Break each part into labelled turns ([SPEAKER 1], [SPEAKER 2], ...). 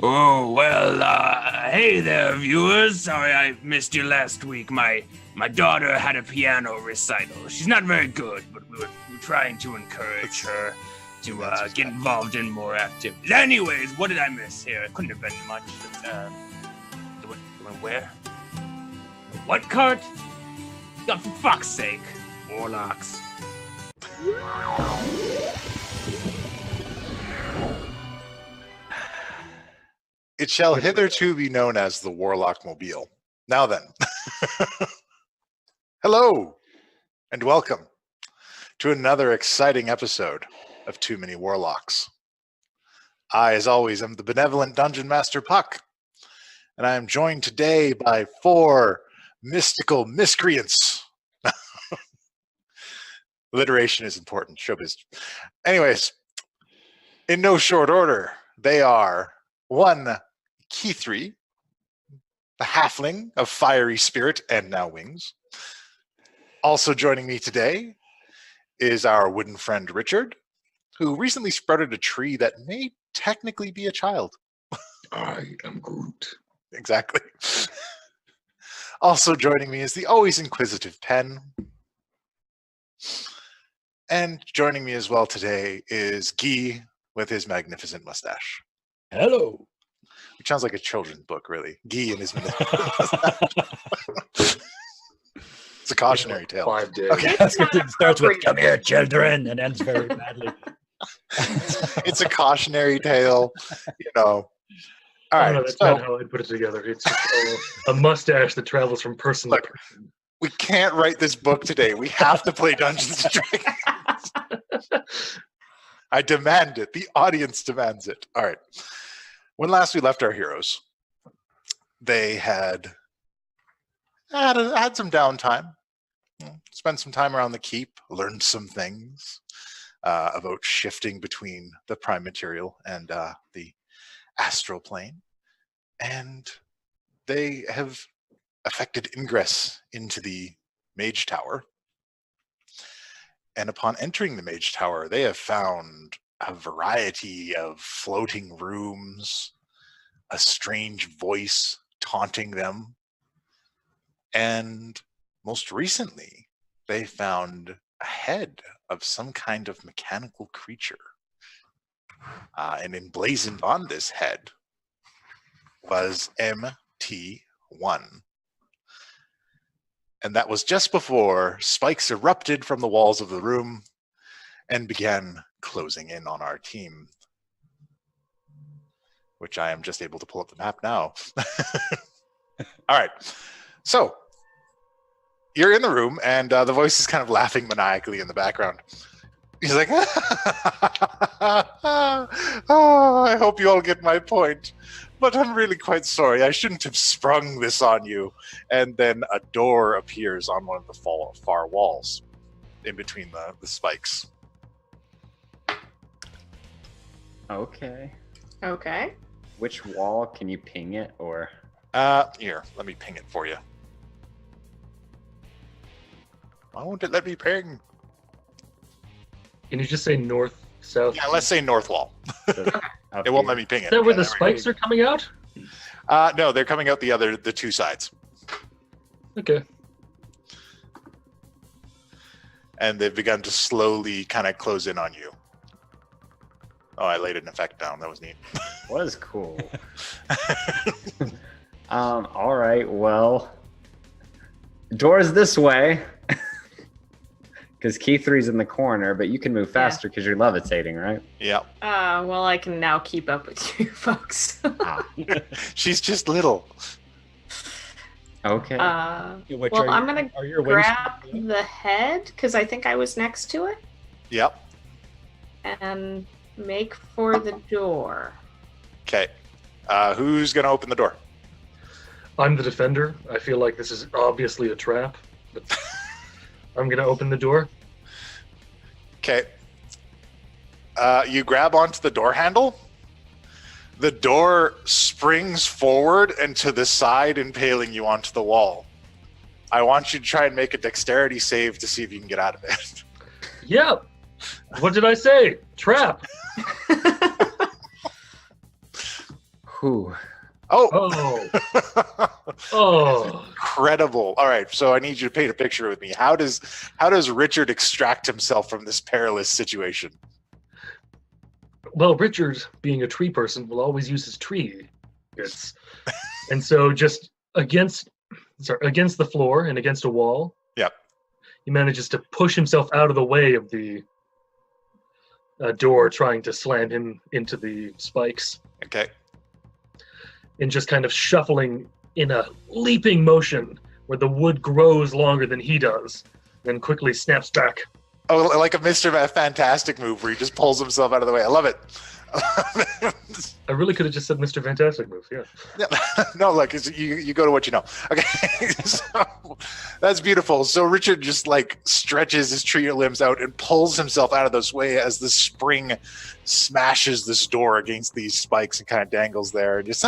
[SPEAKER 1] Oh, well, hey there, viewers. Sorry I missed you last week. My daughter had a piano recital. She's not very good, but we're trying to encourage her to get involved in more activities. Anyways, what did I miss here? It couldn't have been much. Where? What cart? God, for fuck's sake. Warlocks.
[SPEAKER 2] It shall hitherto be known as the Warlock Mobile. Now then. Hello, and welcome to another exciting episode of Too Many Warlocks. I, as always, am the benevolent Dungeon Master Puck, and I am joined today by 4 mystical miscreants. Alliteration is important, showbiz. Anyways, in no short order, they are 1, Keithry, the halfling of fiery spirit and now wings. Also joining me today is our wooden friend Richard, who recently sprouted a tree that may technically be a child.
[SPEAKER 3] I am Groot.
[SPEAKER 2] Exactly. Also joining me is the always inquisitive Pen. And joining me as well today is Guy with his magnificent mustache.
[SPEAKER 1] Hello.
[SPEAKER 2] Which sounds like a children's book, really. Guy and his magnificent mustache. It's a cautionary tale.
[SPEAKER 3] 5 days.
[SPEAKER 2] Okay.
[SPEAKER 1] It starts with "Come here, children," and ends very badly.
[SPEAKER 2] It's a cautionary tale, you know. All right.
[SPEAKER 3] No, that's
[SPEAKER 2] So
[SPEAKER 3] not how I'd put it together. It's just a mustache that travels from person to person.
[SPEAKER 2] we can't write this book today. We have to play Dungeons and Dragons. I demand it. The audience demands it. All right. When last we left our heroes, they had some downtime, spent some time around the keep, learned some things about shifting between the prime material and the astral plane, and they have effected ingress into the Mage Tower. And upon entering the Mage Tower, they have found a variety of floating rooms, a strange voice taunting them, and most recently, they found a head of some kind of mechanical creature. And emblazoned on this head was MT1. And that was just before spikes erupted from the walls of the room and began closing in on our team. Which I am just able to pull up the map now. All right. So, you're in the room, and the voice is kind of laughing maniacally in the background. He's like, oh, I hope you all get my point. But I'm really quite sorry. I shouldn't have sprung this on you. And then a door appears on one of the far walls in between the spikes.
[SPEAKER 4] Okay.
[SPEAKER 5] Okay.
[SPEAKER 4] Which wall? Can you ping it or?
[SPEAKER 2] Here, let me ping it for you. Why won't it let me ping?
[SPEAKER 3] Can you just say north, south?
[SPEAKER 2] Yeah, let's say north wall. It won't let me ping it.
[SPEAKER 3] Is that where
[SPEAKER 2] Yeah,
[SPEAKER 3] the spikes are coming out?
[SPEAKER 2] No, they're coming out the 2 sides.
[SPEAKER 3] Okay.
[SPEAKER 2] And they've begun to slowly kind of close in on you. Oh, I laid an effect down. That was neat.
[SPEAKER 4] Was cool. All right. Well, doors this way. Because Key3's in the corner, but you can move faster because you're levitating, right?
[SPEAKER 2] Yeah.
[SPEAKER 5] Well, I can now keep up with you folks.
[SPEAKER 2] She's just little.
[SPEAKER 4] Okay.
[SPEAKER 5] Well, I'm going to grab the head, because I think I was next to it,
[SPEAKER 2] Yep.
[SPEAKER 5] and make for the door.
[SPEAKER 2] Okay. Who's going to open the door?
[SPEAKER 3] I'm the defender. I feel like this is obviously a trap, but I'm going to open the door.
[SPEAKER 2] Okay. You grab onto the door handle. The door springs forward and to the side, impaling you onto the wall. I want you to try and make a dexterity save to see if you can get out of it.
[SPEAKER 3] Yeah. What did I say? Trap.
[SPEAKER 4] Whew.
[SPEAKER 2] Oh.
[SPEAKER 3] Oh.
[SPEAKER 2] Incredible. All right, so I need you to paint a picture with me. How does Richard extract himself from this perilous situation?
[SPEAKER 3] Well, Richard, being a tree person, will always use his tree bits. And so just against the floor and against a wall,
[SPEAKER 2] Yep.
[SPEAKER 3] he manages to push himself out of the way of the door trying to slam him into the spikes.
[SPEAKER 2] Okay.
[SPEAKER 3] And just kind of shuffling in a leaping motion where the wood grows longer than he does, then quickly snaps back.
[SPEAKER 2] Oh, like a Mr. Fantastic move where he just pulls himself out of the way. I love it.
[SPEAKER 3] I really could have just said Mr. Fantastic move, yeah.
[SPEAKER 2] No, look, you go to what you know. Okay, so that's beautiful. So Richard just like stretches his tree limbs out and pulls himself out of this way as the spring smashes this door against these spikes and kind of dangles there and just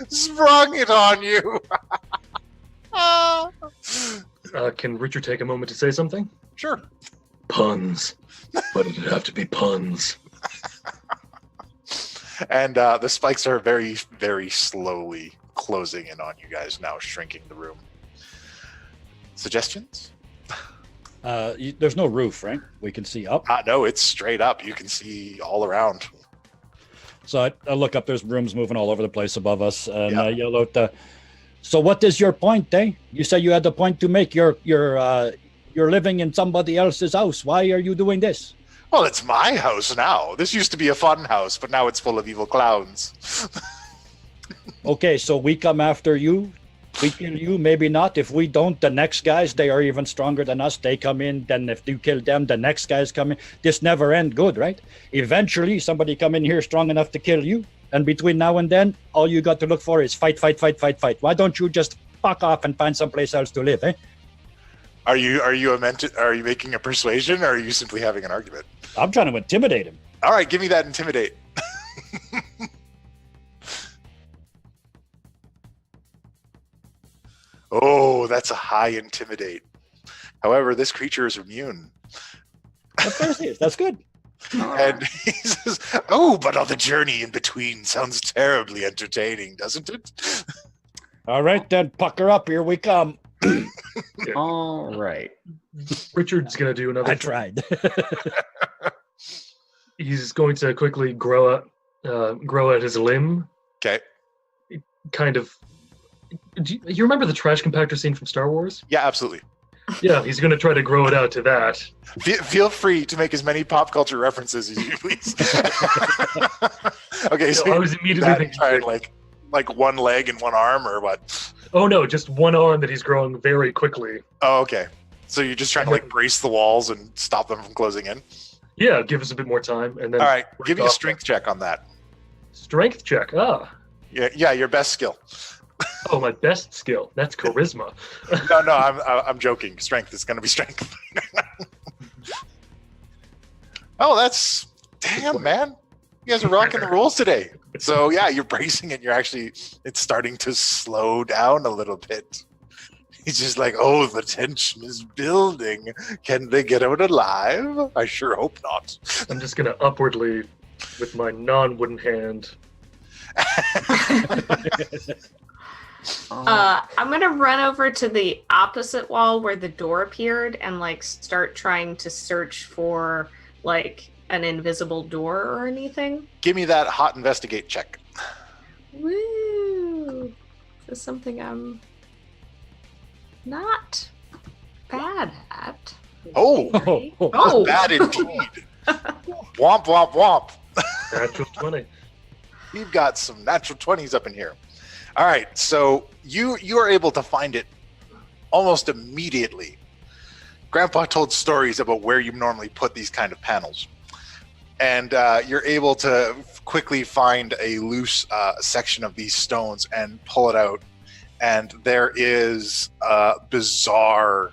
[SPEAKER 2] sprung it on you.
[SPEAKER 3] Can Richard take a moment to say something?
[SPEAKER 2] Sure.
[SPEAKER 3] Puns. Why did it have to be puns?
[SPEAKER 2] And the spikes are very, very slowly closing in on you guys, now shrinking the room. Suggestions?
[SPEAKER 6] There's no roof, right? We can see up.
[SPEAKER 2] No, it's straight up. You can see all around.
[SPEAKER 6] So I look up. There's rooms moving all over the place above us, and
[SPEAKER 2] Yeah.
[SPEAKER 6] I yell out, so what is your point, eh? You said you had the point to make. You're living in somebody else's house. Why are you doing this?
[SPEAKER 2] Well, it's my house now. This used to be a fun house, but now it's full of evil clowns.
[SPEAKER 6] Okay, so we come after you. We kill you, maybe not. If we don't, the next guys, they are even stronger than us. They come in. Then if you kill them, the next guys come in. This never end good, right? Eventually, somebody come in here strong enough to kill you. And between now and then, all you got to look for is fight, fight, fight, fight, fight. Why don't you just fuck off and find someplace else to live, eh?
[SPEAKER 2] Are you making a persuasion, or are you simply having an argument?
[SPEAKER 6] I'm trying to intimidate him.
[SPEAKER 2] All right, give me that intimidate. Oh, that's a high intimidate. However, this creature is immune.
[SPEAKER 6] Of course he is. That's good.
[SPEAKER 2] And he says, oh, but on the journey in between sounds terribly entertaining, doesn't it?
[SPEAKER 6] All right, then, pucker up. Here we come.
[SPEAKER 4] All right.
[SPEAKER 3] Richard's going to do another.
[SPEAKER 6] I tried.
[SPEAKER 3] He's going to quickly grow out his limb.
[SPEAKER 2] Okay.
[SPEAKER 3] Kind of. Do you remember the trash compactor scene from Star Wars?
[SPEAKER 2] Yeah, absolutely.
[SPEAKER 3] Yeah, he's going to try to grow it out to that.
[SPEAKER 2] Feel free to make as many pop culture references as you please. Okay, so
[SPEAKER 3] I was immediately thinking,
[SPEAKER 2] trying like one leg and one arm, or what?
[SPEAKER 3] oh no, just one arm that he's growing very quickly.
[SPEAKER 2] Oh, okay. So you're just trying to like brace the walls and stop them from closing in?
[SPEAKER 3] Yeah, give us a bit more time, and then.
[SPEAKER 2] All right,
[SPEAKER 3] break
[SPEAKER 2] give me a
[SPEAKER 3] off.
[SPEAKER 2] strength check on that.
[SPEAKER 3] Strength check. Ah.
[SPEAKER 2] Yeah, your best skill.
[SPEAKER 3] Oh, my best skill. That's charisma.
[SPEAKER 2] No, I'm joking. Strength is going to be strength. Oh, that's damn, man. You guys are rocking the rules today. So yeah, you're bracing it. It's starting to slow down a little bit. He's just like, oh, the tension is building. Can they get out alive? I sure hope not.
[SPEAKER 3] I'm just going to upwardly, with my non-wooden hand.
[SPEAKER 5] I'm gonna run over to the opposite wall where the door appeared and like start trying to search for like an invisible door or anything.
[SPEAKER 2] Give me that hot investigate check.
[SPEAKER 5] Woo! This is something I'm not bad at.
[SPEAKER 2] Oh,
[SPEAKER 5] Oh!
[SPEAKER 2] bad indeed. Womp, womp, womp.
[SPEAKER 3] Natural 20.
[SPEAKER 2] You've got some natural 20s up in here. All right, so you are able to find it almost immediately. Grandpa told stories about where you normally put these kind of panels. And you're able to quickly find a loose section of these stones and pull it out. And there is a bizarre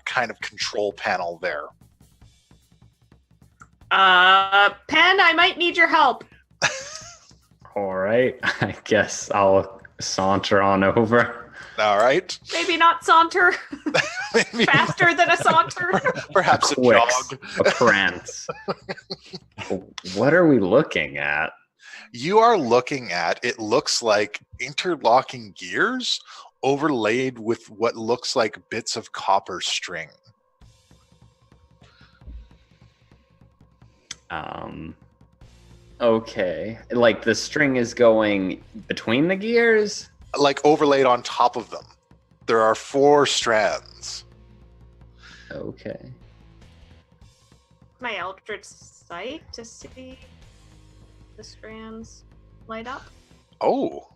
[SPEAKER 2] kind of control panel there.
[SPEAKER 5] Pen, I might need your help.
[SPEAKER 4] All right. I guess I'll saunter on over.
[SPEAKER 2] All right.
[SPEAKER 5] Maybe not saunter.
[SPEAKER 2] Maybe
[SPEAKER 5] Faster than a saunter.
[SPEAKER 2] perhaps a
[SPEAKER 4] Quick.
[SPEAKER 2] jog.
[SPEAKER 4] A prance. What are we looking at?
[SPEAKER 2] You are looking at, it looks like interlocking gears overlaid with what looks like bits of copper string.
[SPEAKER 4] Okay. Like the string is going between the gears?
[SPEAKER 2] Like overlaid on top of them. There are 4 strands.
[SPEAKER 4] Okay.
[SPEAKER 5] My Eldritch Sight to see the strands light up.
[SPEAKER 2] Oh,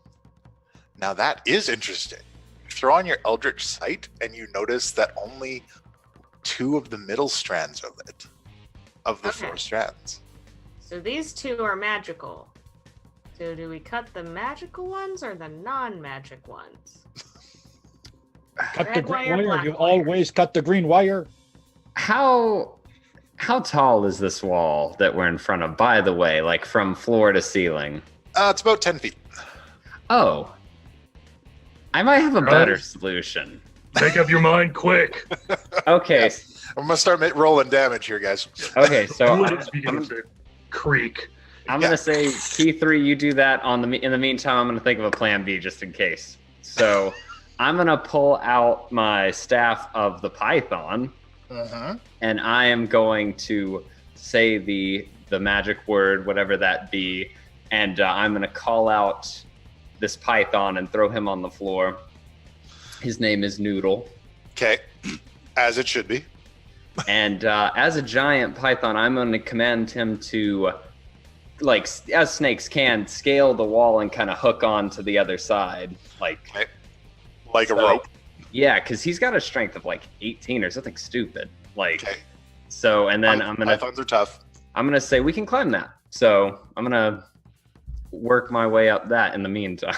[SPEAKER 2] now that is interesting. You throw on your Eldritch Sight and you notice that only 2 of the middle strands are lit of the 4 strands.
[SPEAKER 5] So these 2 are magical. So do we cut the magical ones or the non-magic ones?
[SPEAKER 6] Cut the
[SPEAKER 5] Red
[SPEAKER 6] green
[SPEAKER 5] wire,
[SPEAKER 6] wire.
[SPEAKER 5] black
[SPEAKER 6] You
[SPEAKER 5] wire.
[SPEAKER 6] always cut the green wire.
[SPEAKER 4] How tall is this wall that we're in front of, by the way, like from floor to ceiling?
[SPEAKER 2] It's about 10 feet.
[SPEAKER 4] Oh. I might have a better
[SPEAKER 3] Guys?
[SPEAKER 4] solution.
[SPEAKER 3] Make up your mind quick.
[SPEAKER 4] Okay.
[SPEAKER 2] I'm going to start rolling damage here, guys.
[SPEAKER 4] Okay, so
[SPEAKER 3] Wood is beginning to creak.
[SPEAKER 4] I'm gonna say T3, you do that in the meantime. I'm gonna think of a plan B just in case. So I'm gonna pull out my staff of the Python, and I am going to say the magic word, whatever that be, and I'm gonna call out this Python and throw him on the floor. His name is Noodle.
[SPEAKER 2] Okay, as it should be.
[SPEAKER 4] And as a giant python, I'm going to command him to, like, as snakes can, scale the wall and kind of hook on to the other side. Like
[SPEAKER 2] a rope.
[SPEAKER 4] Yeah, because he's got a strength of like 18 or something stupid. Like,
[SPEAKER 2] Okay.
[SPEAKER 4] so, and then
[SPEAKER 2] Pythons are tough.
[SPEAKER 4] I'm gonna say we can climb that. So I'm gonna work my way up that in the meantime.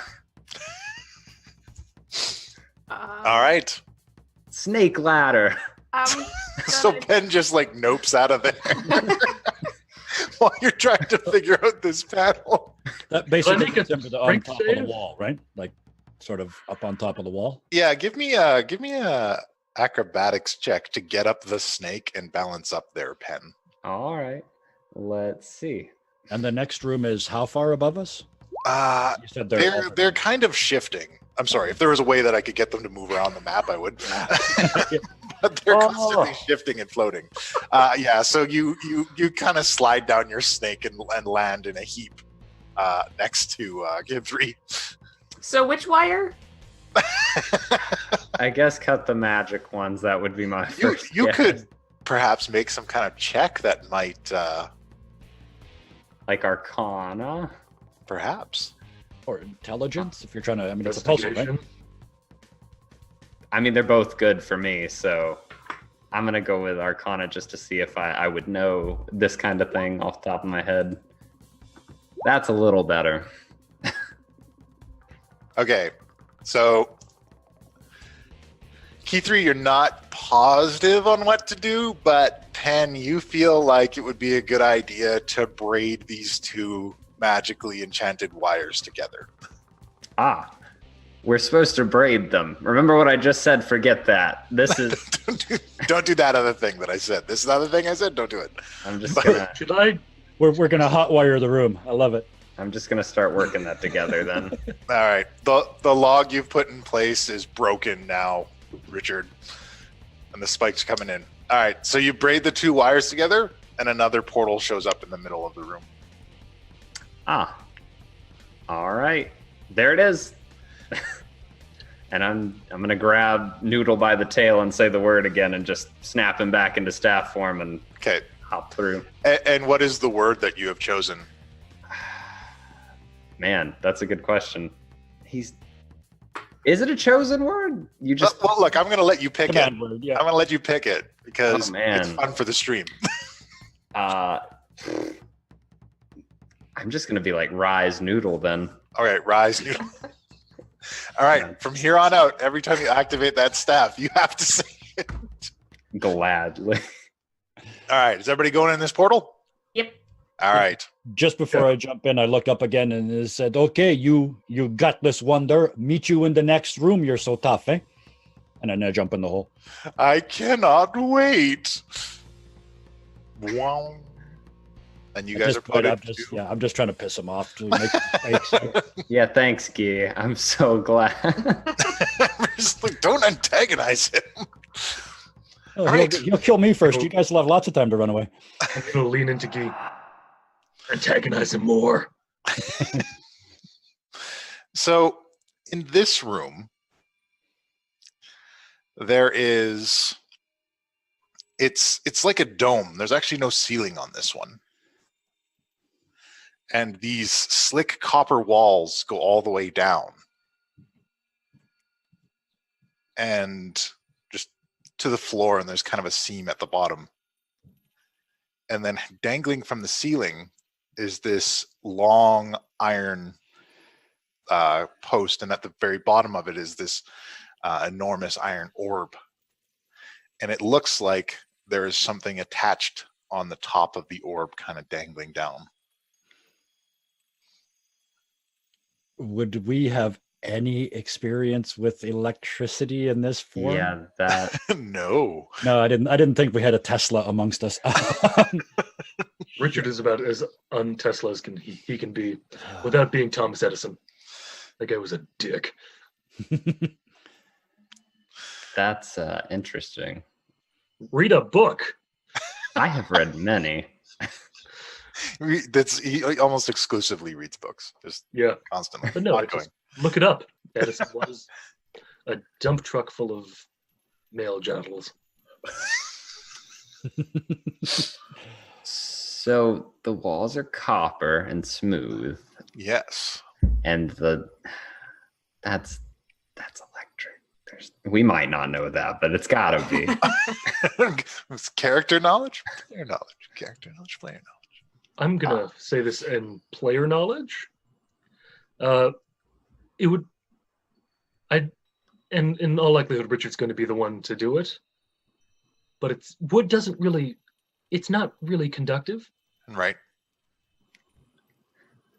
[SPEAKER 2] All right.
[SPEAKER 4] Snake ladder.
[SPEAKER 2] So Ben just like nopes out of there while you're trying to figure out this panel.
[SPEAKER 6] That basically
[SPEAKER 3] Make a
[SPEAKER 6] gets him to the on
[SPEAKER 3] strength
[SPEAKER 6] top of the
[SPEAKER 3] save.
[SPEAKER 6] wall, right? Like sort of up on top of the wall.
[SPEAKER 2] Yeah, give me a acrobatics check to get up the snake and balance up their pen.
[SPEAKER 4] All right. Let's see.
[SPEAKER 6] And the next room is how far above us? You said
[SPEAKER 2] They're kind of shifting. I'm sorry. If there was a way that I could get them to move around the map, I would. But they're constantly shifting and floating. Yeah. So you kind of slide down your snake and land in a heap next to Gib3.
[SPEAKER 5] So which wire?
[SPEAKER 4] I guess cut the magic ones. That would be my first
[SPEAKER 2] You
[SPEAKER 4] guess.
[SPEAKER 2] could perhaps make some kind of check that might,
[SPEAKER 4] like Arcana.
[SPEAKER 2] perhaps.
[SPEAKER 6] Or intelligence, if you're trying to. I mean, it's a puzzle, right?
[SPEAKER 3] Investigation.
[SPEAKER 4] I mean, they're both good for me, so I'm gonna go with Arcana just to see if I would know this kind of thing off the top of my head. That's a little better.
[SPEAKER 2] Okay, so key 3, you're not positive on what to do, but Pen, you feel like it would be a good idea to braid these 2 magically enchanted wires together.
[SPEAKER 4] Ah, we're supposed to braid them. Remember what I just said? Forget that. This is.
[SPEAKER 2] Don't do that other thing that I said. This is the other thing I said. Don't do it.
[SPEAKER 4] I'm just gonna.
[SPEAKER 3] Should I?
[SPEAKER 6] We're gonna hotwire the room. I love it.
[SPEAKER 4] I'm just gonna start working that together then.
[SPEAKER 2] All right. The log you've put in place is broken now, Richard, and the spike's coming in. All right. So you braid the 2 wires together, and another portal shows up in the middle of the room.
[SPEAKER 4] Ah. All right. There it is. And I'm gonna grab Noodle by the tail and say the word again and just snap him back into staff form and
[SPEAKER 2] Okay.
[SPEAKER 4] hop through.
[SPEAKER 2] And what is the word that you have chosen?
[SPEAKER 4] Man, that's a good question. Is it a chosen word? You just
[SPEAKER 2] Well, look, I'm going to let you pick it.
[SPEAKER 6] Command word, yeah.
[SPEAKER 2] I'm going to let you pick it because
[SPEAKER 4] Oh, man.
[SPEAKER 2] it's fun for the stream.
[SPEAKER 4] I'm just gonna be like Rise Noodle then.
[SPEAKER 2] All right, rise. Noodle. All right, from here on out, every time you activate that staff, you have to say it.
[SPEAKER 4] Gladly.
[SPEAKER 2] All right, is everybody going in this portal?
[SPEAKER 5] Yep.
[SPEAKER 2] All right.
[SPEAKER 6] Just before I jump in, I look up again and it said, "Okay, you gutless wonder. Meet you in the next room. You're so tough, eh?" And then I jump in the hole.
[SPEAKER 2] I cannot wait. Wow. And you
[SPEAKER 6] At
[SPEAKER 2] guys
[SPEAKER 6] this
[SPEAKER 2] are
[SPEAKER 6] point,
[SPEAKER 2] put
[SPEAKER 6] I'm just trying to piss him off. To make mistakes.
[SPEAKER 4] Yeah, thanks, Guy. I'm so glad.
[SPEAKER 2] Just like, don't antagonize him.
[SPEAKER 6] Oh,
[SPEAKER 2] All right.
[SPEAKER 6] he'll kill me first. You guys will have lots of time to run away.
[SPEAKER 3] I'm gonna lean into Guy. Antagonize him more.
[SPEAKER 2] So in this room, there is it's like a dome. There's actually no ceiling on this one. And these slick copper walls go all the way down. And just to the floor, and there's kind of a seam at the bottom. And then dangling from the ceiling is this long iron post, and at the very bottom of it is this enormous iron orb. And it looks like there is something attached on the top of the orb, kind of dangling down.
[SPEAKER 6] Would we have any experience with electricity in this form?
[SPEAKER 4] Yeah, that.
[SPEAKER 2] No.
[SPEAKER 6] No, I didn't think we had a Tesla amongst us.
[SPEAKER 3] Richard is about as un-Tesla as he can be, without being Thomas Edison. That guy was a dick.
[SPEAKER 4] That's interesting.
[SPEAKER 3] Read a book.
[SPEAKER 4] I have read many.
[SPEAKER 2] He almost exclusively reads books, just
[SPEAKER 3] Yeah,
[SPEAKER 2] constantly.
[SPEAKER 3] but no,
[SPEAKER 2] ongoing.
[SPEAKER 3] just look it up. Edison was a dump truck full of male genitals.
[SPEAKER 4] So the walls are copper and smooth,
[SPEAKER 2] Yes.
[SPEAKER 4] and that's electric. We might not know that, but it's gotta be.
[SPEAKER 2] It's character knowledge, player knowledge, character knowledge, player knowledge.
[SPEAKER 3] I'm gonna say this in player knowledge. It would, and in all likelihood, Richard's going to be the one to do it. But wood doesn't really, it's not really conductive.
[SPEAKER 2] Right.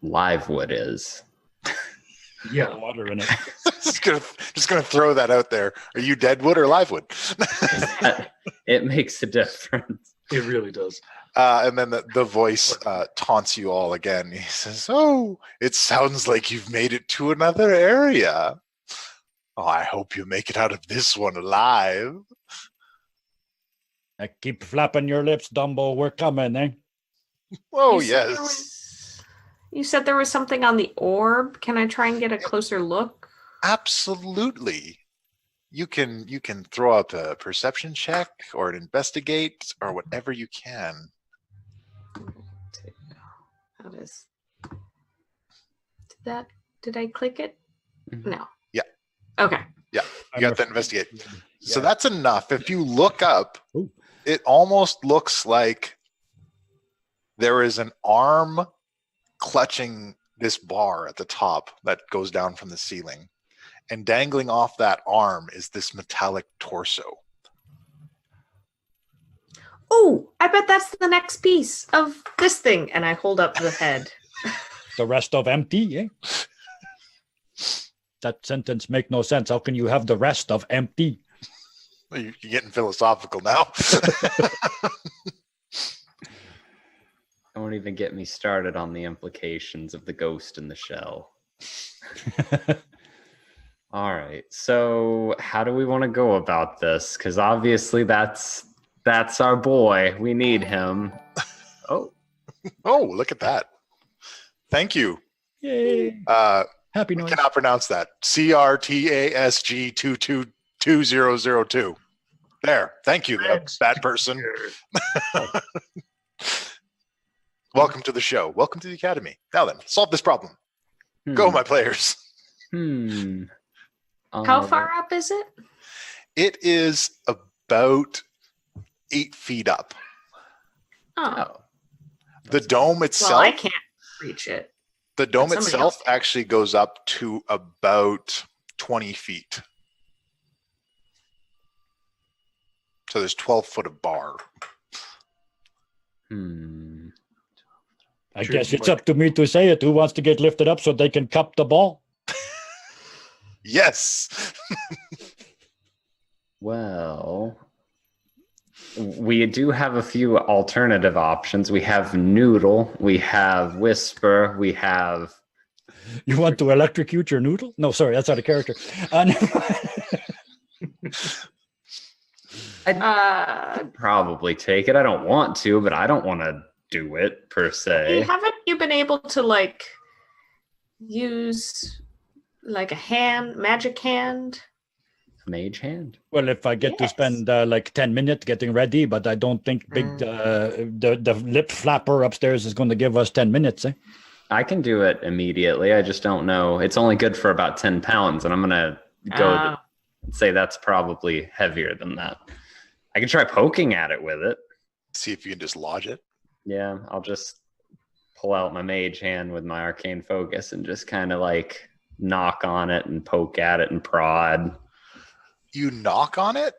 [SPEAKER 4] Live wood is.
[SPEAKER 3] Yeah,
[SPEAKER 6] Water in it.
[SPEAKER 2] just gonna throw that out there. Are you dead wood or live wood?
[SPEAKER 4] It makes a difference.
[SPEAKER 3] it really does.
[SPEAKER 2] And then the voice taunts you all again. He says, "Oh, it sounds like you've made it to another area. Oh, I hope you make it out of this one alive."
[SPEAKER 6] Keep flapping your lips, Dumbo. We're coming, eh?
[SPEAKER 2] Oh,
[SPEAKER 5] You said there
[SPEAKER 2] yes.
[SPEAKER 5] was- You said there was something on the orb. Can I try and get a closer look?
[SPEAKER 2] Absolutely. You can throw out a perception check or an investigate or whatever you can.
[SPEAKER 5] How does did I click it?
[SPEAKER 4] Mhm.
[SPEAKER 5] No.
[SPEAKER 2] Yeah.
[SPEAKER 5] Okay.
[SPEAKER 2] You got to investigate. So
[SPEAKER 6] Yeah.
[SPEAKER 2] that's enough. If you look up,
[SPEAKER 6] Ooh.
[SPEAKER 2] it almost looks like there is an arm clutching this bar at the top that goes down from the ceiling. And dangling off that arm is this metallic torso.
[SPEAKER 5] Oh, I bet that's the next piece of this thing. And I hold up the head.
[SPEAKER 6] The rest of empty, eh? That sentence make no sense. How can you have the rest of empty?
[SPEAKER 2] You're getting philosophical now.
[SPEAKER 4] Don't even get me started on the implications of the ghost in the shell. All right. So how do we want to go about this? Because obviously that's our boy. We need him. Oh,
[SPEAKER 2] Oh, look at that. Thank you.
[SPEAKER 6] Yay! Happy
[SPEAKER 2] I
[SPEAKER 6] noise.
[SPEAKER 2] cannot pronounce that. CRTASG 222002. There. Thank you, that person. Welcome to the show. Welcome to the Academy. Now then, solve this problem. Go, my players.
[SPEAKER 5] How far up is it?
[SPEAKER 2] It is about 8 feet up.
[SPEAKER 5] Oh,
[SPEAKER 2] The dome itself.
[SPEAKER 5] well, I can't reach it.
[SPEAKER 2] The dome
[SPEAKER 5] Somebody
[SPEAKER 2] itself
[SPEAKER 5] else.
[SPEAKER 2] actually goes up to about 20 feet. So there's 12 foot of bar.
[SPEAKER 6] I guess it's up to me to say it. Who wants to get lifted up so they can cup the ball?
[SPEAKER 2] Yes.
[SPEAKER 4] Well, we do have a few alternative options. We have Noodle, we have Whisper, we have.
[SPEAKER 6] You want to electrocute your noodle? No, sorry, that's out of character.
[SPEAKER 4] I'd probably take it. I don't want to, but I don't want to do it per se.
[SPEAKER 5] Haven't you been able to like use like a magic hand?
[SPEAKER 4] Mage hand.
[SPEAKER 6] Well, if I get to spend like 10 minutes getting ready, but I don't think the lip flapper upstairs is going to give us 10 minutes.
[SPEAKER 4] I can do it immediately. I just don't know. It's only good for about 10 pounds, and I'm going to go say that's probably heavier than that. I can try poking at it with it.
[SPEAKER 2] See if you can just lodge it.
[SPEAKER 4] Yeah, I'll just pull out my mage hand with my arcane focus and just kind of like knock on it and poke at it and prod.
[SPEAKER 2] You knock on it,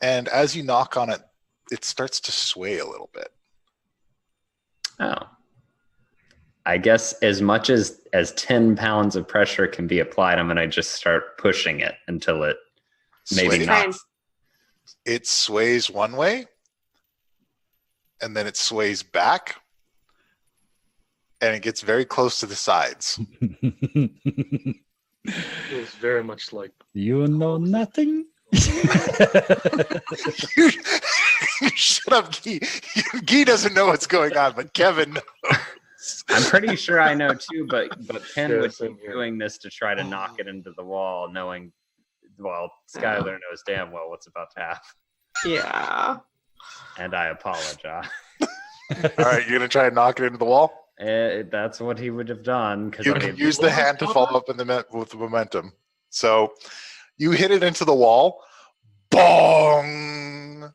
[SPEAKER 2] and as you knock on it, it starts to sway a little bit.
[SPEAKER 4] Oh. I guess as much as 10 pounds of pressure can be applied, I'm going to just start pushing it until it maybe not.
[SPEAKER 2] It sways one way, and then it sways back, and it gets very close to the sides.
[SPEAKER 3] Feels very much like
[SPEAKER 6] you know nothing.
[SPEAKER 2] You shut up, Guy. Guy doesn't know what's going on, but Kevin knows.
[SPEAKER 4] I'm pretty sure I know too, but Ken
[SPEAKER 3] Yeah,
[SPEAKER 4] would
[SPEAKER 3] same
[SPEAKER 4] be
[SPEAKER 3] here.
[SPEAKER 4] doing this to try to knock it into the wall, knowing, well, Skylar knows damn well what's about to happen.
[SPEAKER 5] Yeah.
[SPEAKER 4] And I apologize.
[SPEAKER 2] All right, you're gonna try and knock it into the wall.
[SPEAKER 4] That's what he would have done.
[SPEAKER 2] You can use the hand to follow up in with the momentum. So you hit it into the wall. Bong!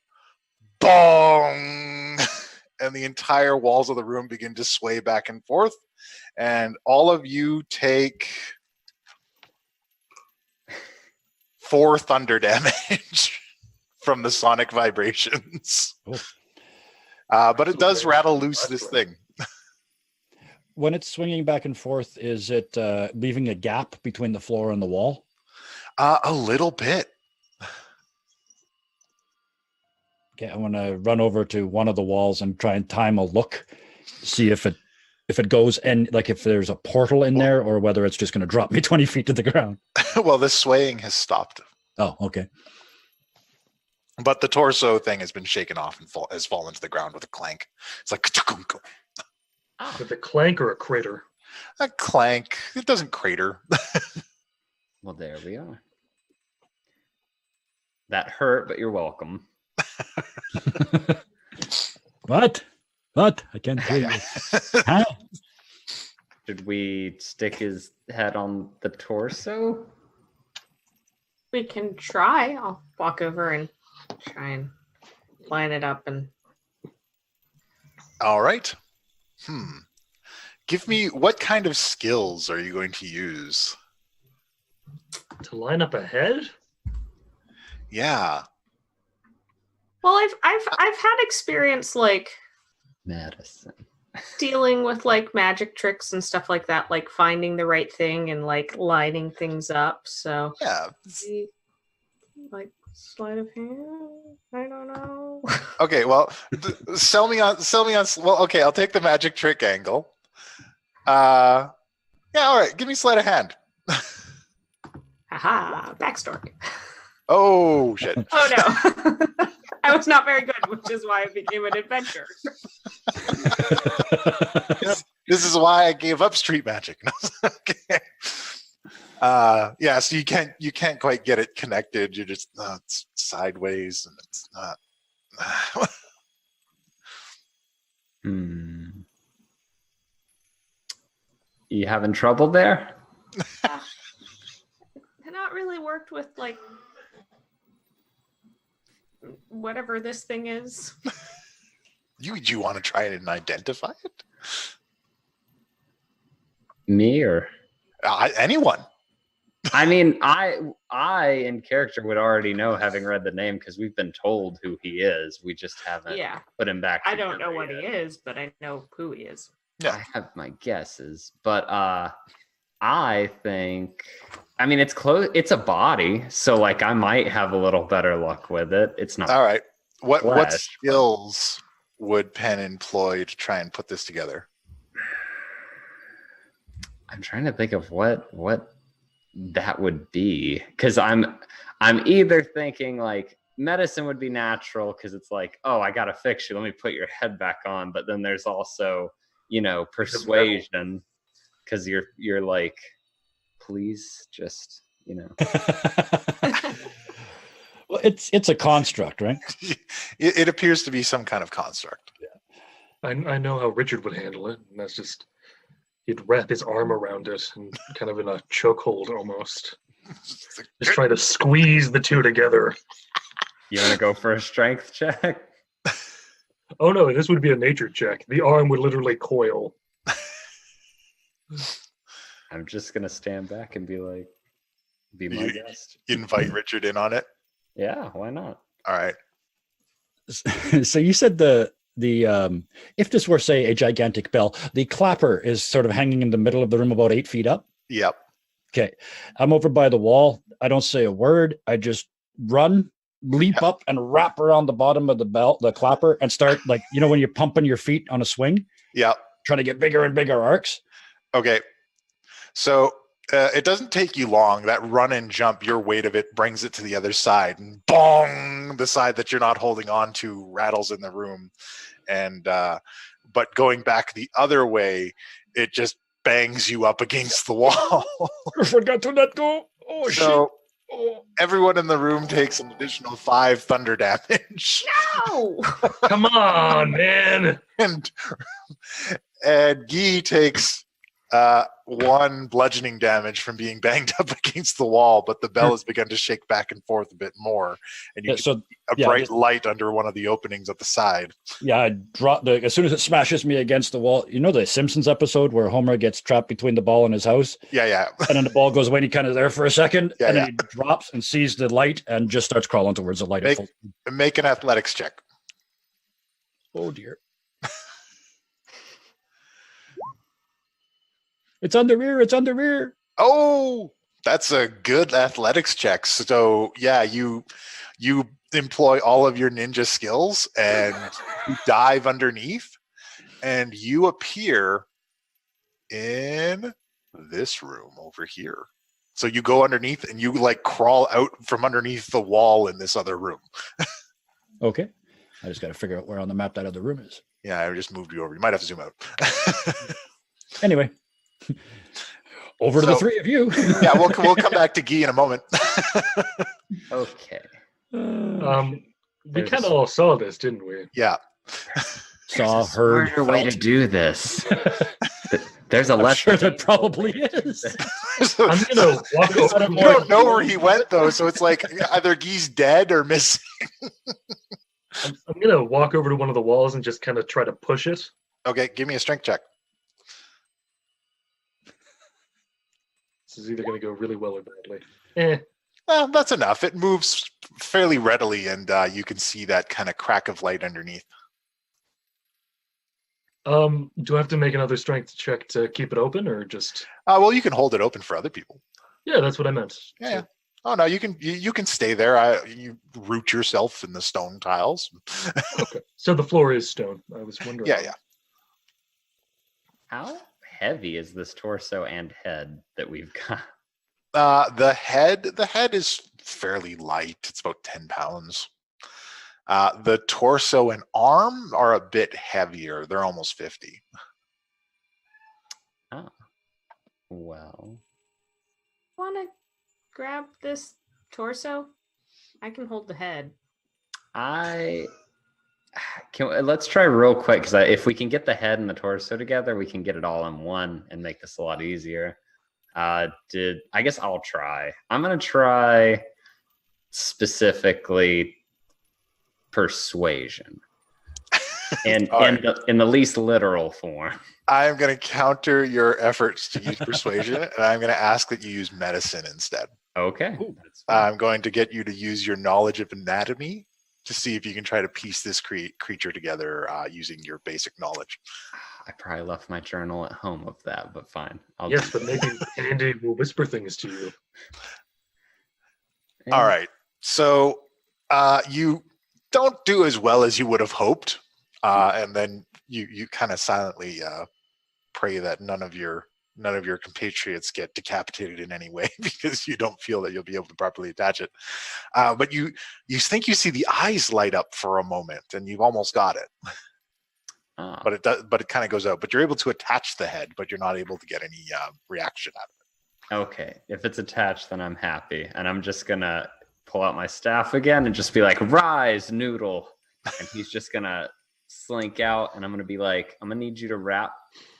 [SPEAKER 2] Bong! And the entire walls of the room begin to sway back and forth. And all of you take 4 thunder damage from the sonic vibrations.
[SPEAKER 6] Oh.
[SPEAKER 2] But it does rattle loose this thing.
[SPEAKER 6] When it's swinging back and forth, is it leaving a gap between the floor and the wall?
[SPEAKER 2] A little bit.
[SPEAKER 6] Okay, I want to run over to one of the walls and try and time a look, see if it goes and like if there's a portal in there or whether it's just going to drop me 20 feet to the ground.
[SPEAKER 2] Well, the swaying has stopped.
[SPEAKER 6] Oh, okay.
[SPEAKER 2] But the torso thing has been shaken off and has fallen to the ground with a clank. It's like
[SPEAKER 3] with a clank or a crater.
[SPEAKER 2] a clank. It doesn't crater.
[SPEAKER 4] Well, there we are. That hurt, but you're welcome.
[SPEAKER 6] What? I can't hear you. Huh?
[SPEAKER 4] Should we stick his head on the torso?
[SPEAKER 5] We can try. I'll walk over and try and line it up and
[SPEAKER 2] All right. Give me, what kind of skills are you going to use?
[SPEAKER 3] To line up a head?
[SPEAKER 2] Yeah.
[SPEAKER 5] well, I've had experience like
[SPEAKER 4] Medicine.
[SPEAKER 5] dealing with like magic tricks and stuff like that, like finding the right thing and like lining things up. So
[SPEAKER 2] Yeah.
[SPEAKER 5] maybe, like sleight of hand. I don't know.
[SPEAKER 2] Okay, well, sell me on, well, okay, I'll take the magic trick angle. Yeah, all right, give me sleight of hand.
[SPEAKER 5] Haha, backstory.
[SPEAKER 2] Oh, shit.
[SPEAKER 5] Oh no. I was not very good, which is why I became an adventurer.
[SPEAKER 2] This is why I gave up street magic. Okay. Yeah, so you can't quite get it connected. You're just it's sideways and it's not.
[SPEAKER 4] You having trouble there?
[SPEAKER 5] Not really worked with like whatever this thing is.
[SPEAKER 2] You want to try and identify it?
[SPEAKER 4] Me or?
[SPEAKER 2] Anyone.
[SPEAKER 4] I mean, I in character would already know, having read the name, because we've been told who he is. We just haven't put him back.
[SPEAKER 5] I don't know
[SPEAKER 4] together
[SPEAKER 5] what
[SPEAKER 4] yet.
[SPEAKER 5] he is, but I know who he is.
[SPEAKER 2] Yeah.
[SPEAKER 4] I have my guesses, but I think, I mean, it's close. It's a body, so like I might have a little better luck with it. It's not.
[SPEAKER 2] All right. What
[SPEAKER 4] flesh.
[SPEAKER 2] skills would Penn employ to try and put this together?
[SPEAKER 4] I'm trying to think of what that would be, because I'm either thinking like medicine would be natural because it's like, oh, I gotta fix you, let me put your head back on, but then there's also, you know, persuasion because you're like, please just, you know.
[SPEAKER 6] Well, it's a construct, right?
[SPEAKER 2] It appears to be some kind of construct.
[SPEAKER 3] I know how Richard would handle it, and that's just he'd wrap his arm around it and kind of in a chokehold almost. Just try to squeeze the two together.
[SPEAKER 4] You want to go for a strength check?
[SPEAKER 3] Oh no, this would be a nature check. The arm would literally coil.
[SPEAKER 4] I'm just gonna stand back and be like, be my guest.
[SPEAKER 2] Invite Richard in on it.
[SPEAKER 4] Yeah, why not?
[SPEAKER 2] All right.
[SPEAKER 6] So you said the if this were, say, a gigantic bell, the clapper is sort of hanging in the middle of the room about 8 feet up.
[SPEAKER 2] Yep.
[SPEAKER 6] Okay. I'm over by the wall. I don't say a word. I just run, leap up, and wrap around the bottom of the clapper, and start, like, you know, when you're pumping your feet on a swing?
[SPEAKER 2] Yep.
[SPEAKER 6] Trying to get bigger and bigger arcs.
[SPEAKER 2] Okay. So it doesn't take you long. That run and jump, your weight of it brings it to the other side, and bong, the side that you're not holding on to rattles in the room. And but going back the other way, it just bangs you up against the wall.
[SPEAKER 6] I forgot to let go. Oh,
[SPEAKER 2] So
[SPEAKER 6] shit. Oh.
[SPEAKER 2] everyone in the room takes an additional 5 thunder damage.
[SPEAKER 5] No!
[SPEAKER 3] Come on, man.
[SPEAKER 2] and Guy takes 1 bludgeoning damage from being banged up against the wall, but the bell has begun to shake back and forth a bit more, and you
[SPEAKER 6] Yeah,
[SPEAKER 2] get
[SPEAKER 6] so
[SPEAKER 2] a bright light under one of the openings at the side.
[SPEAKER 6] yeah, I drop as soon as it smashes me against the wall. You know the Simpsons episode where Homer gets trapped between the ball and his house,
[SPEAKER 2] Yeah.
[SPEAKER 6] and then the ball goes away and he kind of there for a second,
[SPEAKER 2] Yeah,
[SPEAKER 6] and then he drops and sees the light and just starts crawling towards the light.
[SPEAKER 2] Make an athletics check.
[SPEAKER 6] Oh dear. It's under rear. It's under rear.
[SPEAKER 2] Oh, that's a good athletics check. So yeah, you employ all of your ninja skills and you dive underneath, and you appear in this room over here. So you go underneath and you like crawl out from underneath the wall in this other room.
[SPEAKER 6] Okay. I just got to figure out where on the map that other room is.
[SPEAKER 2] Yeah, I just moved you over. You might have to zoom out.
[SPEAKER 6] Anyway, over to the
[SPEAKER 2] So-
[SPEAKER 6] 3 of you.
[SPEAKER 2] Yeah, we'll come back to Guy in a moment.
[SPEAKER 4] Okay.
[SPEAKER 3] We
[SPEAKER 4] There's-
[SPEAKER 3] kind of all saw this, didn't we?
[SPEAKER 2] Yeah.
[SPEAKER 6] Saw, heard,
[SPEAKER 4] Smarter way to
[SPEAKER 6] felt.
[SPEAKER 4] do this. There's a
[SPEAKER 6] I'm
[SPEAKER 4] less.
[SPEAKER 6] sure there probably is.
[SPEAKER 2] So-
[SPEAKER 3] I'm gonna walk over.
[SPEAKER 2] you don't know where he went though, so it's like either Guy's dead or missing.
[SPEAKER 3] I'm gonna walk over to one of the walls and just kind of try to push it.
[SPEAKER 2] Okay, give me a strength check.
[SPEAKER 3] This is either gonna go really well or badly.
[SPEAKER 2] Well, that's enough. It moves fairly readily, and you can see that kind of crack of light underneath.
[SPEAKER 3] Do I have to make another strength check to keep it open, or just?
[SPEAKER 2] Well, you can hold it open for other people.
[SPEAKER 3] Yeah, that's what I meant.
[SPEAKER 2] Yeah. Oh no, you can stay there. You root yourself in the stone tiles.
[SPEAKER 3] Okay. So the floor is stone. I was wondering.
[SPEAKER 2] Yeah.
[SPEAKER 4] How heavy is this torso and head that we've got?
[SPEAKER 2] The head is fairly light. It's about 10 pounds. The torso and arm are a bit heavier. They're almost 50.
[SPEAKER 4] Oh. Well.
[SPEAKER 5] Want to grab this torso? I can hold the head.
[SPEAKER 4] Let's try real quick, because if we can get the head and the torso together, we can get it all in one and make this a lot easier. I guess I'll try. I'm gonna try specifically persuasion, and in the least literal form.
[SPEAKER 2] I'm going to counter your efforts to use persuasion, and I'm going to ask that you use medicine instead.
[SPEAKER 4] Okay.
[SPEAKER 6] Ooh.
[SPEAKER 2] I'm going to get you to use your knowledge of anatomy to see if you can try to piece this creature together using your basic knowledge.
[SPEAKER 4] I probably left my journal at home of that, but fine.
[SPEAKER 3] Yes, but maybe Andy will whisper things to you.
[SPEAKER 2] All right. So you don't do as well as you would have hoped, and then you kind of silently pray that none of your compatriots get decapitated in any way because you don't feel that you'll be able to properly attach it. But you think you see the eyes light up for a moment, and you've almost got it. But it does. But it kind of goes out. But you're able to attach the head, but you're not able to get any reaction out of it.
[SPEAKER 4] Okay, if it's attached, then I'm happy, and I'm just gonna pull out my staff again and just be like, "Rise, Noodle," and he's just gonna slink out, and I'm gonna be like, "I'm gonna need you to wrap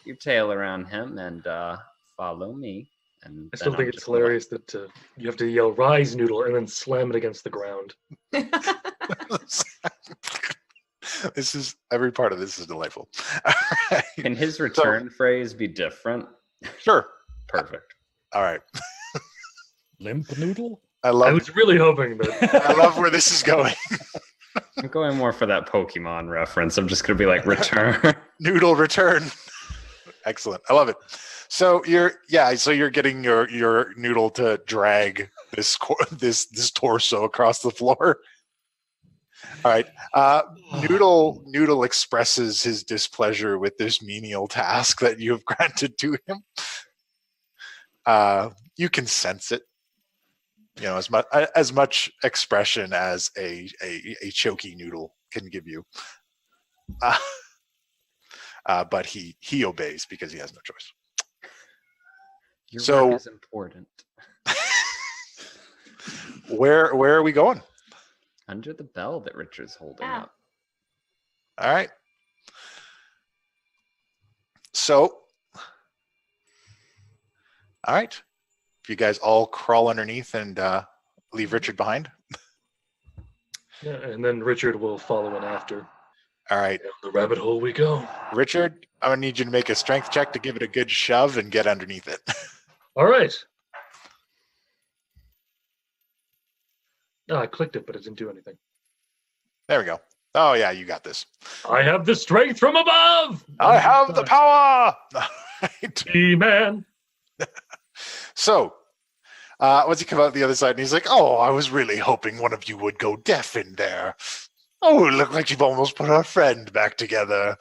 [SPEAKER 4] your tail around him and follow me." And
[SPEAKER 3] I still think it's hilarious that you have to yell "Rise, Noodle" and then slam it against the ground.
[SPEAKER 2] This is every part of this is delightful.
[SPEAKER 4] Right. Can his return phrase be different?
[SPEAKER 2] Sure.
[SPEAKER 4] Perfect.
[SPEAKER 2] All right.
[SPEAKER 6] Limp Noodle?
[SPEAKER 3] I was really hoping that.
[SPEAKER 2] I love where this is going.
[SPEAKER 4] I'm going more for that Pokemon reference. I'm just gonna be like, return.
[SPEAKER 2] Noodle return. Excellent. I love it. So you're getting your Noodle to drag this torso across the floor. All right. Noodle expresses his displeasure with this menial task that you have granted to him. You can sense it. You know, as much expression as a choky Noodle can give you. But he obeys because he has no choice.
[SPEAKER 4] Your work is important.
[SPEAKER 2] Where are we going?
[SPEAKER 4] Under the bell that Richard's holding up.
[SPEAKER 2] All right. So, all right. If you guys all crawl underneath and leave Richard behind.
[SPEAKER 3] Yeah, and then Richard will follow in after.
[SPEAKER 2] All right.
[SPEAKER 3] Down the rabbit hole we go.
[SPEAKER 2] Richard, I'm going to need you to make a strength check to give it a good shove and get underneath it.
[SPEAKER 3] All right. Oh, I clicked it, but it didn't do anything.
[SPEAKER 2] There we go. Oh, yeah, you got this.
[SPEAKER 3] I have the strength from above.
[SPEAKER 2] I have the power.
[SPEAKER 3] Man.
[SPEAKER 2] So, once you come out the other side, and he's like, "Oh, I was really hoping one of you would go deaf in there. Oh, it looked like you've almost put our friend back together."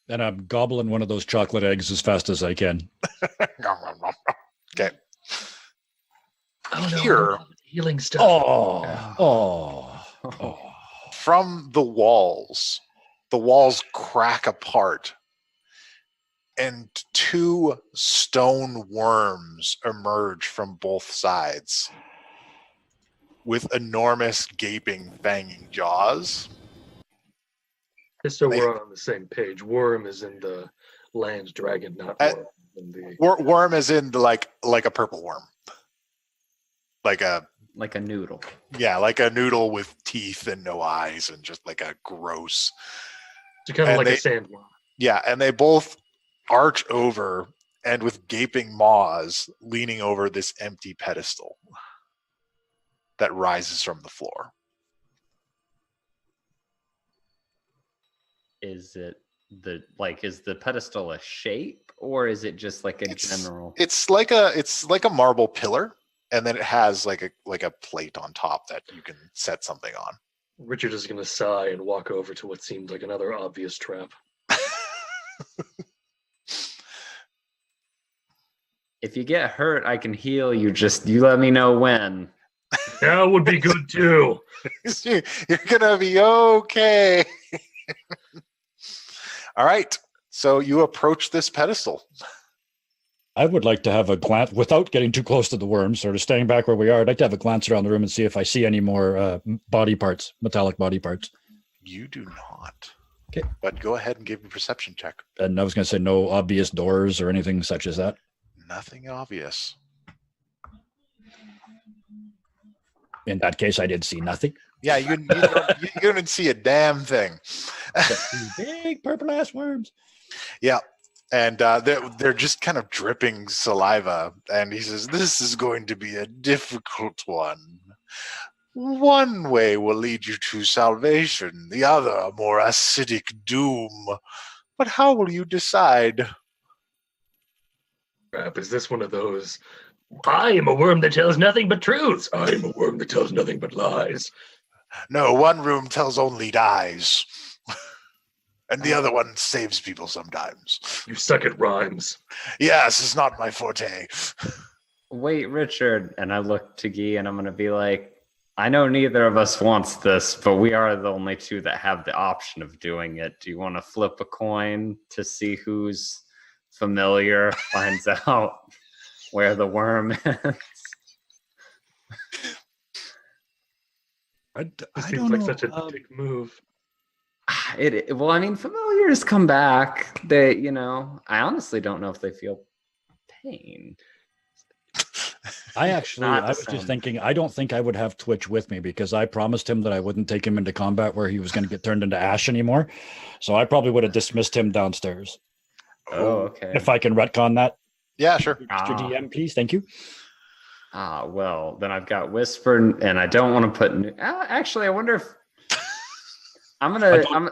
[SPEAKER 6] And I'm gobbling one of those chocolate eggs as fast as I can.
[SPEAKER 2] Okay.
[SPEAKER 3] Oh no!
[SPEAKER 2] Here,
[SPEAKER 3] healing stuff.
[SPEAKER 6] Oh.
[SPEAKER 2] from the walls crack apart, and two stone worms emerge from both sides with enormous, gaping, fanging jaws.
[SPEAKER 3] Just so we're on the same page, worm is in the land dragon, not worm.
[SPEAKER 2] Worm is in the, like a purple worm. Like a
[SPEAKER 4] noodle.
[SPEAKER 2] Yeah, like a noodle with teeth and no eyes and just like a gross.
[SPEAKER 3] So kind of like a sandworm.
[SPEAKER 2] Yeah, and they both arch over and with gaping maws leaning over this empty pedestal that rises from the floor.
[SPEAKER 4] Is it is the pedestal a shape, or is it just like a general?
[SPEAKER 2] It's like a marble pillar, and then it has like a plate on top that you can set something on.
[SPEAKER 3] Richard is going to sigh and walk over to what seemed like another obvious trap.
[SPEAKER 4] If you get hurt, I can heal you. Just you let me know when.
[SPEAKER 3] That would be good too.
[SPEAKER 2] You're gonna be okay. All right. So you approach this pedestal.
[SPEAKER 6] I would like to have a glance, without getting too close to the worms, sort of staying back where we are. I'd like to have a glance around the room and see if I see any more body parts, metallic body parts.
[SPEAKER 2] You do not.
[SPEAKER 6] Okay.
[SPEAKER 2] But go ahead and give me a perception check.
[SPEAKER 6] And I was going to say no obvious doors or anything such as that.
[SPEAKER 2] Nothing obvious.
[SPEAKER 6] In that case, I did see nothing.
[SPEAKER 2] Yeah, you didn't see a damn thing.
[SPEAKER 6] Big purple ass worms.
[SPEAKER 2] Yeah. And they're just kind of dripping saliva. And he says, "This is going to be a difficult one. One way will lead you to salvation, the other a more acidic doom. But how will you decide?"
[SPEAKER 3] Crap, is this one of those, I am a worm that tells nothing but truths. I am a worm that tells nothing but lies.
[SPEAKER 2] No, one room tells only lies. And the other one saves people sometimes.
[SPEAKER 3] You suck at rhymes.
[SPEAKER 2] Yes, it's not my forte.
[SPEAKER 4] Wait, Richard. And I look to Guy and I'm going to be like, I know neither of us wants this, but we are the only two that have the option of doing it. Do you want to flip a coin to see who's familiar finds out where the worm is?
[SPEAKER 6] I
[SPEAKER 3] It
[SPEAKER 6] don't
[SPEAKER 3] seems like
[SPEAKER 6] know.
[SPEAKER 3] such a dick move.
[SPEAKER 4] Well, I mean, familiars come back. They, I honestly don't know if they feel pain.
[SPEAKER 6] I
[SPEAKER 4] Not
[SPEAKER 6] was
[SPEAKER 4] the
[SPEAKER 6] just
[SPEAKER 4] same.
[SPEAKER 6] thinking, I don't think I would have Twitch with me because I promised him that I wouldn't take him into combat where he was going to get turned into ash anymore. So I probably would have dismissed him downstairs.
[SPEAKER 4] Oh, okay.
[SPEAKER 6] If I can retcon that.
[SPEAKER 2] Yeah, sure.
[SPEAKER 6] Mr. DM, please. Thank you.
[SPEAKER 4] Well, then I've got Whisper, and I don't want to put. Actually, I wonder if I'm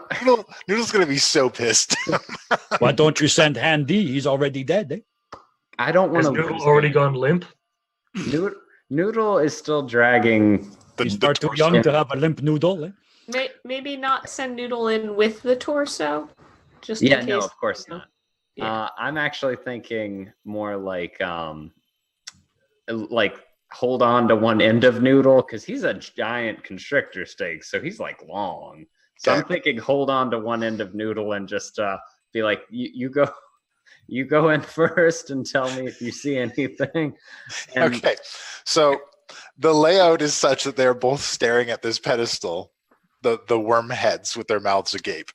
[SPEAKER 2] Noodle's gonna be so pissed.
[SPEAKER 6] Why don't you send Handy? He's already dead. Eh?
[SPEAKER 4] I don't want
[SPEAKER 3] Has
[SPEAKER 4] to.
[SPEAKER 3] Noodle already gone limp?
[SPEAKER 4] Noodle is still dragging.
[SPEAKER 6] He's far too young to have a limp noodle. Eh?
[SPEAKER 5] Maybe not send Noodle in with the torso. Just in case,
[SPEAKER 4] No, of course
[SPEAKER 5] you know.
[SPEAKER 4] not.
[SPEAKER 5] Yeah.
[SPEAKER 4] I'm actually thinking more like hold on to one end of Noodle because he's a giant constrictor steak, so he's like long. So I'm thinking hold on to one end of Noodle and just be like, you go in first and tell me if you see anything. And
[SPEAKER 2] Okay, so the layout is such that they're both staring at this pedestal, the worm heads with their mouths agape.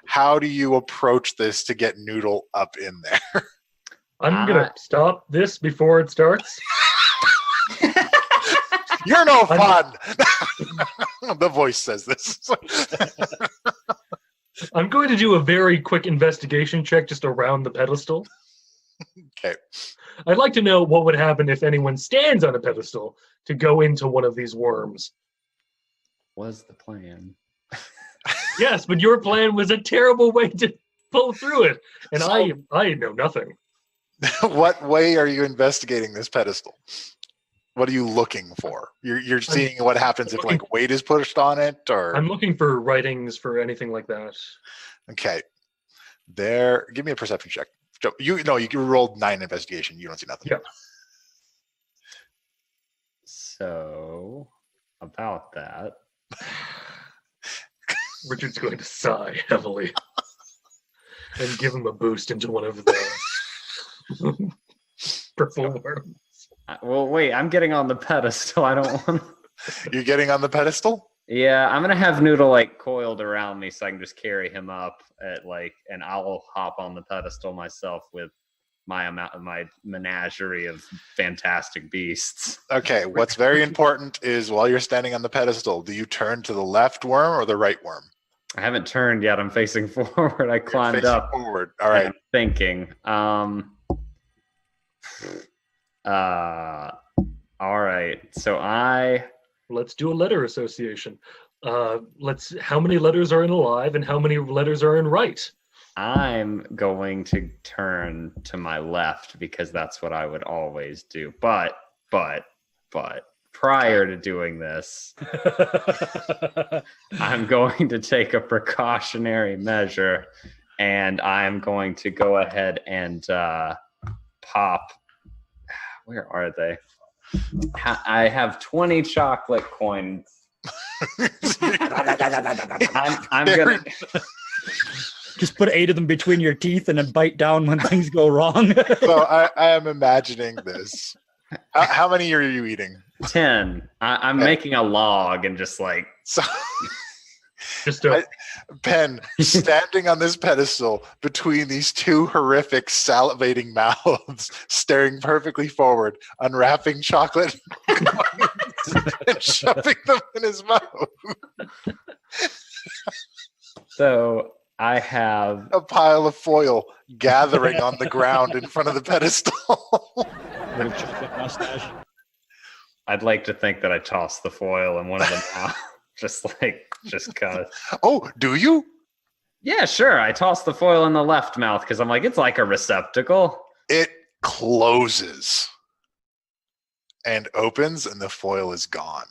[SPEAKER 2] How do you approach this to get Noodle up in there?
[SPEAKER 3] I'm gonna stop this before it starts.
[SPEAKER 2] You're no fun. The voice says this.
[SPEAKER 3] I'm going to do a very quick investigation check just around the pedestal.
[SPEAKER 2] Okay.
[SPEAKER 3] I'd like to know what would happen if anyone stands on a pedestal to go into one of these worms.
[SPEAKER 4] was the plan?
[SPEAKER 3] Yes, but your plan was a terrible way to pull through it, and I know nothing.
[SPEAKER 2] What way are you investigating this pedestal? What are you looking for? You're seeing what happens if like weight is pushed on it, or
[SPEAKER 3] I'm looking for writings for anything like that.
[SPEAKER 2] okay. There, give me a perception check. You rolled 9 investigation. You don't see nothing.
[SPEAKER 3] Yeah.
[SPEAKER 4] So about that.
[SPEAKER 3] Richard's going to sigh heavily and give him a boost into one of the purple worms.
[SPEAKER 4] Well, wait, I'm getting on the pedestal. I don't want to.
[SPEAKER 2] You're getting on the pedestal?
[SPEAKER 4] Yeah, I'm gonna have Noodle like coiled around me so I can just carry him up and I'll hop on the pedestal myself with my menagerie of fantastic beasts.
[SPEAKER 2] Okay, what's very important is while you're standing on the pedestal, do you turn to the left worm or the right worm?
[SPEAKER 4] I haven't turned yet. I'm facing forward. I
[SPEAKER 2] You're
[SPEAKER 4] climbed
[SPEAKER 2] facing
[SPEAKER 4] up.
[SPEAKER 2] forward. All right.
[SPEAKER 4] I'm thinking. All right. So
[SPEAKER 3] Let's do a letter association. How many letters are in alive and how many letters are in right?
[SPEAKER 4] I'm going to turn to my left because that's what I would always do. But prior to doing this, I'm going to take a precautionary measure and I'm going to go ahead and pop. Where are they? I have 20 chocolate coins. I'm gonna
[SPEAKER 6] Just put 8 of them between your teeth and then bite down when things go wrong.
[SPEAKER 2] So I am imagining this. How many are you eating?
[SPEAKER 4] 10. I'm making a log and just like
[SPEAKER 2] So
[SPEAKER 3] Just a,
[SPEAKER 2] Pen standing on this pedestal between these two horrific salivating mouths, staring perfectly forward, unwrapping chocolate and shoving them in his mouth.
[SPEAKER 4] so. I have
[SPEAKER 2] A pile of foil gathering on the ground in front of the pedestal.
[SPEAKER 6] Little chocolate mustache.
[SPEAKER 4] I'd like to think that I tossed the foil in one of them out. just kind of.
[SPEAKER 2] Oh, do you?
[SPEAKER 4] Yeah, sure. I tossed the foil in the left mouth because I'm like, it's like a receptacle.
[SPEAKER 2] It closes and opens, and the foil is gone.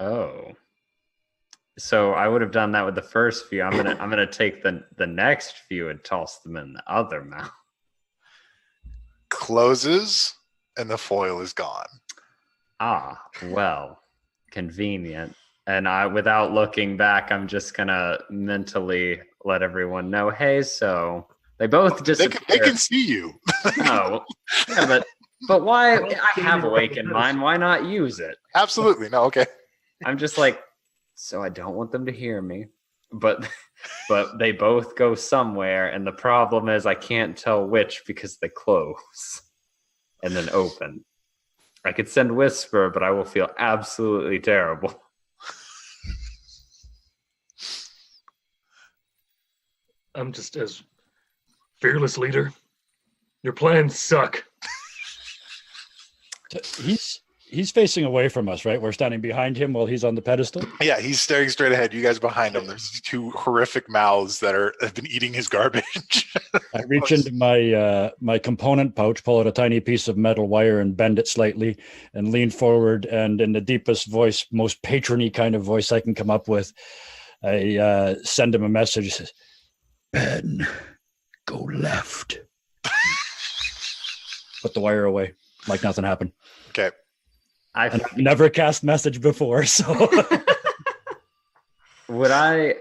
[SPEAKER 4] Oh. So I would have done that with the first few. I'm gonna take the next few and toss them in the other mouth.
[SPEAKER 2] Closes, and the foil is gone.
[SPEAKER 4] Ah, well, convenient. And without looking back, I'm just gonna mentally let everyone know, hey, so they both disappear.
[SPEAKER 2] They can see you.
[SPEAKER 4] Oh, yeah, but why? I have Awakened Mind. Why not use it?
[SPEAKER 2] Absolutely. No, okay.
[SPEAKER 4] I'm just like, so I don't want them to hear me, but they both go somewhere, and the problem is I can't tell which because they close and then open. I could send Whisper, but I will feel absolutely terrible.
[SPEAKER 3] I'm just as fearless leader. Your plans suck.
[SPEAKER 6] He's facing away from us, right? We're standing behind him while he's on the pedestal.
[SPEAKER 2] Yeah, he's staring straight ahead. You guys behind him. There's two horrific mouths that have been eating his garbage.
[SPEAKER 6] I reach into my component pouch, pull out a tiny piece of metal wire and bend it slightly and lean forward. And in the deepest voice, most patrony kind of voice I can come up with, I send him a message. Says, Ben, go left. Put the wire away like nothing happened.
[SPEAKER 2] Okay.
[SPEAKER 6] I've never cast message before, so
[SPEAKER 4] what would I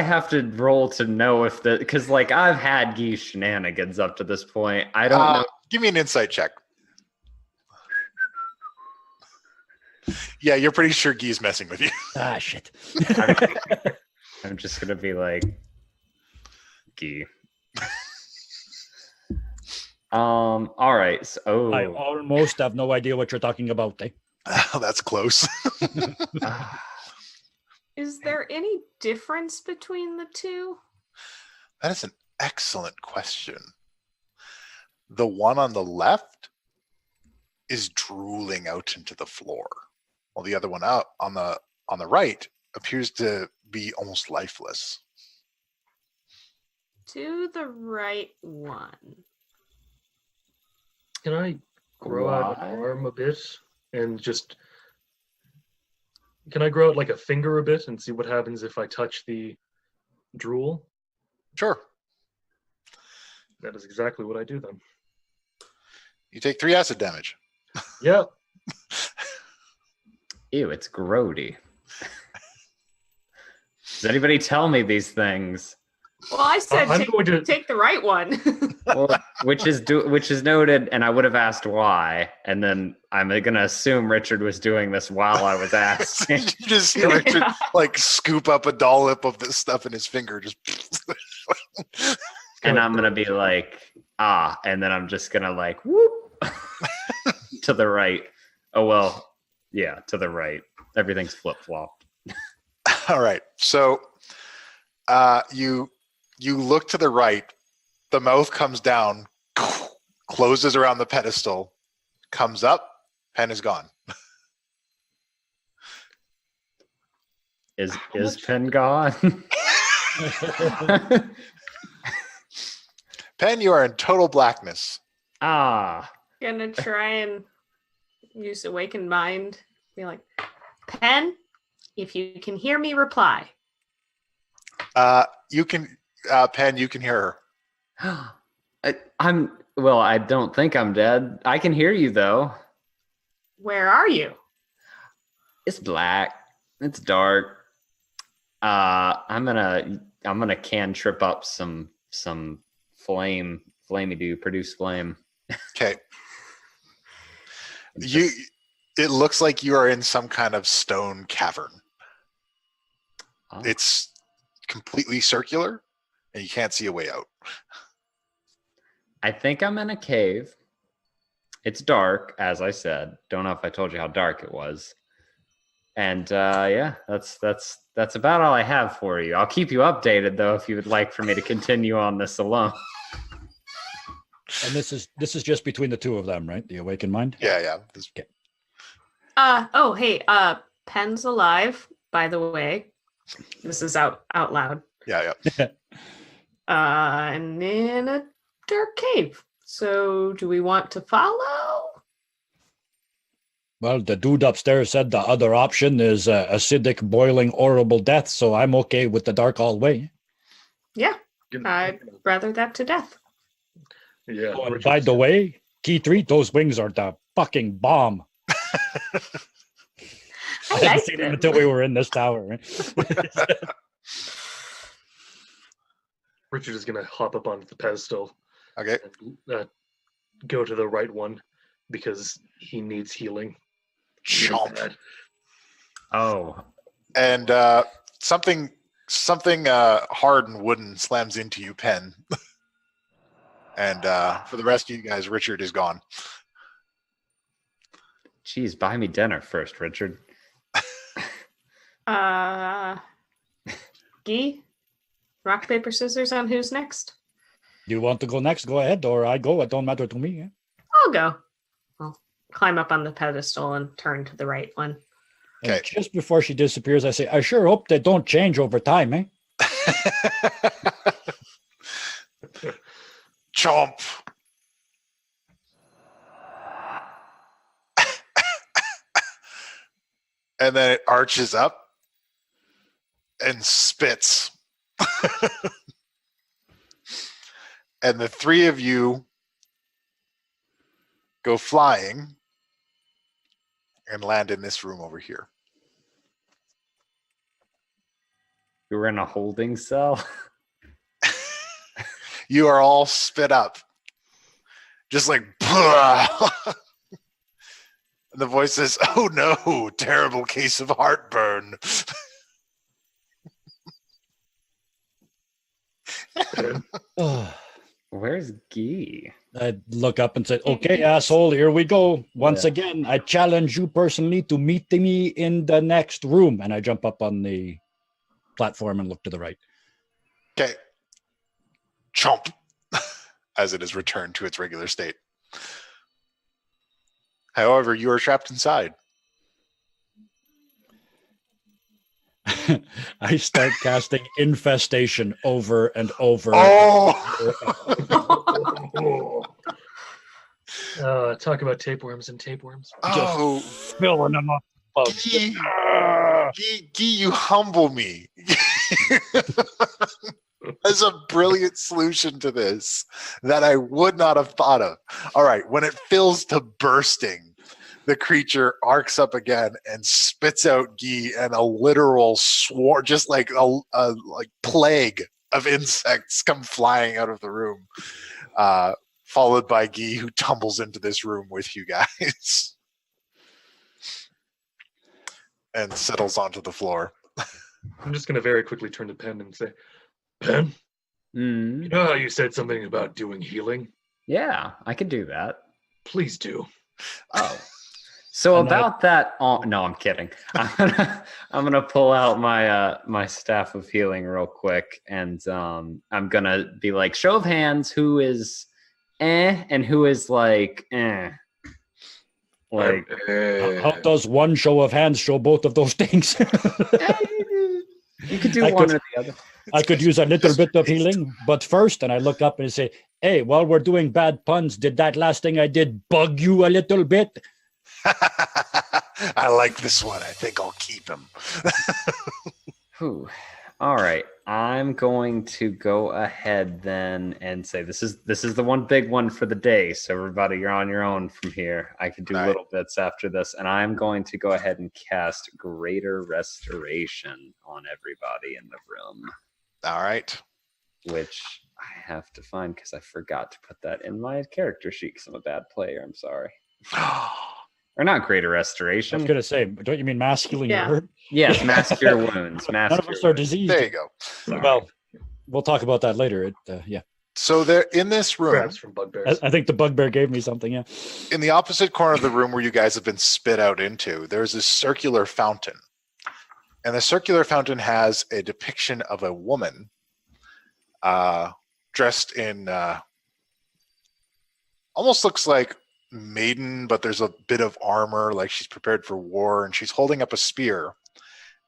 [SPEAKER 4] have to roll to know if because like I've had geese shenanigans up to this point. I don't know.
[SPEAKER 2] Give me an insight check. Yeah, you're pretty sure Gee's messing with you.
[SPEAKER 6] Ah, shit.
[SPEAKER 4] I'm just gonna be like, Gee. All right. So,
[SPEAKER 6] I almost have no idea what you're talking about.
[SPEAKER 2] That's close.
[SPEAKER 5] Is there any difference between the two?
[SPEAKER 2] That is an excellent question. The one on the left is drooling out into the floor, while the other one out on the right appears to be almost lifeless.
[SPEAKER 5] To the right one.
[SPEAKER 3] Can I grow out an arm a bit and just... Can I grow out like a finger a bit and see what happens if I touch the drool?
[SPEAKER 2] Sure.
[SPEAKER 3] That is exactly what I do then.
[SPEAKER 2] You take 3 acid damage.
[SPEAKER 3] Yep.
[SPEAKER 4] Ew, it's grody. Does anybody tell me these things?
[SPEAKER 5] Well, I said take the right one.
[SPEAKER 4] Well, which is noted, and I would have asked why, and then I'm gonna assume Richard was doing this while I was asking.
[SPEAKER 2] You just see Richard like scoop up a dollop of this stuff in his finger, just.
[SPEAKER 4] And I'm gonna be like, and then I'm just gonna like whoop to the right. Oh well, yeah, to the right. Everything's flip flopped.
[SPEAKER 2] All right, so you look to the right, the mouth comes down, closes around the pedestal, comes up, pen is gone.
[SPEAKER 4] Is pen gone?
[SPEAKER 2] Pen, you are in total blackness.
[SPEAKER 5] Gonna try and use Awakened Mind. Be like, Pen, if you can hear me, reply.
[SPEAKER 2] You can, Pen, you can hear her.
[SPEAKER 4] I don't think I'm dead. I can hear you though.
[SPEAKER 5] Where are you?
[SPEAKER 4] It's black. It's dark. I'm gonna cantrip up some produce flame.
[SPEAKER 2] Okay. It looks like you are in some kind of stone cavern.
[SPEAKER 4] Oh.
[SPEAKER 2] It's completely circular and you can't see a way out.
[SPEAKER 4] I think I'm in a cave. It's dark, as I said. Don't know if I told you how dark it was. And yeah, that's about all I have for you. I'll keep you updated though if you would like for me to continue on this alone.
[SPEAKER 6] And this is just between the two of them, right? The Awakened Mind?
[SPEAKER 2] Yeah.
[SPEAKER 6] Okay.
[SPEAKER 5] Hey, Pen's alive, by the way. This is out loud.
[SPEAKER 2] Yeah.
[SPEAKER 5] And in a dark cave. So do we want to follow?
[SPEAKER 6] Well, the dude upstairs said the other option is acidic, boiling, horrible death, so I'm okay with the dark hallway.
[SPEAKER 5] Yeah, I'd rather that to death.
[SPEAKER 3] Yeah.
[SPEAKER 6] Oh, and
[SPEAKER 3] Richard's-
[SPEAKER 6] by the way, Key 3, those wings are the fucking bomb.
[SPEAKER 5] I
[SPEAKER 6] hadn't
[SPEAKER 5] liked
[SPEAKER 6] seen them
[SPEAKER 5] it.
[SPEAKER 6] until we were in this tower. Right?
[SPEAKER 3] Richard is gonna hop up onto the pedestal
[SPEAKER 2] Okay.
[SPEAKER 3] and go to the right one because he needs healing.
[SPEAKER 2] Chomp.
[SPEAKER 3] Bad.
[SPEAKER 4] Oh,
[SPEAKER 2] And something hard and wooden slams into you, Pen. And for the rest of you guys, Richard is gone.
[SPEAKER 4] geez, buy me dinner first, Richard.
[SPEAKER 5] Guy, rock, paper, scissors on who's next?
[SPEAKER 6] Do you want to go next? Go ahead, or I go. It don't matter to me.
[SPEAKER 5] I'll go. I'll climb up on the pedestal and turn to the right one.
[SPEAKER 6] And
[SPEAKER 2] Okay.
[SPEAKER 6] just before she disappears, I say, I sure hope they don't change over time, eh?
[SPEAKER 2] Chomp. And then it arches up and spits. And the three of you go flying and land in this room over here.
[SPEAKER 4] We were in a holding cell.
[SPEAKER 2] You are all spit up. Just like, and the voice says, "Oh no, terrible case of heartburn."
[SPEAKER 4] Where's Guy?
[SPEAKER 6] I look up and say, okay, asshole, here we go. Once
[SPEAKER 4] Yeah.
[SPEAKER 6] again, I challenge you personally to meet me in the next room. And I jump up on the platform and look to the right.
[SPEAKER 2] Okay. Chomp. As it is returned to its regular state. However, you are trapped inside.
[SPEAKER 6] I start casting infestation over and over.
[SPEAKER 2] Oh,
[SPEAKER 3] Talk about tapeworms and tapeworms.
[SPEAKER 2] oh,
[SPEAKER 6] Filling them up.
[SPEAKER 2] Gee, you humble me. That's a brilliant solution to this that I would not have thought of. All right, when it fills to bursting, the creature arcs up again and spits out Guy and a literal swarm, just like a plague of insects come flying out of the room, followed by Guy, who tumbles into this room with you guys and settles onto the floor.
[SPEAKER 3] I'm just gonna very quickly turn to Pen and say, Pen,
[SPEAKER 4] Mm,
[SPEAKER 3] you know how you said something about doing healing?
[SPEAKER 4] yeah, I could do that.
[SPEAKER 3] Please do.
[SPEAKER 4] Oh. So
[SPEAKER 6] And
[SPEAKER 4] about that, no, I'm kidding. I'm gonna pull out my my staff of healing real quick, and I'm gonna be like, show of hands, who is and who is like like
[SPEAKER 6] How does one show of hands show both of those things?
[SPEAKER 4] you could do
[SPEAKER 6] I
[SPEAKER 4] one
[SPEAKER 6] could-
[SPEAKER 4] or the other.
[SPEAKER 6] I could use a little bit of healing, but first, and I look up and say, hey, while we're doing bad puns, did that last thing I did bug you a little bit?
[SPEAKER 2] I like this one. I think I'll keep him.
[SPEAKER 4] Whew. All right, I'm going to go ahead then and say this is the one big one for the day. So everybody, you're on your own from here. I can do
[SPEAKER 2] All right.
[SPEAKER 4] little bits after this, and I'm going to go ahead and cast Greater Restoration on everybody in the room,
[SPEAKER 2] All right.
[SPEAKER 4] which I have to find because I forgot to put that in my character sheet because I'm a bad player. I'm sorry. Or not Greater
[SPEAKER 6] I
[SPEAKER 4] Restoration.
[SPEAKER 6] was going to say, don't you mean mass healing?
[SPEAKER 5] Yeah.
[SPEAKER 6] Your hurt?
[SPEAKER 4] Yes, Mass Cure Wounds. Mass
[SPEAKER 6] None of
[SPEAKER 4] Cure
[SPEAKER 6] us are
[SPEAKER 4] Wounds.
[SPEAKER 6] diseased.
[SPEAKER 2] There you go.
[SPEAKER 4] Sorry.
[SPEAKER 6] Well, we'll talk about that later. Yeah.
[SPEAKER 2] So there, in this room,
[SPEAKER 3] Perhaps from bugbears.
[SPEAKER 6] I think the bugbear gave me something, yeah.
[SPEAKER 2] in the opposite corner of the room where you guys have been spit out into, there's a circular fountain. And the circular fountain has a depiction of a woman dressed in almost looks like maiden, but there's a bit of armor, like she's prepared for war, and she's holding up a spear.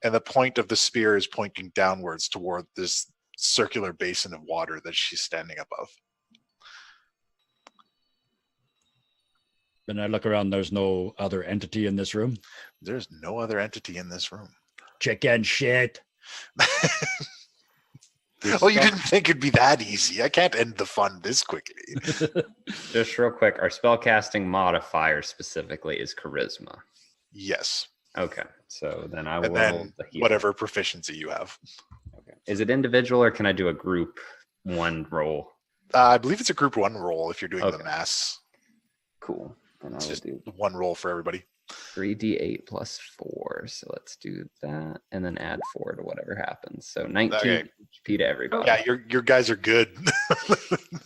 [SPEAKER 2] And the point of the spear is pointing downwards toward this circular basin of water that she's standing above.
[SPEAKER 6] Then I look around. There's no other entity in this room.
[SPEAKER 2] There's no other entity in this room.
[SPEAKER 6] Chicken shit.
[SPEAKER 2] Oh, you didn't think it'd be that easy. I can't end the fun this quickly.
[SPEAKER 4] Just real quick, our spellcasting modifier specifically is charisma.
[SPEAKER 2] Yes.
[SPEAKER 4] Okay, so then I
[SPEAKER 2] And
[SPEAKER 4] will
[SPEAKER 2] then
[SPEAKER 4] the heal.
[SPEAKER 2] whatever proficiency you have.
[SPEAKER 4] Okay. Is it individual or can I do a group one roll?
[SPEAKER 2] I believe it's a group 1 roll if you're doing the
[SPEAKER 4] Okay.
[SPEAKER 2] mass.
[SPEAKER 4] Cool. And I
[SPEAKER 2] It's
[SPEAKER 4] will
[SPEAKER 2] just
[SPEAKER 4] do
[SPEAKER 2] 1 roll for everybody.
[SPEAKER 4] 3d8 plus 4. So let's do that and then add 4 to whatever happens. So 19
[SPEAKER 2] Okay.
[SPEAKER 4] HP to everybody.
[SPEAKER 2] Yeah, your guys are good. I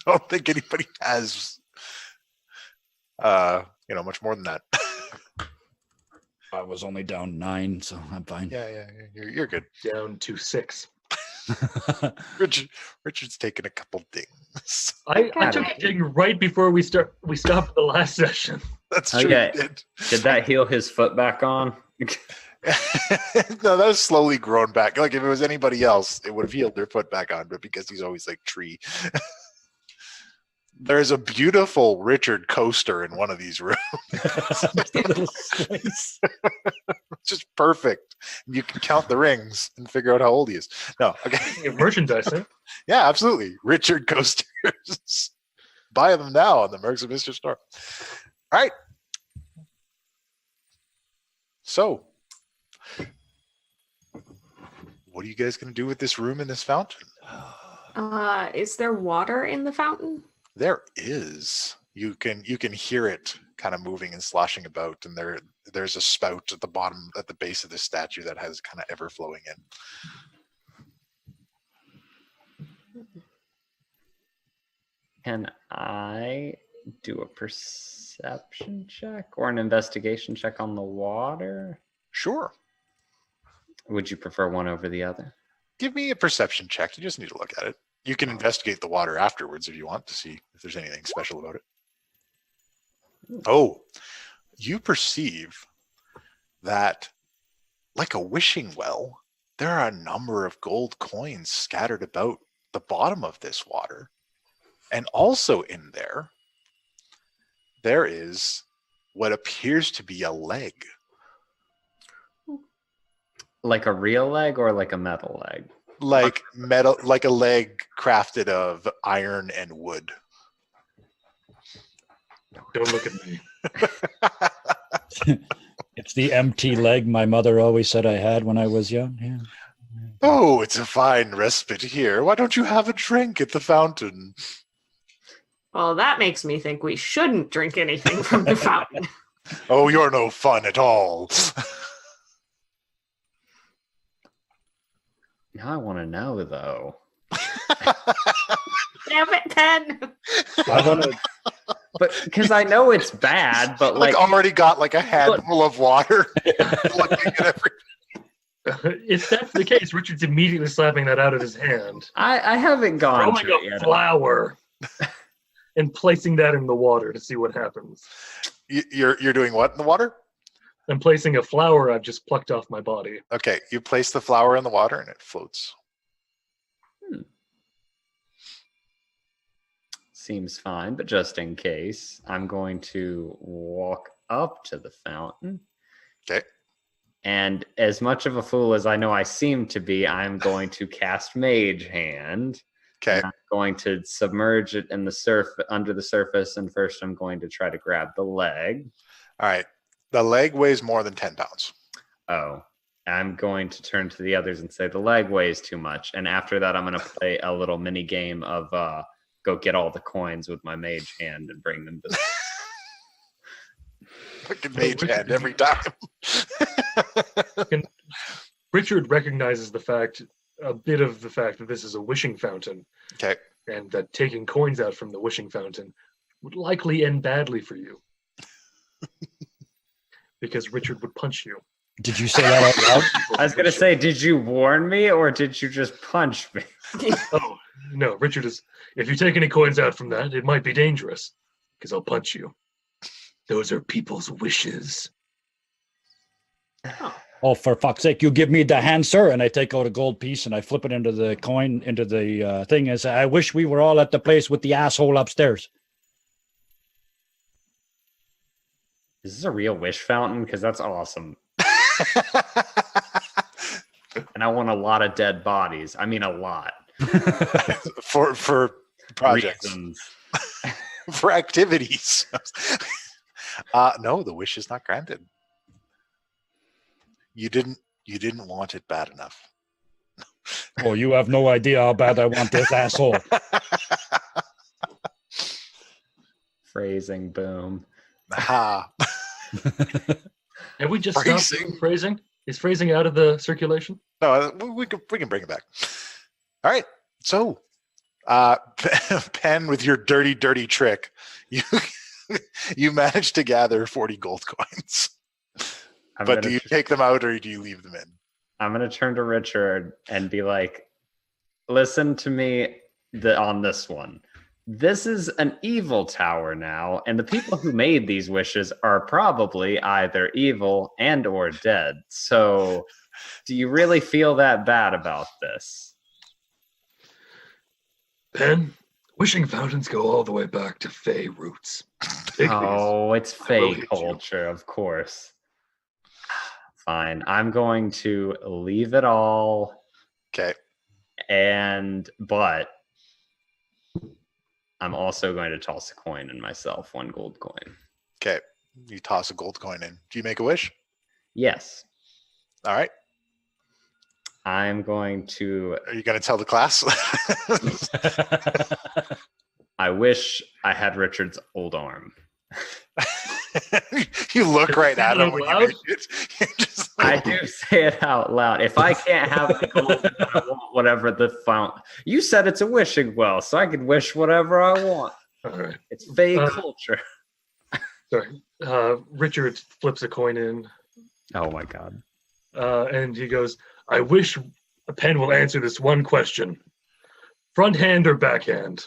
[SPEAKER 2] don't think anybody has much more than that.
[SPEAKER 6] I was only down 9, so I'm fine.
[SPEAKER 2] Yeah, you're good.
[SPEAKER 3] Down to 6.
[SPEAKER 2] Richard's taken a couple dings.
[SPEAKER 3] I took a ding right before we stopped the last session.
[SPEAKER 2] That's true.
[SPEAKER 4] Okay.
[SPEAKER 2] you did.
[SPEAKER 4] Did that heal his foot back on?
[SPEAKER 2] No, that was slowly grown back. Like if it was anybody else, it would have healed their foot back on, but because he's always like tree. There's a beautiful Richard coaster in one of these rooms.
[SPEAKER 6] Little slice.
[SPEAKER 2] Just perfect. You can count the rings and figure out how old he is. No, okay.
[SPEAKER 3] You have merchandise, huh?
[SPEAKER 2] Yeah, absolutely. Richard coasters. Buy them now on the Mercs of Mischief store. All right. So, what are you guys going to do with this room and this fountain?
[SPEAKER 5] Is there water in the fountain?
[SPEAKER 2] There is. You can hear it kind of moving and sloshing about, and there's a spout at the bottom, at the base of the statue that has kind of ever flowing in.
[SPEAKER 4] Can I do a perception check or an investigation check on the water?
[SPEAKER 2] Sure.
[SPEAKER 4] Would you prefer one over the other?
[SPEAKER 2] Give me a perception check. You just need to look at it. You can investigate the water afterwards if you want to see if there's anything special about it. Oh, you perceive that, like a wishing well, there are a number of gold coins scattered about the bottom of this water. And also in there is what appears to be a leg.
[SPEAKER 4] Like a real leg or like a metal leg?
[SPEAKER 2] Like metal, like a leg crafted of iron and wood.
[SPEAKER 3] Don't look at me.
[SPEAKER 6] It's the empty leg my mother always said I had when I was young. Yeah.
[SPEAKER 2] Oh, it's a fine respite here. Why don't you have a drink at the fountain?
[SPEAKER 5] Well, that makes me think we shouldn't drink anything from the fountain.
[SPEAKER 2] Oh, you're no fun at all.
[SPEAKER 4] Now I want to know though.
[SPEAKER 5] Damn it, Pen!
[SPEAKER 6] I want to.
[SPEAKER 4] But because I know it's bad, but
[SPEAKER 2] Like already got like a handful of water. Looking at every...
[SPEAKER 3] If that's the case, Richard's immediately slapping that out of his hand,
[SPEAKER 4] I haven't gone
[SPEAKER 3] throwing
[SPEAKER 4] to it
[SPEAKER 3] a
[SPEAKER 4] yet.
[SPEAKER 3] flower, and placing that in the water to see what happens.
[SPEAKER 2] You're doing what in the water?
[SPEAKER 3] I'm placing a flower I've just plucked off my body.
[SPEAKER 2] Okay, you place the flower in the water and it floats.
[SPEAKER 4] Seems fine, but just in case, I'm going to walk up to the fountain.
[SPEAKER 2] Okay.
[SPEAKER 4] And as much of a fool as I know I seem to be, I'm going to cast Mage Hand.
[SPEAKER 2] Okay.
[SPEAKER 4] And I'm going to submerge it in the under the surface, and first I'm going to try to grab the leg.
[SPEAKER 2] All right. The leg weighs more than 10 pounds.
[SPEAKER 4] Oh, I'm going to turn to the others and say the leg weighs too much. And after that, I'm going to play a little mini game of go get all the coins with my mage hand and bring them to
[SPEAKER 2] Fucking mage hand every time.
[SPEAKER 3] Richard recognizes a bit of the fact that this is a wishing fountain,
[SPEAKER 2] Okay.
[SPEAKER 3] and that taking coins out from the wishing fountain would likely end badly for you. Because Richard would punch you.
[SPEAKER 6] Did you say that out loud?
[SPEAKER 4] I was going to say, did you warn me or did you just punch me?
[SPEAKER 3] Oh, no, Richard is... If you take any coins out from that, it might be dangerous, because I'll punch you. Those are people's wishes.
[SPEAKER 6] Oh, for fuck's sake, you give me the hand, sir. And I take out a gold piece and I flip it into the coin, into the thing, and say, I wish we were all at the place with the asshole upstairs.
[SPEAKER 4] Is this a real wish fountain? Because that's awesome. And I want a lot of dead bodies. I mean, a lot.
[SPEAKER 2] for projects.
[SPEAKER 4] Reasons.
[SPEAKER 2] For activities. No, the wish is not granted. You didn't want it bad enough.
[SPEAKER 6] Oh, you have no idea how bad I want this asshole.
[SPEAKER 4] Phrasing, boom.
[SPEAKER 2] Ha.
[SPEAKER 3] Have we just
[SPEAKER 2] Phrasing.
[SPEAKER 3] stopped doing phrasing? Is phrasing out of the circulation?
[SPEAKER 2] No, we can bring it back. All right. So, Pen, with your dirty trick, you managed to gather 40 gold coins. But do you take them out or do you leave them in?
[SPEAKER 4] I'm going to turn to Richard and be like, listen to me on this one. This is an evil tower now, and the people who made these wishes are probably either evil and or dead. So do you really feel that bad about this?
[SPEAKER 3] Ben, wishing fountains go all the way back to Fey roots.
[SPEAKER 4] Oh, it's
[SPEAKER 3] I will
[SPEAKER 4] Fey
[SPEAKER 3] hit
[SPEAKER 4] culture, of course. Fine. I'm going to leave it all.
[SPEAKER 2] Okay.
[SPEAKER 4] But I'm also going to toss a coin in myself, 1 gold coin.
[SPEAKER 2] Okay. You toss a gold coin in. Do you make a wish?
[SPEAKER 4] Yes.
[SPEAKER 2] All right.
[SPEAKER 4] I'm going to.
[SPEAKER 2] Are you going to tell the class?
[SPEAKER 4] I wish I had Richard's old arm.
[SPEAKER 2] You look right at him when you make it.
[SPEAKER 4] I do say it out loud. If I can't have the gold, then I want whatever the fountain. You said it's a wishing well, so I can wish whatever I want.
[SPEAKER 3] All right.
[SPEAKER 4] It's Fey culture.
[SPEAKER 3] Sorry. Richard flips a coin in,
[SPEAKER 4] Oh my god.
[SPEAKER 3] and he goes, I wish a pen will answer this one question. Front hand or backhand?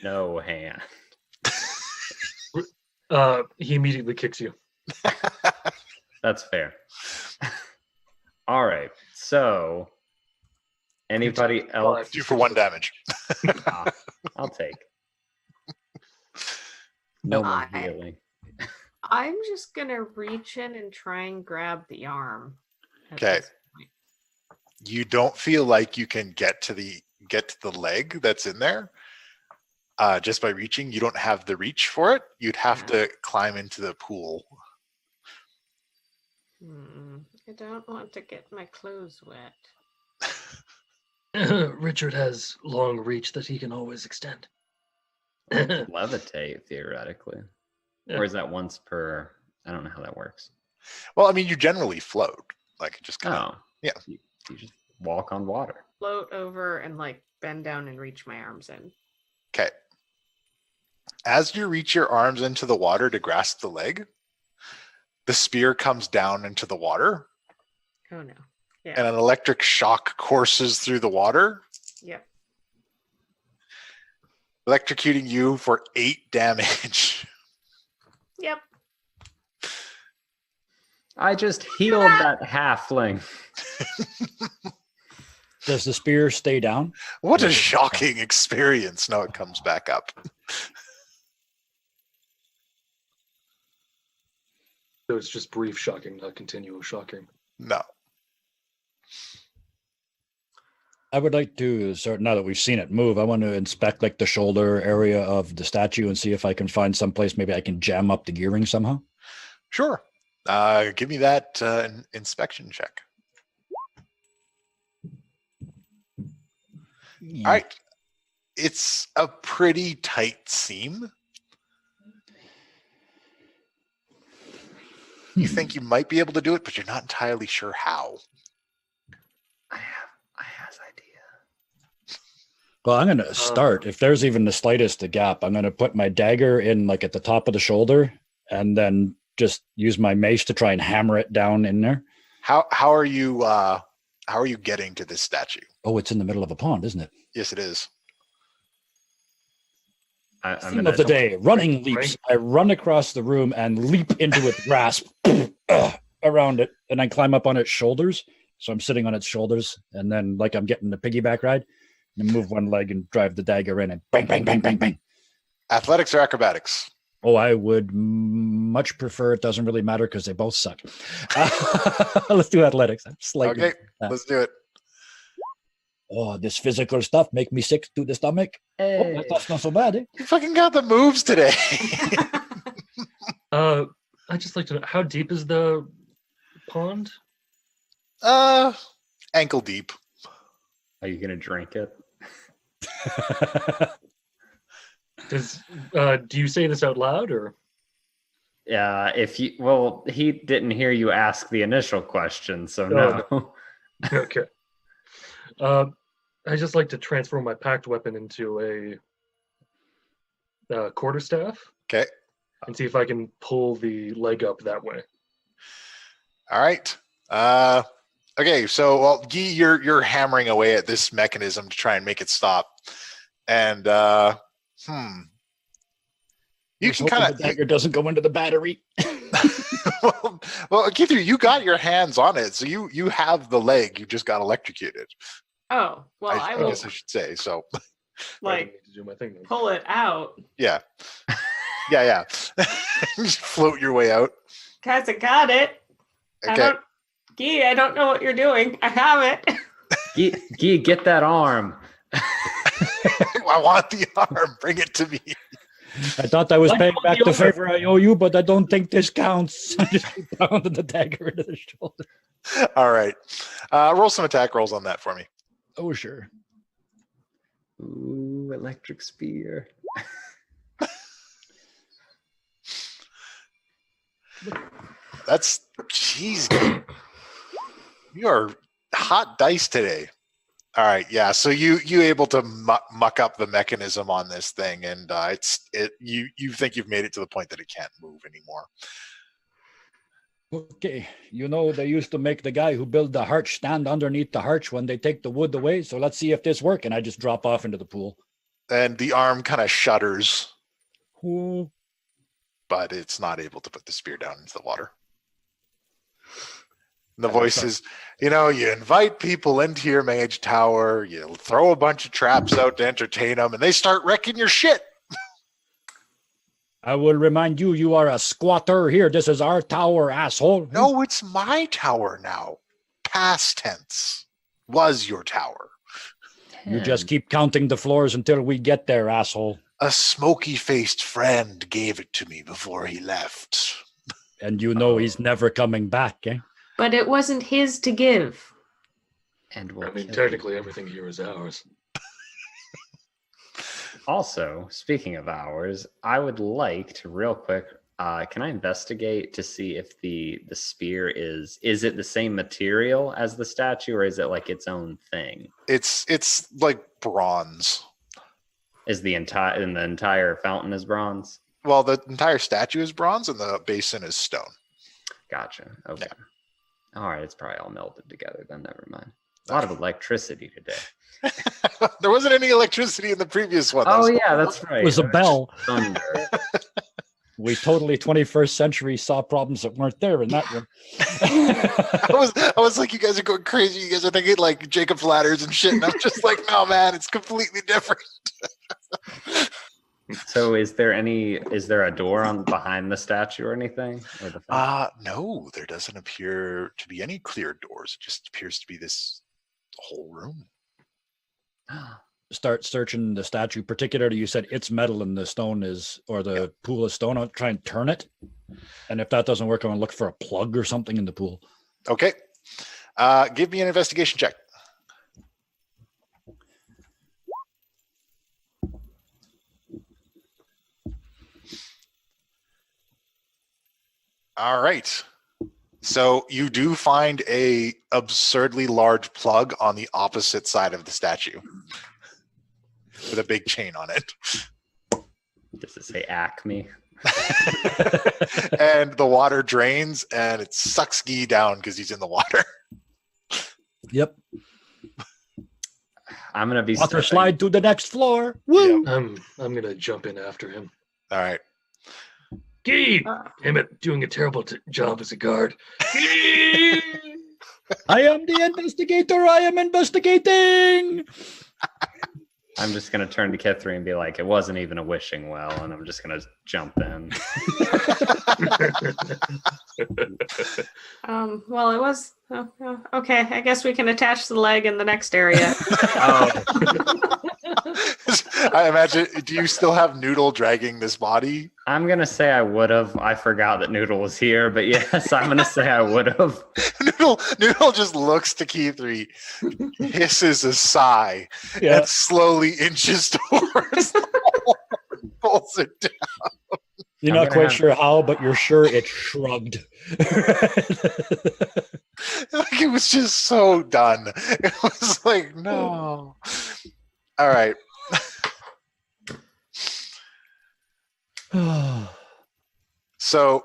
[SPEAKER 4] No hand.
[SPEAKER 3] He immediately kicks you.
[SPEAKER 4] That's fair. All right. So, anybody else?
[SPEAKER 2] 2 for 1 damage.
[SPEAKER 4] I'll take. No more
[SPEAKER 5] I-
[SPEAKER 4] healing.
[SPEAKER 5] I'm just gonna reach in and try and grab the arm. at
[SPEAKER 2] Okay.
[SPEAKER 5] this point.
[SPEAKER 2] You don't feel like you can get to the leg that's in there just by reaching. You don't have the reach for it. You'd have to climb into the pool.
[SPEAKER 5] I don't want to get my clothes wet.
[SPEAKER 3] Richard has long reach that he can always extend.
[SPEAKER 4] Levitate, theoretically.
[SPEAKER 3] Yeah.
[SPEAKER 4] Or is that once per? I don't know how that works.
[SPEAKER 2] Well, I mean, you generally float. Like, just kind of.
[SPEAKER 4] Oh.
[SPEAKER 2] Yeah.
[SPEAKER 4] You just walk on water.
[SPEAKER 5] Float over and like bend down and reach my arms in.
[SPEAKER 2] Okay. As you reach your arms into the water to grasp the leg, the spear comes down into the water,
[SPEAKER 5] Oh no.
[SPEAKER 2] and an electric shock courses through the water,
[SPEAKER 5] Yep.
[SPEAKER 2] electrocuting you for 8 damage.
[SPEAKER 5] Yep.
[SPEAKER 4] I just healed that halfling.
[SPEAKER 6] Does the spear stay down?
[SPEAKER 2] What a shocking experience. No, it comes back up.
[SPEAKER 3] So it's just brief shocking, not continual shocking.
[SPEAKER 2] No.
[SPEAKER 6] I would like to sort now that we've seen it move, I want to inspect like the shoulder area of the statue and see if I can find someplace maybe I can jam up the gearing somehow.
[SPEAKER 2] Sure. Give me that inspection check. All right. It's a pretty tight seam. You think you might be able to do it, but you're not entirely sure how.
[SPEAKER 4] I has idea.
[SPEAKER 6] Well, I'm going to start. If there's even the slightest gap, I'm going to put my dagger in like at the top of the shoulder and then just use my mace to try and hammer it down in there.
[SPEAKER 2] How are you getting to this statue?
[SPEAKER 6] Oh, it's in the middle of a pond, isn't it?
[SPEAKER 2] Yes, it is.
[SPEAKER 4] I'm
[SPEAKER 6] Theme
[SPEAKER 4] gonna
[SPEAKER 6] of the day, running leaps. I run across the room and leap into its grasp around it, and I climb up on its shoulders. So I'm sitting on its shoulders, and then like I'm getting the piggyback ride, You move one leg and drive the dagger in and bang, bang, bang, bang, bang.
[SPEAKER 2] Athletics or acrobatics?
[SPEAKER 6] Oh, I would much prefer. It doesn't really matter because they both suck. Let's do athletics. I'm slightly.
[SPEAKER 2] Okay, let's do it.
[SPEAKER 6] Oh, this physical stuff make me sick to the stomach. Oh, that's not so bad, eh?
[SPEAKER 2] You fucking got the moves today.
[SPEAKER 3] I just like to know, how deep is the pond?
[SPEAKER 2] Ankle deep.
[SPEAKER 4] Are you gonna drink it?
[SPEAKER 3] Do you say this out loud or?
[SPEAKER 4] Yeah, he didn't hear you ask the initial question, so no.
[SPEAKER 3] Okay. I just like to transform my packed weapon into a quarterstaff.
[SPEAKER 2] Okay.
[SPEAKER 3] And see if I can pull the leg up that way.
[SPEAKER 2] All right. Okay, so Guy, you're hammering away at this mechanism to try and make it stop, and you can kind of.
[SPEAKER 6] The dagger doesn't go into the battery.
[SPEAKER 2] well, Keith, you got your hands on it, so you have the leg. You just got electrocuted.
[SPEAKER 5] Oh, well, I will
[SPEAKER 2] guess I should say so.
[SPEAKER 5] like
[SPEAKER 3] to do my thing then.
[SPEAKER 5] pull it out.
[SPEAKER 2] Yeah. Yeah. Just float your way out.
[SPEAKER 5] Guys, I got it.
[SPEAKER 2] Okay.
[SPEAKER 5] I don't know what you're doing. I have it.
[SPEAKER 4] Guy, get that arm.
[SPEAKER 2] I want the arm. Bring it to me.
[SPEAKER 6] I thought I was paying back the favor I owe you, but I don't think this counts. I just pounded the dagger into the shoulder.
[SPEAKER 2] All right. Roll some attack rolls on that for me.
[SPEAKER 6] Oh, sure.
[SPEAKER 4] Ooh, electric spear.
[SPEAKER 2] That's, jeez. You are hot dice today. All right, yeah. So you able to muck up the mechanism on this thing, and you think you've made it to the point that it can't move anymore.
[SPEAKER 6] Okay, they used to make the guy who built the arch stand underneath the arch when they take the wood away. So let's see if this works. And I just drop off into the pool.
[SPEAKER 2] And the arm kind of shudders,
[SPEAKER 6] Ooh.
[SPEAKER 2] but it's not able to put the spear down into the water. The voice is, you invite people into your mage tower, you throw a bunch of traps out to entertain them, and they start wrecking your shit.
[SPEAKER 6] I will remind you, you are a squatter here. This is our tower, asshole.
[SPEAKER 2] No, it's my tower now. Past tense. Was your tower.
[SPEAKER 6] You just keep counting the floors until we get there, asshole.
[SPEAKER 2] A smoky-faced friend gave it to me before he left.
[SPEAKER 6] And he's never coming back, eh?
[SPEAKER 5] But it wasn't his to give.
[SPEAKER 4] And
[SPEAKER 3] technically everything here is ours.
[SPEAKER 4] Also, speaking of ours, I would like to real quick, can I investigate to see if the spear is it the same material as the statue, or is it like its own thing?
[SPEAKER 2] It's like bronze.
[SPEAKER 4] Is the entire fountain is bronze?
[SPEAKER 2] Well, the entire statue is bronze and the basin is stone.
[SPEAKER 4] Gotcha. Okay. Yeah. All right, it's probably all melted together then, never mind. A
[SPEAKER 2] Okay.
[SPEAKER 4] lot of electricity today.
[SPEAKER 2] There wasn't any electricity in the previous one.
[SPEAKER 4] Oh yeah, that's right.
[SPEAKER 6] It was a bell.
[SPEAKER 4] Thunder.
[SPEAKER 6] We totally 21st century saw problems that weren't there in that one.
[SPEAKER 2] I was like, you guys are going crazy. You guys are thinking like Jacob's ladders and shit. And I'm just like, no, man, it's completely different.
[SPEAKER 4] So is there a door behind the statue or anything? Or the
[SPEAKER 2] no, there doesn't appear to be any clear doors. It just appears to be this whole room.
[SPEAKER 6] Start searching the statue, particularly you said it's metal and the stone the pool is stone. I'll try and turn it. And if that doesn't work, I'm gonna look for a plug or something in the pool.
[SPEAKER 2] Okay. Give me an investigation check. All right. So you do find a absurdly large plug on the opposite side of the statue with a big chain on it.
[SPEAKER 4] Does it say Acme?
[SPEAKER 2] And the water drains and it sucks Guy down because he's in the water.
[SPEAKER 6] Yep.
[SPEAKER 4] I'm gonna be
[SPEAKER 6] Water slide to the next floor. Woo!
[SPEAKER 3] I'm gonna jump in after him.
[SPEAKER 2] All right.
[SPEAKER 3] Guy! Damn it, doing a terrible job as a guard.
[SPEAKER 6] I am the investigator. I am investigating.
[SPEAKER 4] I'm just gonna turn to Kithri and be like, it wasn't even a wishing well, and I'm just gonna jump in.
[SPEAKER 5] Well, it was okay. I guess we can attach the leg in the next area.
[SPEAKER 4] Oh,
[SPEAKER 2] I imagine. Do you still have Noodle dragging this body?
[SPEAKER 4] I'm gonna say I would have. I forgot that Noodle was here, but yes, I'm gonna say I would have.
[SPEAKER 2] Noodle just looks to Kithri, hisses a sigh, and slowly inches towards the hole, pulls it down.
[SPEAKER 6] You're not quite sure how, but you're sure it shrugged.
[SPEAKER 2] Like it was just so done. It was like, no. All right. So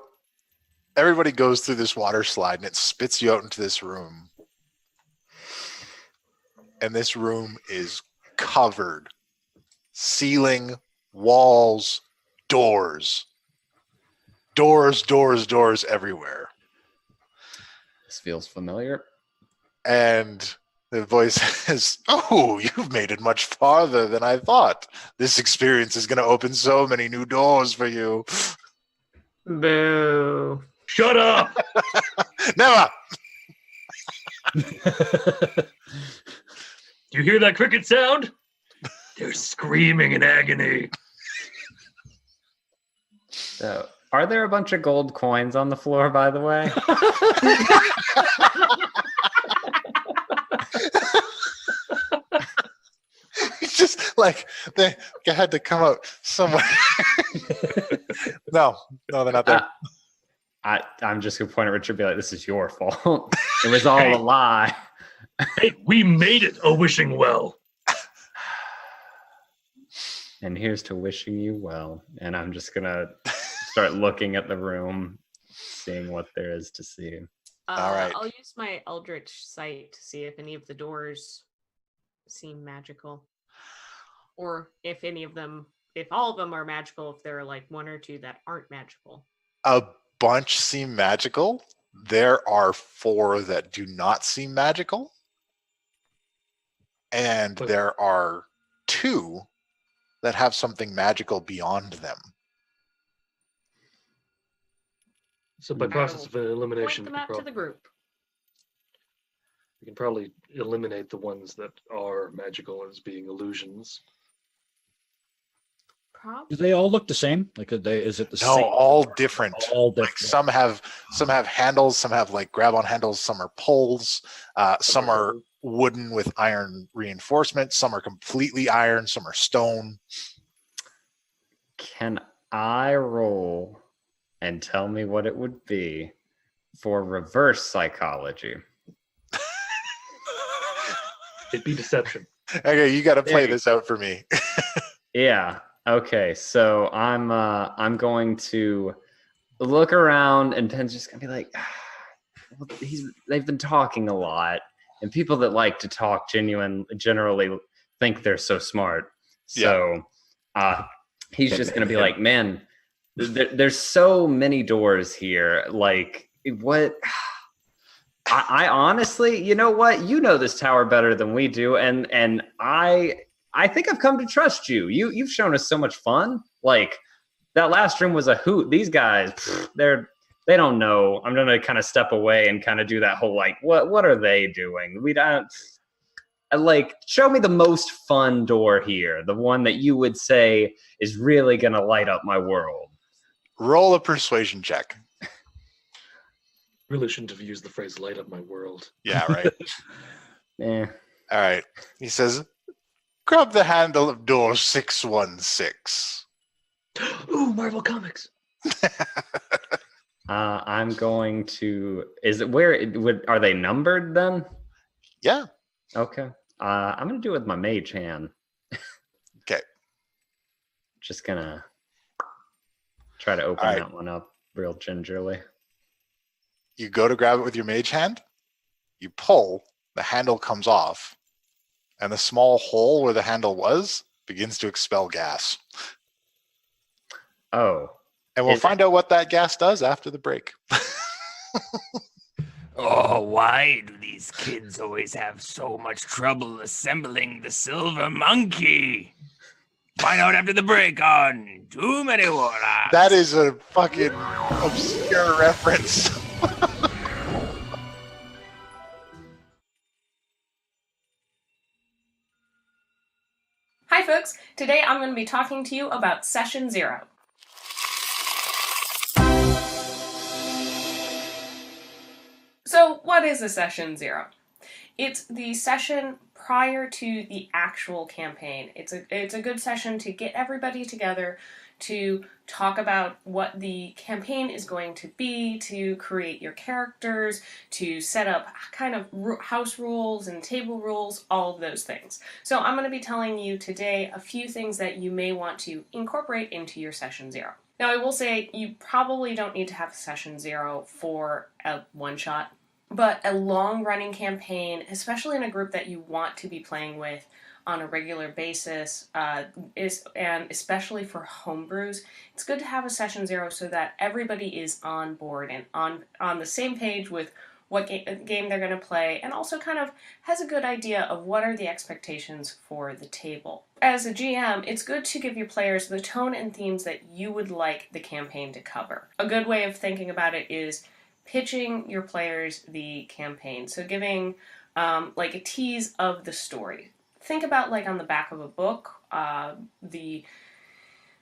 [SPEAKER 2] everybody goes through this water slide and it spits you out into this room. And this room is covered. Ceiling, walls, doors. Doors everywhere.
[SPEAKER 4] This feels familiar.
[SPEAKER 2] And the voice says, "Oh, you've made it much farther than I thought. This experience is going to open so many new doors for you."
[SPEAKER 5] Boo.
[SPEAKER 3] Shut up!
[SPEAKER 2] Never.
[SPEAKER 3] Do you hear that cricket sound? They're screaming in agony.
[SPEAKER 4] So, are there a bunch of gold coins on the floor, by the way?
[SPEAKER 2] It's just like they had to come out somewhere. No, they're not there.
[SPEAKER 4] I'm just gonna point at Richard and be like, this is your fault. It was all a lie.
[SPEAKER 3] Hey, we made it a wishing well.
[SPEAKER 4] And here's to wishing you well. And I'm just gonna start looking at the room, seeing what there is to see.
[SPEAKER 2] All right.
[SPEAKER 5] I'll use my Eldritch sight to see if any of the doors seem magical. Or if any of them, if all of them are magical, if there are like one or two that aren't magical.
[SPEAKER 2] A bunch seem magical. There are 4 that do not seem magical. And there are 2 that have something magical beyond them.
[SPEAKER 3] So by process of
[SPEAKER 5] Point
[SPEAKER 3] elimination,
[SPEAKER 5] them out to the group.
[SPEAKER 3] we can probably eliminate the ones that are magical as being illusions.
[SPEAKER 6] Do they all look the same? Like, is it the
[SPEAKER 2] No,
[SPEAKER 6] same?
[SPEAKER 2] all different.
[SPEAKER 6] All
[SPEAKER 2] Like
[SPEAKER 6] different.
[SPEAKER 2] some have handles, some have like grab-on handles, some are poles, some are wooden with iron reinforcement, some are completely iron, some are stone.
[SPEAKER 4] Can I roll and tell me what it would be for reverse psychology?
[SPEAKER 3] It'd be deception.
[SPEAKER 2] Okay, you got to play
[SPEAKER 4] There you
[SPEAKER 2] this out for me.
[SPEAKER 4] Yeah. Okay. So I'm going to look around, and Penn's just gonna be like, well, they've been talking a lot, and people that like to talk generally think they're so smart. So he's just gonna be like, man, there's so many doors here. Like, what? I honestly, you know what? You know this tower better than we do, and I think I've come to trust you. You've shown us so much fun. Like, that last room was a hoot. These guys, they don't know. I'm gonna kind of step away and kind of do that whole like, what are they doing? We don't like, show me the most fun door here, the one that you would say is really gonna light up my world.
[SPEAKER 2] Roll a persuasion check.
[SPEAKER 3] Really shouldn't have used the phrase "light up my world."
[SPEAKER 2] Yeah, right.
[SPEAKER 4] Eh.
[SPEAKER 2] All right. He says, grab the handle of door 616.
[SPEAKER 3] Ooh, Marvel Comics.
[SPEAKER 4] I'm going to. Is it where it would? Are they numbered then?
[SPEAKER 2] Yeah.
[SPEAKER 4] Okay. I'm gonna do it with my mage hand.
[SPEAKER 2] Okay.
[SPEAKER 4] Just gonna try to open that one up real gingerly.
[SPEAKER 2] You go to grab it with your mage hand. You pull. The handle comes off, and the small hole where the handle was begins to expel gas.
[SPEAKER 4] Oh.
[SPEAKER 2] And we'll find out what that gas does after the break.
[SPEAKER 1] Oh, why do these kids always have so much trouble assembling the silver monkey? Find out after the break on Too Many Warlocks.
[SPEAKER 2] That is a fucking obscure reference.
[SPEAKER 7] Hi folks, today I'm going to be talking to you about Session 0. So what is a Session 0? It's the session prior to the actual campaign. It's a good session to get everybody together to talk about what the campaign is going to be, to create your characters, to set up kind of house rules and table rules, all of those things. So I'm going to be telling you today a few things that you may want to incorporate into your Session 0. Now I will say you probably don't need to have Session 0 for a one-shot. But a long-running campaign, especially in a group that you want to be playing with on a regular basis, and especially for homebrews, it's good to have a Session 0 so that everybody is on board and on the same page with what game they're going to play, and also kind of has a good idea of what are the expectations for the table. As a GM, it's good to give your players the tone and themes that you would like the campaign to cover. A good way of thinking about it is pitching your players the campaign. So giving like a tease of the story. Think about like on the back of a book, the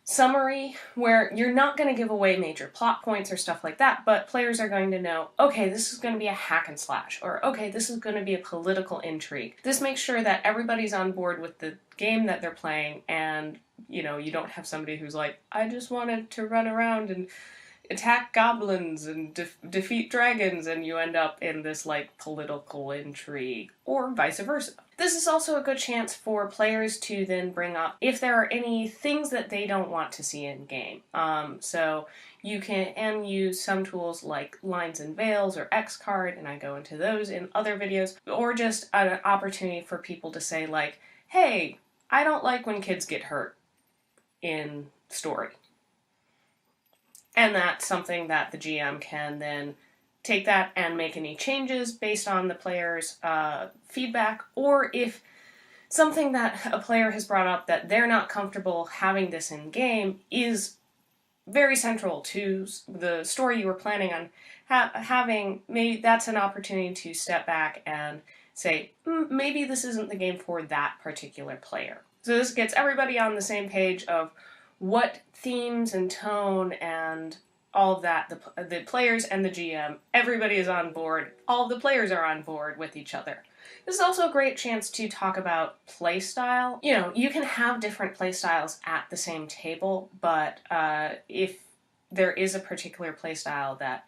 [SPEAKER 7] summary where you're not going to give away major plot points or stuff like that, but players are going to know, okay, this is going to be a hack and slash, or okay, this is going to be a political intrigue. This makes sure that everybody's on board with the game that they're playing, and you know, you don't have somebody who's like, I just wanted to run around and attack goblins and defeat dragons, and you end up in this like political intrigue, or vice versa. This is also a good chance for players to then bring up if there are any things that they don't want to see in game. So you can use some tools like lines and veils or X card, and I go into those in other videos, or just an opportunity for people to say like, hey, I don't like when kids get hurt in story. And that's something that the GM can then take that and make any changes based on the player's feedback, or if something that a player has brought up that they're not comfortable having this in game is very central to the story you were planning on having, maybe that's an opportunity to step back and say, maybe this isn't the game for that particular player. So this gets everybody on the same page of what themes and tone and all of that, the players and the GM, everybody is on board. All of the players are on board with each other. This is also a great chance to talk about play style. You know, you can have different play styles at the same table, but if there is a particular play style that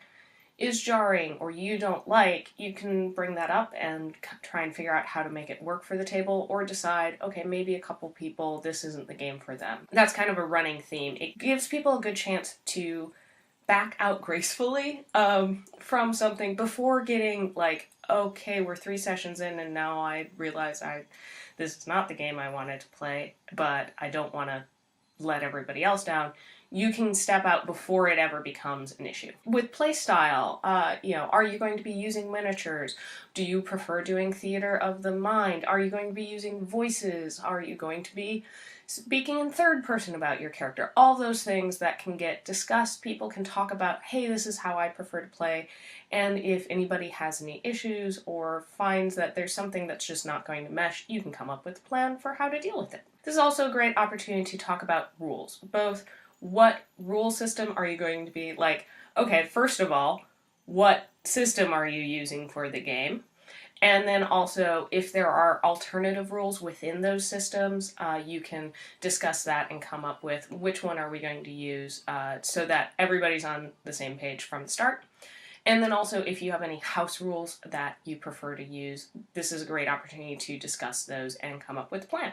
[SPEAKER 7] is jarring or you don't like, you can bring that up and try and figure out how to make it work for the table, or decide, okay, maybe a couple people, this isn't the game for them. That's kind of a running theme. It gives people a good chance to back out gracefully from something before getting like, okay, we're 3 sessions in and now I realize this is not the game I wanted to play, but I don't want to let everybody else down. You can step out before it ever becomes an issue. With playstyle, you know, are you going to be using miniatures? Do you prefer doing theater of the mind? Are you going to be using voices? Are you going to be speaking in third person about your character? All those things that can get discussed. People can talk about, hey, this is how I prefer to play. And if anybody has any issues or finds that there's something that's just not going to mesh, you can come up with a plan for how to deal with it. This is also a great opportunity to talk about rules, both what rule system are you going to be like, okay, first of all, what system are you using for the game? And then also, if there are alternative rules within those systems, you can discuss that and come up with which one are we going to use so that everybody's on the same page from the start. And then also, if you have any house rules that you prefer to use, this is a great opportunity to discuss those and come up with a plan.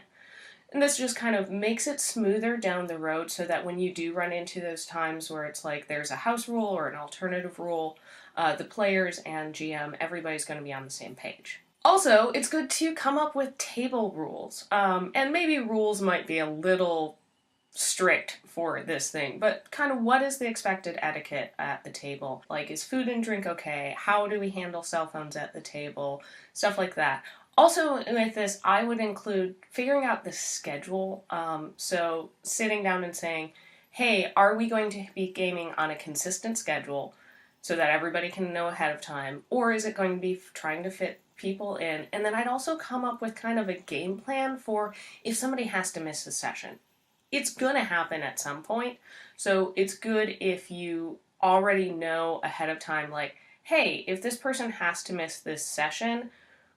[SPEAKER 7] And this just kind of makes it smoother down the road so that when you do run into those times where it's like there's a house rule or an alternative rule, the players and GM, everybody's going to be on the same page. Also, it's good to come up with table rules. And maybe rules might be a little strict for this thing, but kind of what is the expected etiquette at the table? Like, is food and drink okay? How do we handle cell phones at the table? Stuff like that. Also, with this, I would include figuring out the schedule. So sitting down and saying, hey, are we going to be gaming on a consistent schedule so that everybody can know ahead of time? Or is it going to be trying to fit people in? And then I'd also come up with kind of a game plan for if somebody has to miss a session. It's going to happen at some point. So it's good if you already know ahead of time, like, hey, if this person has to miss this session,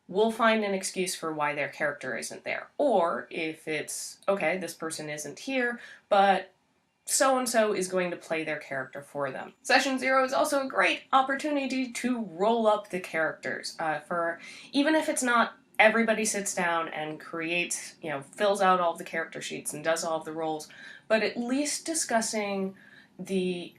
[SPEAKER 7] we'll find an excuse for why their character isn't there. Or if it's, okay, this person isn't here, but so-and-so is going to play their character for them. Session 0 is also a great opportunity to roll up the characters. For even if it's not everybody sits down and creates, fills out all the character sheets and does all of the roles, but at least discussing the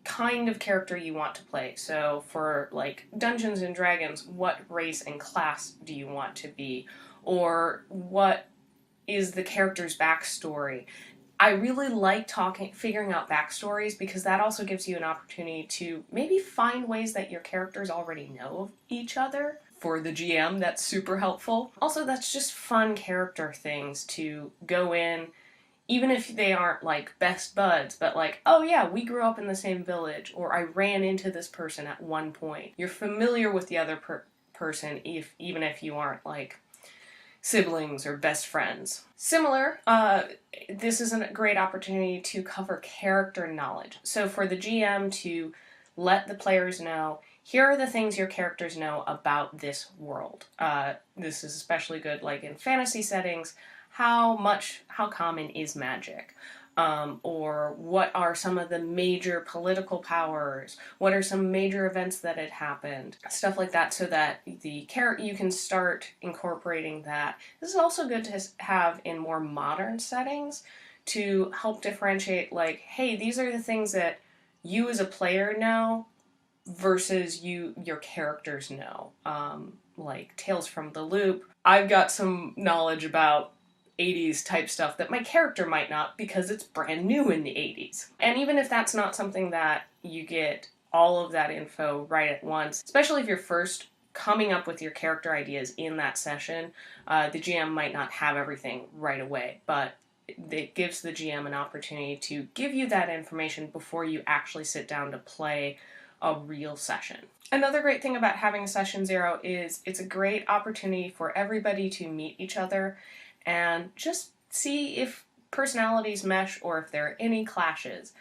[SPEAKER 7] kind of character you want to play. So for like Dungeons and Dragons, what race and class do you want to be? Or what is the character's backstory? I really like figuring out backstories because that also gives you an opportunity to maybe find ways that your characters already know of each other. For the GM, that's super helpful. Also, that's just fun character things to go in, even if they aren't like best buds, but like, oh yeah, we grew up in the same village, or I ran into this person at one point. You're familiar with the other person, even if you aren't like siblings or best friends. Similar, this is a great opportunity to cover character knowledge. So for the GM to let the players know, here are the things your characters know about this world. This is especially good like in fantasy settings. How common is magic? Or what are some of the major political powers? What are some major events that had happened? Stuff like that, so that you can start incorporating that. This is also good to have in more modern settings to help differentiate, like, hey, these are the things that you as a player know versus your characters know. Like Tales from the Loop, I've got some knowledge about 80s type stuff that my character might not because it's brand new in the 80s. And even if that's not something that you get all of that info right at once, especially if you're first coming up with your character ideas in that session, the GM might not have everything right away, but it gives the GM an opportunity to give you that information before you actually sit down to play a real session. Another great thing about having a session 0 is it's a great opportunity for everybody to meet each other and just see if personalities mesh or if there are any clashes,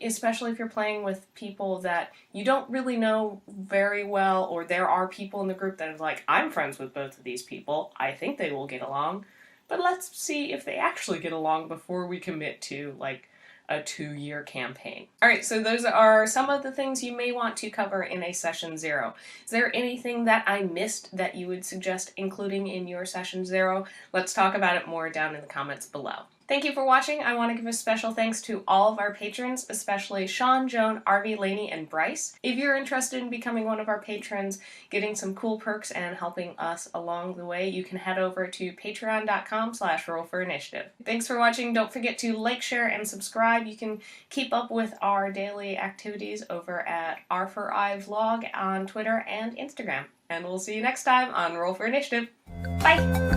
[SPEAKER 7] especially if you're playing with people that you don't really know very well, or there are people in the group that are like, I'm friends with both of these people, I think they will get along, but let's see if they actually get along before we commit to like a 2-year campaign. Alright, so those are some of the things you may want to cover in a session 0. Is there anything that I missed that you would suggest including in your session 0? Let's talk about it more down in the comments below. Thank you for watching. I want to give a special thanks to all of our patrons, especially Sean, Joan, Arby, Lainey, and Bryce. If you're interested in becoming one of our patrons, getting some cool perks and helping us along the way, you can head over to patreon.com/rollforinitiative. Thanks for watching. Don't forget to like, share, and subscribe. You can keep up with our daily activities over at R4I Vlog on Twitter and Instagram. And we'll see you next time on Roll for Initiative. Bye!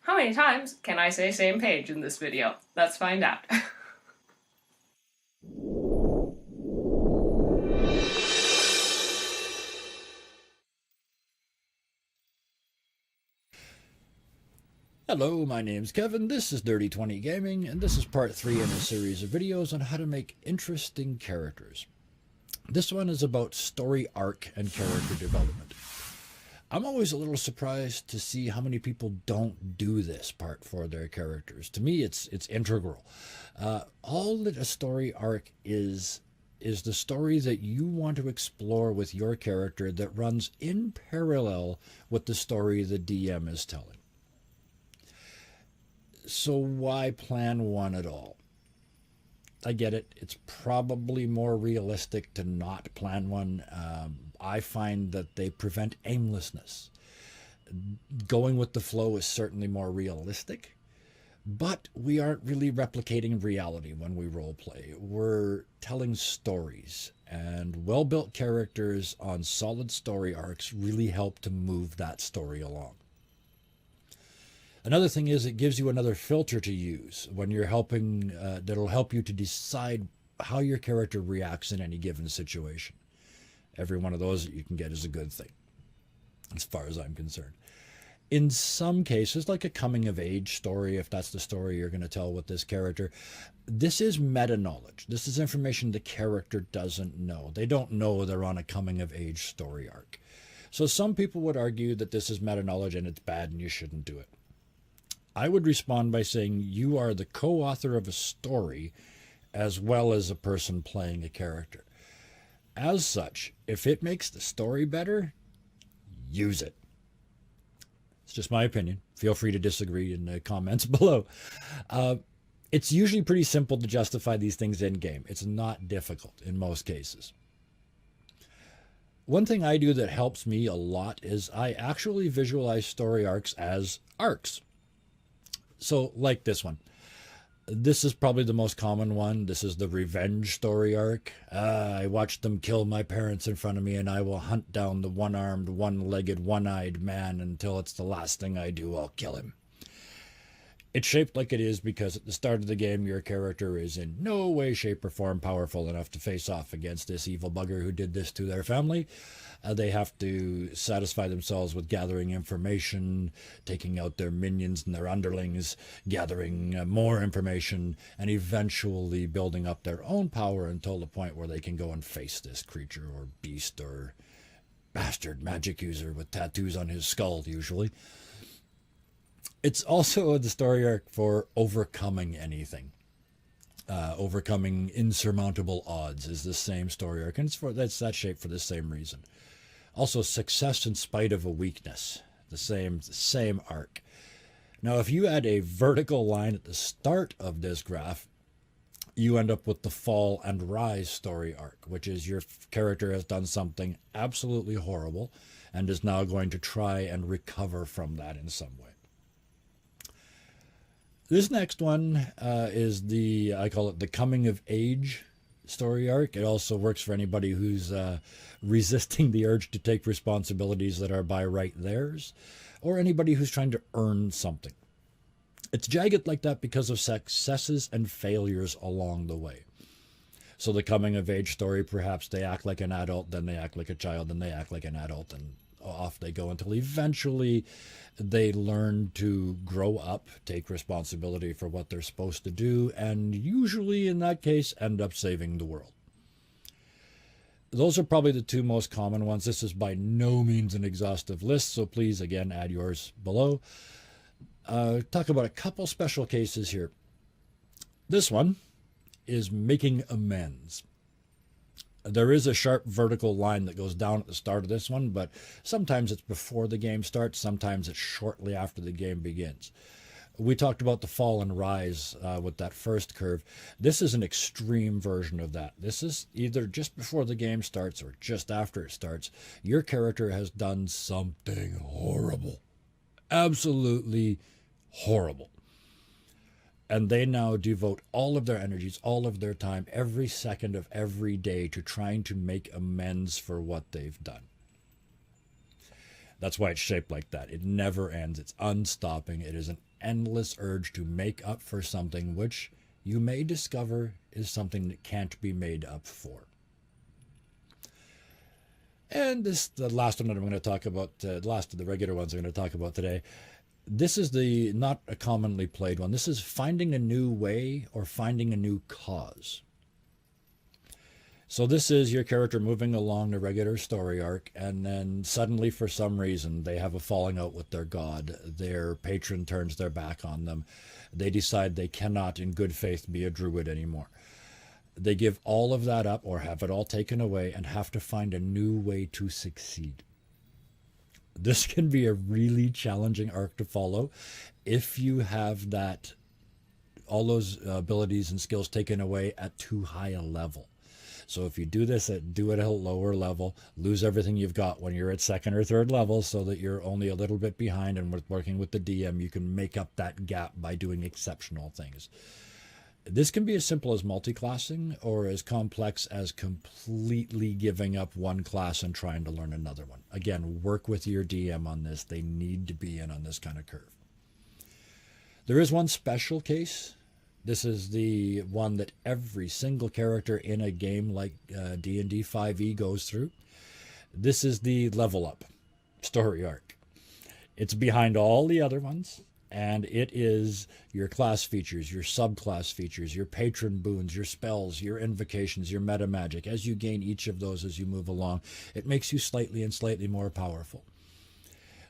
[SPEAKER 7] How many times can I say same page in this video? Let's find out.
[SPEAKER 6] Hello, my name's Kevin, this is Dirty 20 Gaming, and this is part 3 in a series of videos on how to make interesting characters. This one is about story arc and character development. I'm always a little surprised to see how many people don't do this part for their characters. To me, it's integral. All that a story arc is the story that you want to explore with your character that runs in parallel with the story the DM is telling. So why plan one at all? I get it. It's probably more realistic to not plan one. I find that they prevent aimlessness. Going with the flow is certainly more realistic, but we aren't really replicating reality when we role play. We're telling stories, and well-built characters on solid story arcs really help to move that story along. Another thing is it gives you another filter to use when you're helping, that'll help you to decide how your character reacts in any given situation. Every one of those that you can get is a good thing, as far as I'm concerned. In some cases, like a coming-of-age story, if that's the story you're going to tell with this character, this is meta-knowledge. This is information the character doesn't know. They don't know they're on a coming-of-age story arc. So some people would argue that this is meta-knowledge and it's bad and you shouldn't do it. I would respond by saying you are the co-author of a story as well as a person playing a character. As such, if it makes the story better, use it. It's just my opinion. Feel free to disagree in the comments below. It's usually pretty simple to justify these things in-game. It's not difficult in most cases. One thing I do that helps me a lot is I actually visualize story arcs as arcs. So, like this one. This is probably the most common one. This is the revenge story arc. I watched them kill my parents in front of me, and I will hunt down the one-armed, one-legged, one-eyed man until it's the last thing I do. I'll kill him. It's shaped like it is because at the start of the game, your character is in no way, shape, or form powerful enough to face off against this evil bugger who did this to their family. They have to satisfy themselves with gathering information, taking out their minions and their underlings, gathering more information, and eventually building up their own power until the point where they can go and face this creature or beast or bastard magic user with tattoos on his skull, usually. It's also the story arc for overcoming anything. Overcoming insurmountable odds is the same story arc, and that's that shape for the same reason. Also, success in spite of a weakness, the same arc. Now, if you add a vertical line at the start of this graph, you end up with the fall and rise story arc, which is your character has done something absolutely horrible and is now going to try and recover from that in some way. This next one is I call it the coming of age story arc. It also works for anybody who's resisting the urge to take responsibilities that are by right theirs, or anybody who's trying to earn something. It's jagged like that because of successes and failures along the way. So the coming of age story, perhaps they act like an adult, then they act like a child, then they act like an adult, and off they go until eventually they learn to grow up, take responsibility for what they're supposed to do, and usually in that case end up saving the world. Those are probably the two most common ones. This is by no means an exhaustive list, so please, again, add yours below. Talk about a couple special cases here. This one is making amends. There is a sharp vertical line that goes down at the start of this one, but sometimes it's before the game starts, sometimes it's shortly after the game begins. We talked about the fall and rise with that first curve. This is an extreme version of that. This is either just before the game starts or just after it starts. Your character has done something horrible. Absolutely horrible. And they now devote all of their energies, all of their time, every second of every day to trying to make amends for what they've done. That's why it's shaped like that. It never ends. It's unstopping. It is an endless urge to make up for something which you may discover is something that can't be made up for. And the last one that I'm going to talk about, the last of the regular ones I'm going to talk about today. This is not a commonly played one. This is finding a new way or finding a new cause. So this is your character moving along the regular story arc, and then suddenly, for some reason, they have a falling out with their god. Their patron turns their back on them. They decide they cannot, in good faith, be a druid anymore. They give all of that up or have it all taken away and have to find a new way to succeed. This can be a really challenging arc to follow if you have all those abilities and skills taken away at too high a level. So if you do this, do it at a lower level, lose everything you've got when you're at second or third level so that you're only a little bit behind, and with working with the DM, you can make up that gap by doing exceptional things. This can be as simple as multi-classing or as complex as completely giving up one class and trying to learn another one. Again, work with your DM on this. They need to be in on this kind of curve. There is one special case. This is the one that every single character in a game like D&D 5e goes through. This is the level up story arc. It's behind all the other ones, and it is your class features, your subclass features, your patron boons, your spells, your invocations, your meta magic. As you gain each of those as you move along, it makes you slightly more powerful.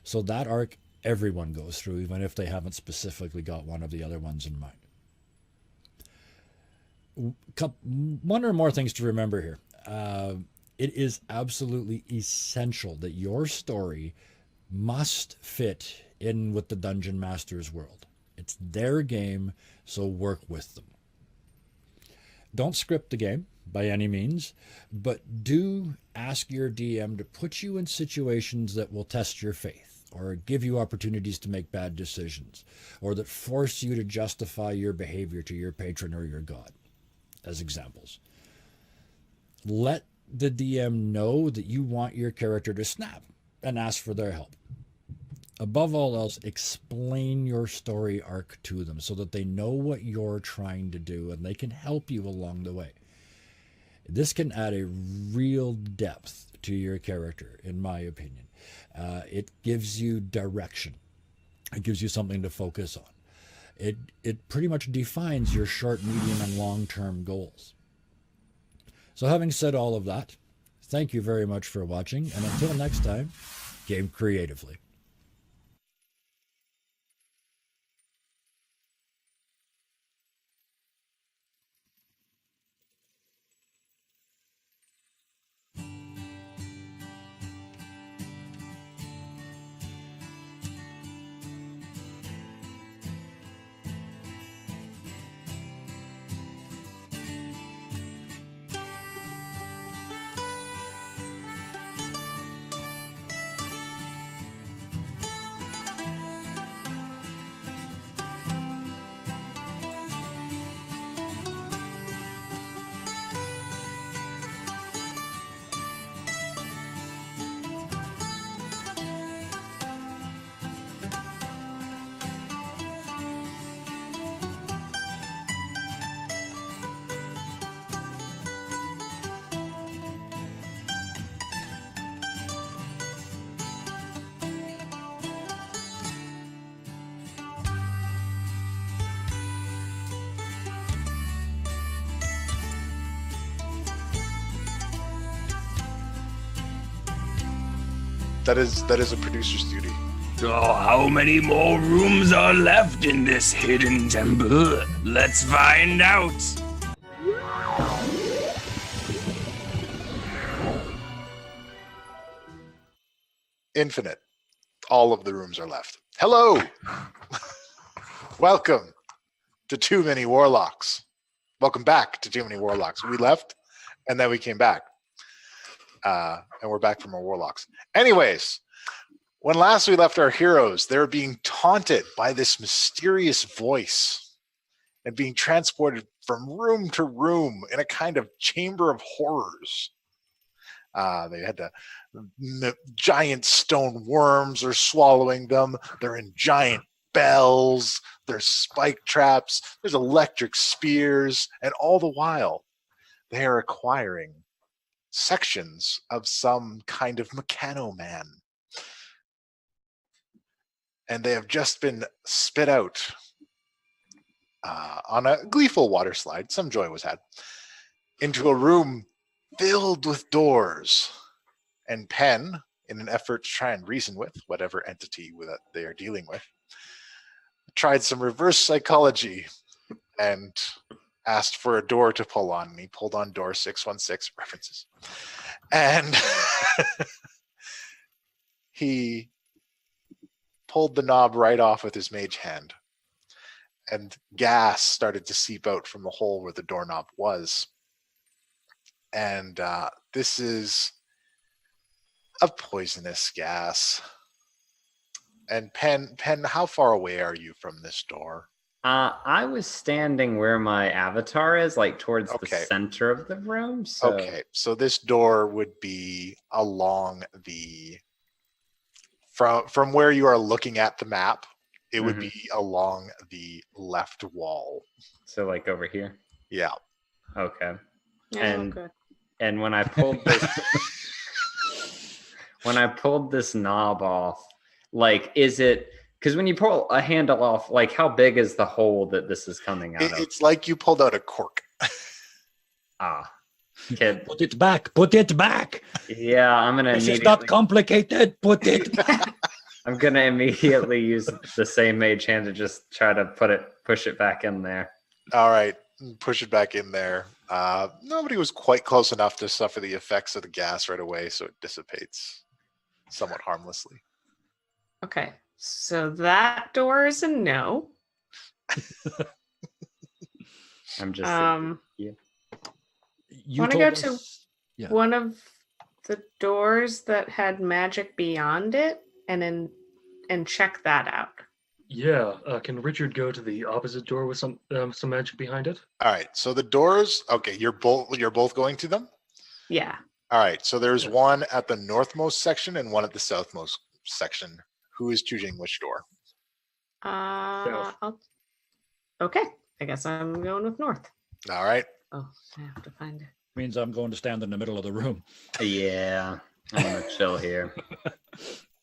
[SPEAKER 6] So that arc everyone goes through, even if they haven't specifically got one of the other ones in mind. One or more things to remember here. It is absolutely essential that your story must fit in with the Dungeon Master's world. It's their game, so work with them. Don't script the game by any means, but do ask your DM to put you in situations that will test your faith, or give you opportunities to make bad decisions, or that force you to justify your behavior to your patron or your god, as examples. Let the DM know that you want your character to snap and ask for their help. Above all else, explain your story arc to them so that they know what you're trying to do and they can help you along the way. This can add a real depth to your character, in my opinion. It gives you direction. It gives you something to focus on. It pretty much defines your short, medium, and long-term goals. So having said all of that, thank you very much for watching, and until next time, game creatively.
[SPEAKER 2] That is a producer's duty.
[SPEAKER 1] So how many more rooms are left in this hidden temple? Let's find out.
[SPEAKER 2] Infinite. All of the rooms are left. Hello! Welcome to Too Many Warlocks. Welcome back to Too Many Warlocks. We left, and then we came back. And we're back from our Warlocks. Anyways, when last we left our heroes, they were being taunted by this mysterious voice and being transported from room to room in a kind of chamber of horrors. They had giant stone worms are swallowing them. They're in giant bells. There's spike traps. There's electric spears. And all the while, they are acquiring sections of some kind of mechano-man. And they have just been spit out on a gleeful water slide, some joy was had, into a room filled with doors. And Penn, in an effort to try and reason with whatever entity that they are dealing with, tried some reverse psychology and asked for a door to pull on. And he pulled on door 616, references. And he pulled the knob right off with his mage hand. And gas started to seep out from the hole where the doorknob was. and this is a poisonous gas. And Pen, how far away are you from this door?
[SPEAKER 4] I was standing where my avatar is, like towards the
[SPEAKER 2] Okay.
[SPEAKER 4] center of the room. So
[SPEAKER 2] Okay, so this door would be along the from where you are looking at the map. It would be along the left wall.
[SPEAKER 4] So like over here.
[SPEAKER 2] Yeah.
[SPEAKER 4] Okay.
[SPEAKER 5] Oh, good.
[SPEAKER 4] And when I pulled this when I pulled this knob off, like is it because when you pull a handle off, like how big is the hole that this is coming out of?
[SPEAKER 2] It's like you pulled out a cork.
[SPEAKER 4] Kid.
[SPEAKER 6] Put it back. Put it back.
[SPEAKER 4] Yeah, I'm gonna
[SPEAKER 6] This is not complicated. Put it back.
[SPEAKER 4] I'm gonna immediately use the same mage hand to just try to push it back in there.
[SPEAKER 2] All right, push it back in there. Nobody was quite close enough to suffer the effects of the gas right away, so it dissipates somewhat harmlessly.
[SPEAKER 5] Okay, so that door is a no.
[SPEAKER 4] I'm just
[SPEAKER 6] You
[SPEAKER 5] Want to go
[SPEAKER 6] told
[SPEAKER 5] to
[SPEAKER 6] us- Yeah.
[SPEAKER 5] one of the doors that had magic beyond it, and check that out?
[SPEAKER 3] Yeah. Can Richard go to the opposite door with some magic behind it?
[SPEAKER 2] All right, so the doors. Okay, you're both going to them.
[SPEAKER 5] Yeah.
[SPEAKER 2] All right, so there's
[SPEAKER 3] Yes.
[SPEAKER 2] one at the northmost section and one at the southmost section. Who is choosing which door?
[SPEAKER 5] Okay, I guess I'm going with north.
[SPEAKER 2] All right.
[SPEAKER 5] Oh, I have to find it.
[SPEAKER 6] Means I'm going to stand in the middle of the room.
[SPEAKER 4] yeah. I'm gonna chill here.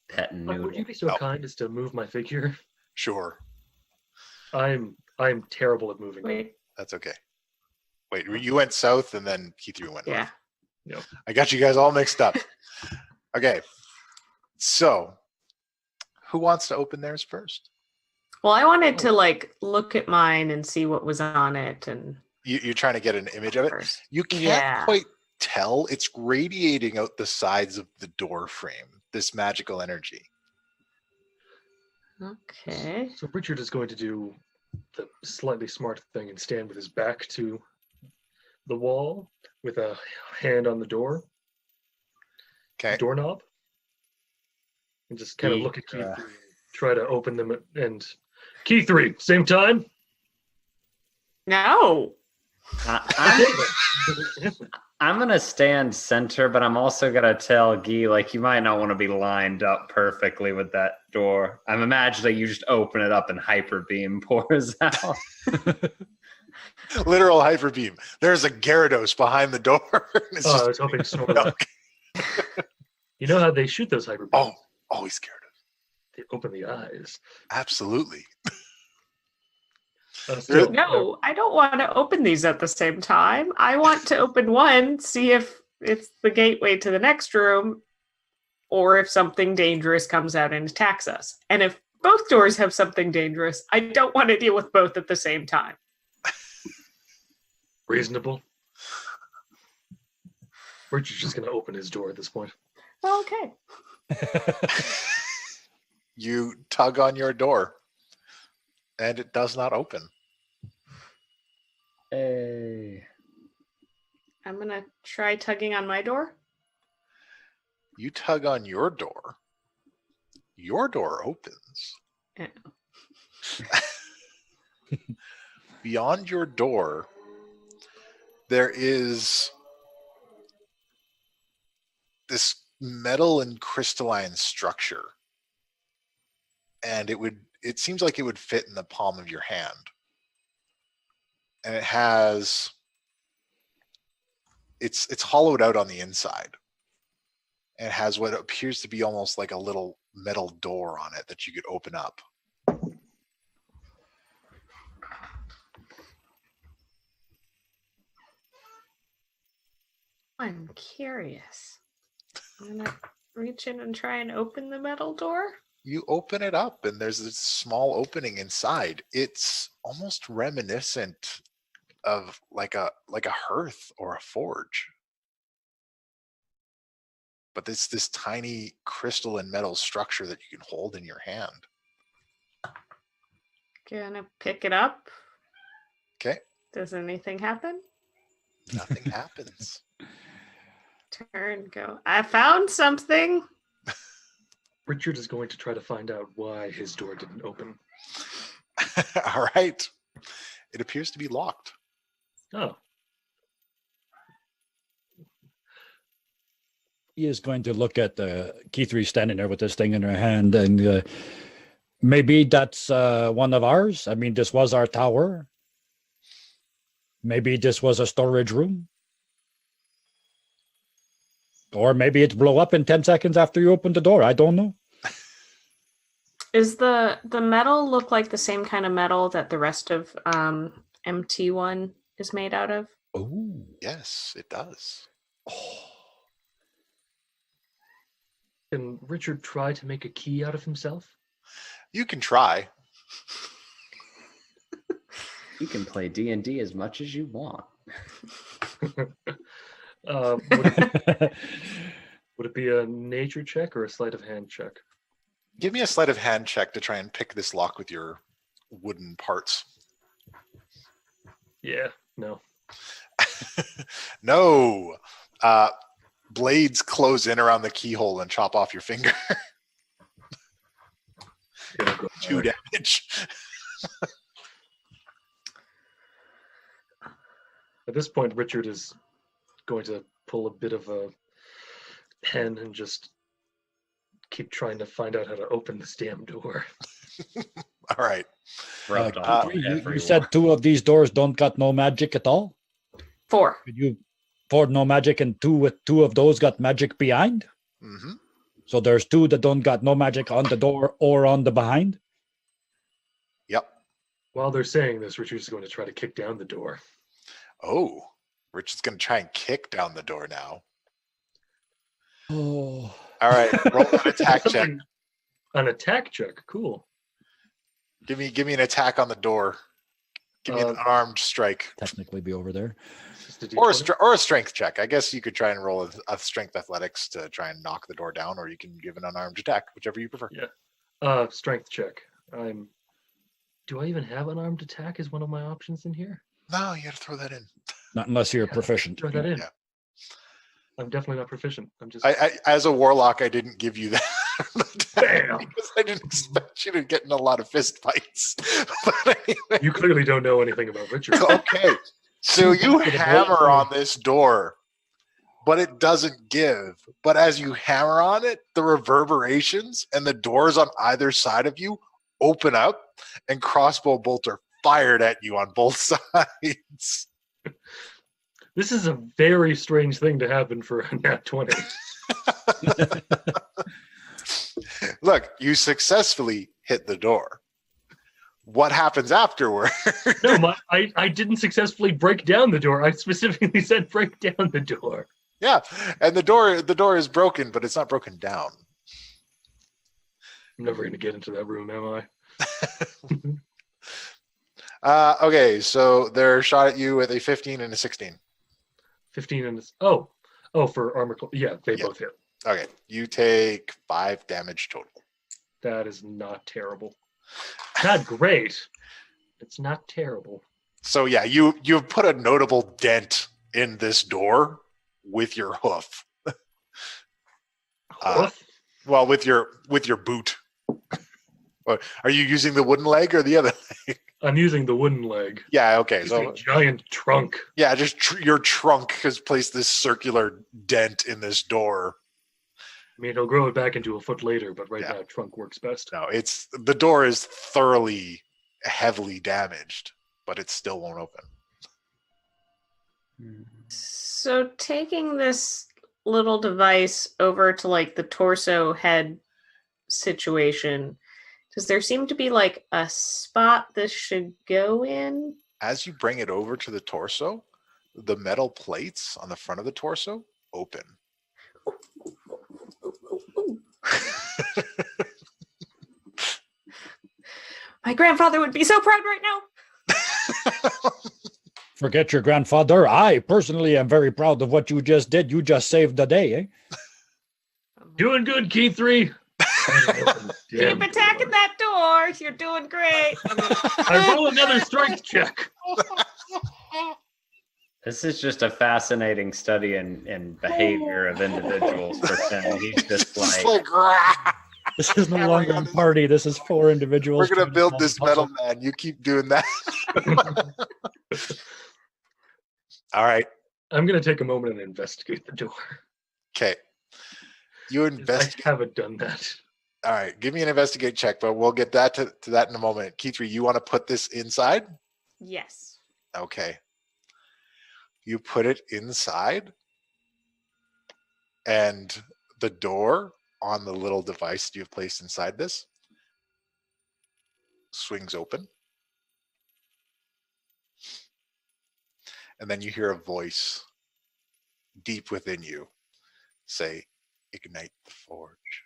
[SPEAKER 4] Pet and
[SPEAKER 3] Would you
[SPEAKER 4] noodle.
[SPEAKER 3] be so
[SPEAKER 2] Oh.
[SPEAKER 3] kind as to move my figure?
[SPEAKER 2] Sure,
[SPEAKER 3] I'm terrible at moving.
[SPEAKER 5] Wait,
[SPEAKER 2] that's okay. Wait, you went south and then Keith, you went north.
[SPEAKER 5] yeah.
[SPEAKER 2] I got you guys all mixed up. Okay, so who wants to open theirs first?
[SPEAKER 5] Well, I wanted to like look at mine and see what was on it, and
[SPEAKER 2] You're trying to get an image of it.
[SPEAKER 5] first.
[SPEAKER 2] You can't
[SPEAKER 5] Yeah.
[SPEAKER 2] quite tell. It's radiating out the sides of the door frame. This magical energy.
[SPEAKER 5] Okay.
[SPEAKER 3] So Richard is going to do the slightly smart thing and stand with his back to the wall with a hand on the
[SPEAKER 2] Okay.
[SPEAKER 3] doorknob, and just kind of look at key 3 and try to open them. And key 3, same time.
[SPEAKER 5] No.
[SPEAKER 4] I'm gonna stand center, but I'm also gonna tell Guy, like, you might not want to be lined up perfectly with that door. I'm imagining you just open it up and hyper beam pours out.
[SPEAKER 2] Literal hyper beam. There's a Gyarados behind the door. It's
[SPEAKER 3] Oh, I
[SPEAKER 2] just-
[SPEAKER 3] was hoping so. You know how they shoot those hyper
[SPEAKER 2] oh,
[SPEAKER 3] beams?
[SPEAKER 2] always Gyarados.
[SPEAKER 3] They open the eyes.
[SPEAKER 2] Absolutely.
[SPEAKER 3] Still,
[SPEAKER 5] No, I don't want to open these at the same time. I want to open one, see if it's the gateway to the next room, or if something dangerous comes out and attacks us. And if both doors have something dangerous, I don't want to deal with both at the same time.
[SPEAKER 3] reasonable. Richard's just going to open his door at this point.
[SPEAKER 5] Okay.
[SPEAKER 2] You tug on your door, and it does not open.
[SPEAKER 4] Hey.
[SPEAKER 5] I'm going to try tugging on my door.
[SPEAKER 2] You tug on your door. Your door opens.
[SPEAKER 5] Yeah.
[SPEAKER 2] Beyond your door, there is this metal and crystalline structure. And it seems like it would fit in the palm of your hand. And it has, it's hollowed out on the inside. And it has what appears to be almost like a little metal door on it that you could open up.
[SPEAKER 5] I'm curious. I'm going to reach in and try and open the metal door.
[SPEAKER 2] You open it up and there's this small opening inside. It's almost reminiscent of like a hearth or a forge. But it's this tiny crystal and metal structure that you can hold in your hand.
[SPEAKER 5] Gonna pick it up.
[SPEAKER 2] Okay.
[SPEAKER 5] Does anything happen?
[SPEAKER 2] Nothing happens.
[SPEAKER 5] turn. Go. I found something.
[SPEAKER 3] Richard is going to try to find out why his door didn't open.
[SPEAKER 2] All right. It appears to be locked.
[SPEAKER 3] Oh,
[SPEAKER 6] He is going to look at Key 3 standing there with this thing in her hand, and maybe that's one of ours. I mean, this was our tower. Maybe this was a storage room. Or maybe it blew up in 10 seconds after you opened the door. I don't know.
[SPEAKER 5] Is the metal look like the same kind of metal that the rest of MT1 is made out of?
[SPEAKER 6] Oh,
[SPEAKER 2] Yes, it does.
[SPEAKER 3] can Richard try to make a key out of himself?
[SPEAKER 2] You can try.
[SPEAKER 4] You can play D&D as much as you want.
[SPEAKER 3] Would it be a nature check or a sleight of hand check?
[SPEAKER 2] Give me a sleight of hand check to try and pick this lock with your wooden parts.
[SPEAKER 3] Yeah, no.
[SPEAKER 2] No. Blades close in around the keyhole and chop off your finger.
[SPEAKER 3] Gonna go
[SPEAKER 2] 2
[SPEAKER 3] hard.
[SPEAKER 2] damage.
[SPEAKER 3] At this point, Richard is going to pull a bit of a pen and just keep trying to find out how to open this damn door.
[SPEAKER 2] All right.
[SPEAKER 4] Rubbed off
[SPEAKER 6] you
[SPEAKER 4] everyone.
[SPEAKER 6] said 2 of these doors don't got no magic at all?
[SPEAKER 5] 4.
[SPEAKER 6] Could you 4 no magic and 2 of those got magic behind?
[SPEAKER 2] Mm-hmm.
[SPEAKER 6] So there's 2 that don't got no magic on the door or on the behind?
[SPEAKER 2] Yep.
[SPEAKER 3] While they're saying this, Richard's going to try to kick down the door.
[SPEAKER 2] Oh, Richard's going to try and kick down the door now.
[SPEAKER 6] Oh.
[SPEAKER 2] All right. Roll an attack check.
[SPEAKER 3] An attack check, cool.
[SPEAKER 2] Give me an attack on the door. Give me an unarmed strike.
[SPEAKER 6] Technically be over there.
[SPEAKER 3] Just a
[SPEAKER 2] Or
[SPEAKER 3] D20.
[SPEAKER 2] or a strength check. I guess you could try and roll a strength athletics to try and knock the door down, or you can give an unarmed attack, whichever you prefer.
[SPEAKER 3] Strength check. Do I even have an armed attack as one of my options in here?
[SPEAKER 2] No, you got to throw that in.
[SPEAKER 6] Not unless you're proficient.
[SPEAKER 3] Throw that in.
[SPEAKER 2] Yeah.
[SPEAKER 3] I'm definitely not proficient. I'm just
[SPEAKER 2] I as a warlock, I didn't give you that.
[SPEAKER 3] Bam!
[SPEAKER 2] Because I didn't expect you to get in a lot of fist fights. But anyway.
[SPEAKER 3] You clearly don't know anything about Richard.
[SPEAKER 2] Okay. So you
[SPEAKER 3] For the
[SPEAKER 2] hammer
[SPEAKER 3] whole
[SPEAKER 2] on this door, but it doesn't give. But as you hammer on it, the reverberations and the doors on either side of you open up, and crossbow bolts are fired at you on both sides.
[SPEAKER 3] This is a very strange thing to happen for a nat 20.
[SPEAKER 2] Look, you successfully hit the door. What happens afterward?
[SPEAKER 3] No, I didn't successfully break down the door. I specifically said break down the door.
[SPEAKER 2] Yeah, and the door is broken, but it's not broken down.
[SPEAKER 3] I'm never going to get into that room, am I?
[SPEAKER 2] Okay, so they're shot at you with a 15 and a 16.
[SPEAKER 3] 15 and for armor. Yeah, they
[SPEAKER 2] Yeah.
[SPEAKER 3] both hit.
[SPEAKER 2] Okay, you take 5 damage total.
[SPEAKER 3] That is not terrible. Not great. It's not terrible.
[SPEAKER 2] So yeah, you've put a notable dent in this door with your hoof.
[SPEAKER 3] Hoof?
[SPEAKER 2] Well, with your boot. Are you using the wooden leg or the other leg?
[SPEAKER 3] I'm using the wooden leg.
[SPEAKER 2] Yeah, okay.
[SPEAKER 3] It's a
[SPEAKER 2] So
[SPEAKER 3] giant trunk.
[SPEAKER 2] yeah, just your trunk has placed this circular dent in this door.
[SPEAKER 3] I mean, it'll grow it back into a foot later, but right
[SPEAKER 2] Yeah.
[SPEAKER 3] now, trunk works best.
[SPEAKER 2] No, the door is thoroughly, heavily damaged, but it still won't open.
[SPEAKER 5] So taking this little device over to like the torso head situation, does there seem to be like a spot this should go in?
[SPEAKER 2] As you bring it over to the torso, the metal plates on the front of the torso open.
[SPEAKER 5] My grandfather would be so proud right now.
[SPEAKER 6] Forget your grandfather. I personally am very proud of what you just did. You just saved the day, eh?
[SPEAKER 3] Doing good, Key 3.
[SPEAKER 5] Keep attacking that door. You're doing great.
[SPEAKER 3] I roll another strength check.
[SPEAKER 4] This is just a fascinating study in behavior of individuals for Finn. He's just like,
[SPEAKER 2] "Rah!"
[SPEAKER 6] This is no longer a party. This is 4 individuals.
[SPEAKER 2] We're gonna
[SPEAKER 6] trying to
[SPEAKER 2] build
[SPEAKER 6] solve a
[SPEAKER 2] this metal
[SPEAKER 6] puzzle.
[SPEAKER 2] man. You keep doing that. All right.
[SPEAKER 3] I'm gonna take a moment and investigate the door.
[SPEAKER 2] Okay. You
[SPEAKER 3] I
[SPEAKER 2] investigate.
[SPEAKER 3] haven't done that.
[SPEAKER 2] All right. Give me an investigate check, but we'll get that to that in a moment. Kithri, you want to put this inside?
[SPEAKER 5] Yes.
[SPEAKER 2] Okay. You put it inside, and the door on the little device you've placed inside this swings open. And then you hear a voice deep within you say, "Ignite the forge."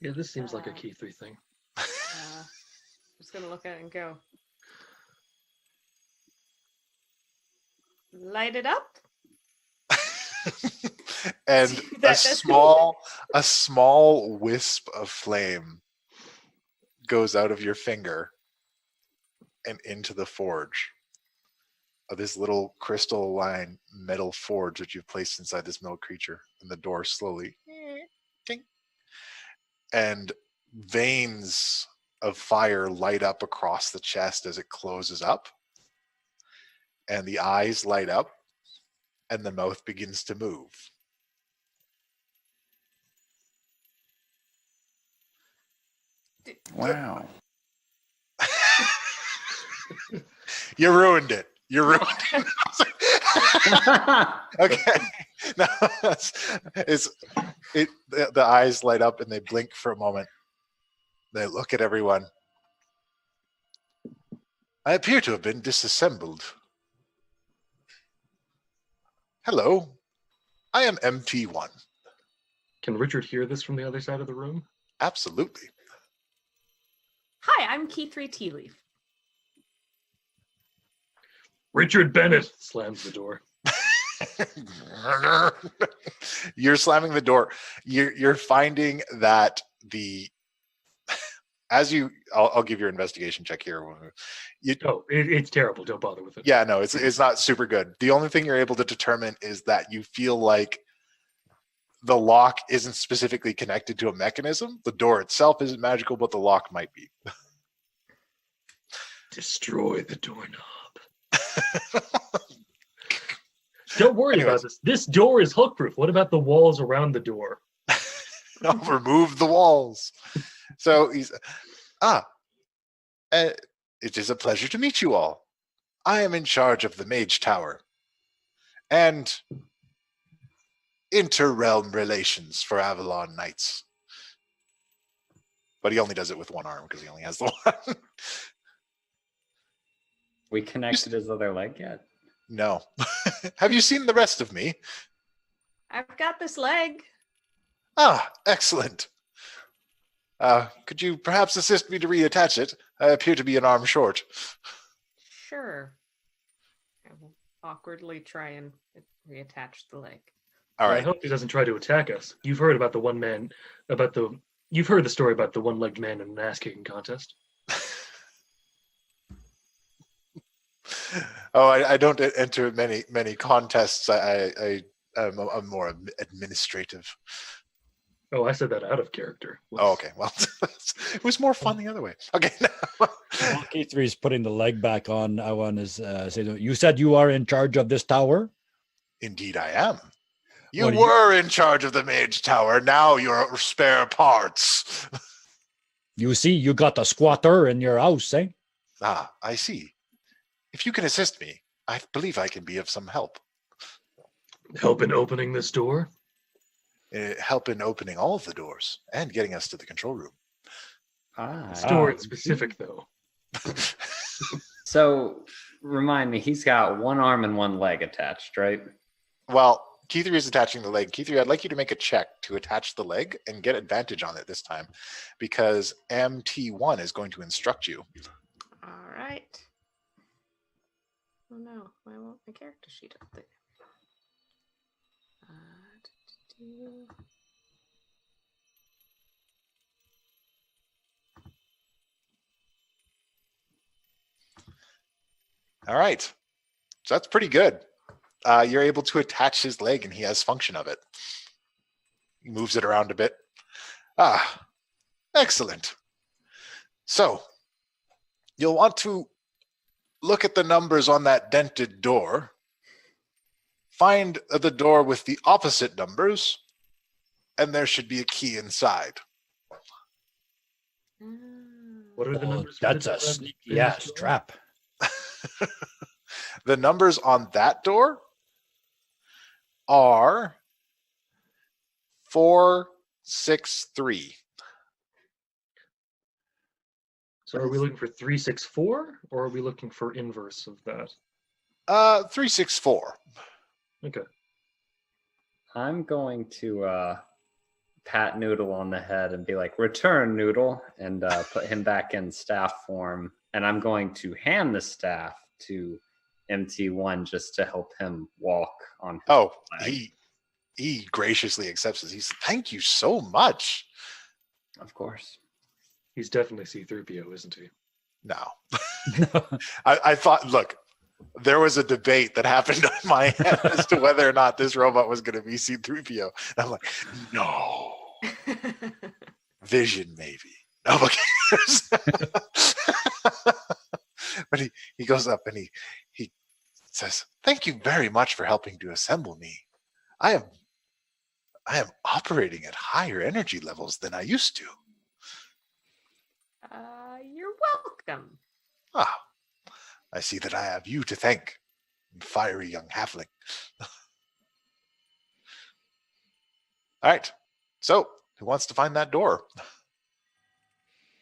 [SPEAKER 3] Yeah, this seems like a
[SPEAKER 5] Uh,
[SPEAKER 3] key 3 thing.
[SPEAKER 5] I'm just gonna look at it and go. Light it up.
[SPEAKER 2] And
[SPEAKER 5] That-
[SPEAKER 2] a small wisp of flame goes out of your finger and into the forge of this little crystalline metal forge that you've placed inside this metal creature, and the door slowly ting, and veins of fire light up across the chest as it closes up, and the eyes light up, and the mouth begins to move.
[SPEAKER 4] wow.
[SPEAKER 2] You ruined it. You ruined it. Okay. No, the eyes light up and they blink for a moment. They look at everyone. I appear to have been disassembled. Hello. I am MT1.
[SPEAKER 3] Can Richard hear this from the other side of the room?
[SPEAKER 2] Absolutely.
[SPEAKER 5] Hi, I'm Key 3 Tea Leaf.
[SPEAKER 3] Richard Bennett slams the door.
[SPEAKER 2] You're slamming the door. You're finding that I'll give your investigation check here.
[SPEAKER 3] It's terrible. Don't bother with it.
[SPEAKER 2] Yeah, no, it's not super good. The only thing you're able to determine is that you feel like the lock isn't specifically connected to a mechanism. The door itself isn't magical, but the lock might be.
[SPEAKER 3] Destroy the doorknob. Don't worry
[SPEAKER 2] Anyways.
[SPEAKER 3] about this. This door is hook-proof. What about the walls around the door?
[SPEAKER 2] I'll remove the walls. So he's it is a pleasure to meet you all. I am in charge of the Mage Tower and inter-realm relations for Avalon Knights. But he only does it with one arm because he only has the one.
[SPEAKER 4] We connected his other leg yet?
[SPEAKER 2] No. Have you seen the rest of me?
[SPEAKER 5] I've got this leg.
[SPEAKER 2] Ah, excellent. Could you perhaps assist me to reattach it? I appear to be an arm short.
[SPEAKER 5] Sure. I will awkwardly try and reattach the leg.
[SPEAKER 2] All
[SPEAKER 3] I
[SPEAKER 2] right.
[SPEAKER 3] hope he doesn't try to attack us. You've heard about you've heard the story about the one-legged man in an ass-kicking contest.
[SPEAKER 2] Oh, I don't enter many contests. I'm more administrative.
[SPEAKER 3] Oh, I said that out of character.
[SPEAKER 2] Oh, okay. Well, it was more fun the other way. Okay.
[SPEAKER 6] Key 3 is putting the leg back on. Awan is saying, you said you are in charge of this tower?
[SPEAKER 2] Indeed, I am. You
[SPEAKER 6] What do
[SPEAKER 2] were in charge of the Mage Tower. Now you're spare parts.
[SPEAKER 6] You see, you got a squatter in your house, eh?
[SPEAKER 2] Ah, I see. If you can assist me, I believe I can be of some help.
[SPEAKER 3] Help in opening this door?
[SPEAKER 2] Help in opening all of the doors and getting us to the control room.
[SPEAKER 3] This door in specific, though.
[SPEAKER 4] So, remind me, he's got one arm and one leg attached, right?
[SPEAKER 2] Well, Key3 is attaching the leg. Key3, I'd like you to make a check to attach the leg and get advantage on it this time, because MT1 is going to instruct you.
[SPEAKER 5] All right. Oh no, why won't my character sheet up there?
[SPEAKER 2] All right. So that's pretty good. You're able to attach his leg and he has function of it. He moves it around a bit. Excellent. So you'll want to look at the numbers on that dented door. Find the door with the opposite numbers, and there should be a key inside.
[SPEAKER 3] What are the
[SPEAKER 6] Oh,
[SPEAKER 3] numbers? for
[SPEAKER 6] that's
[SPEAKER 3] the
[SPEAKER 6] a
[SPEAKER 3] door?
[SPEAKER 6] sneaky ass trap.
[SPEAKER 2] The numbers on that door are 463.
[SPEAKER 3] So are we looking for 364, or are we looking for inverse of that?
[SPEAKER 2] 364.
[SPEAKER 3] Okay.
[SPEAKER 4] I'm going to pat Noodle on the head and be like, "Return, Noodle," and put him back in staff form. And I'm going to hand the staff to MT1 just to help him walk on his
[SPEAKER 2] Oh,
[SPEAKER 4] leg.
[SPEAKER 2] he graciously accepts it. He's thank you so much.
[SPEAKER 4] Of course.
[SPEAKER 3] He's definitely C-3PO, isn't he?
[SPEAKER 2] No. I thought, look, there was a debate that happened on my end as to whether or not this robot was going to be C-3PO. And I'm like, no. Vision, maybe. No, but he goes up and he says, "Thank you very much for helping to assemble me. I am operating at higher energy levels than I used to."
[SPEAKER 5] You're welcome.
[SPEAKER 2] Ah, I see that I have you to thank, fiery young halfling. All right. So, who wants to find that door?
[SPEAKER 4] I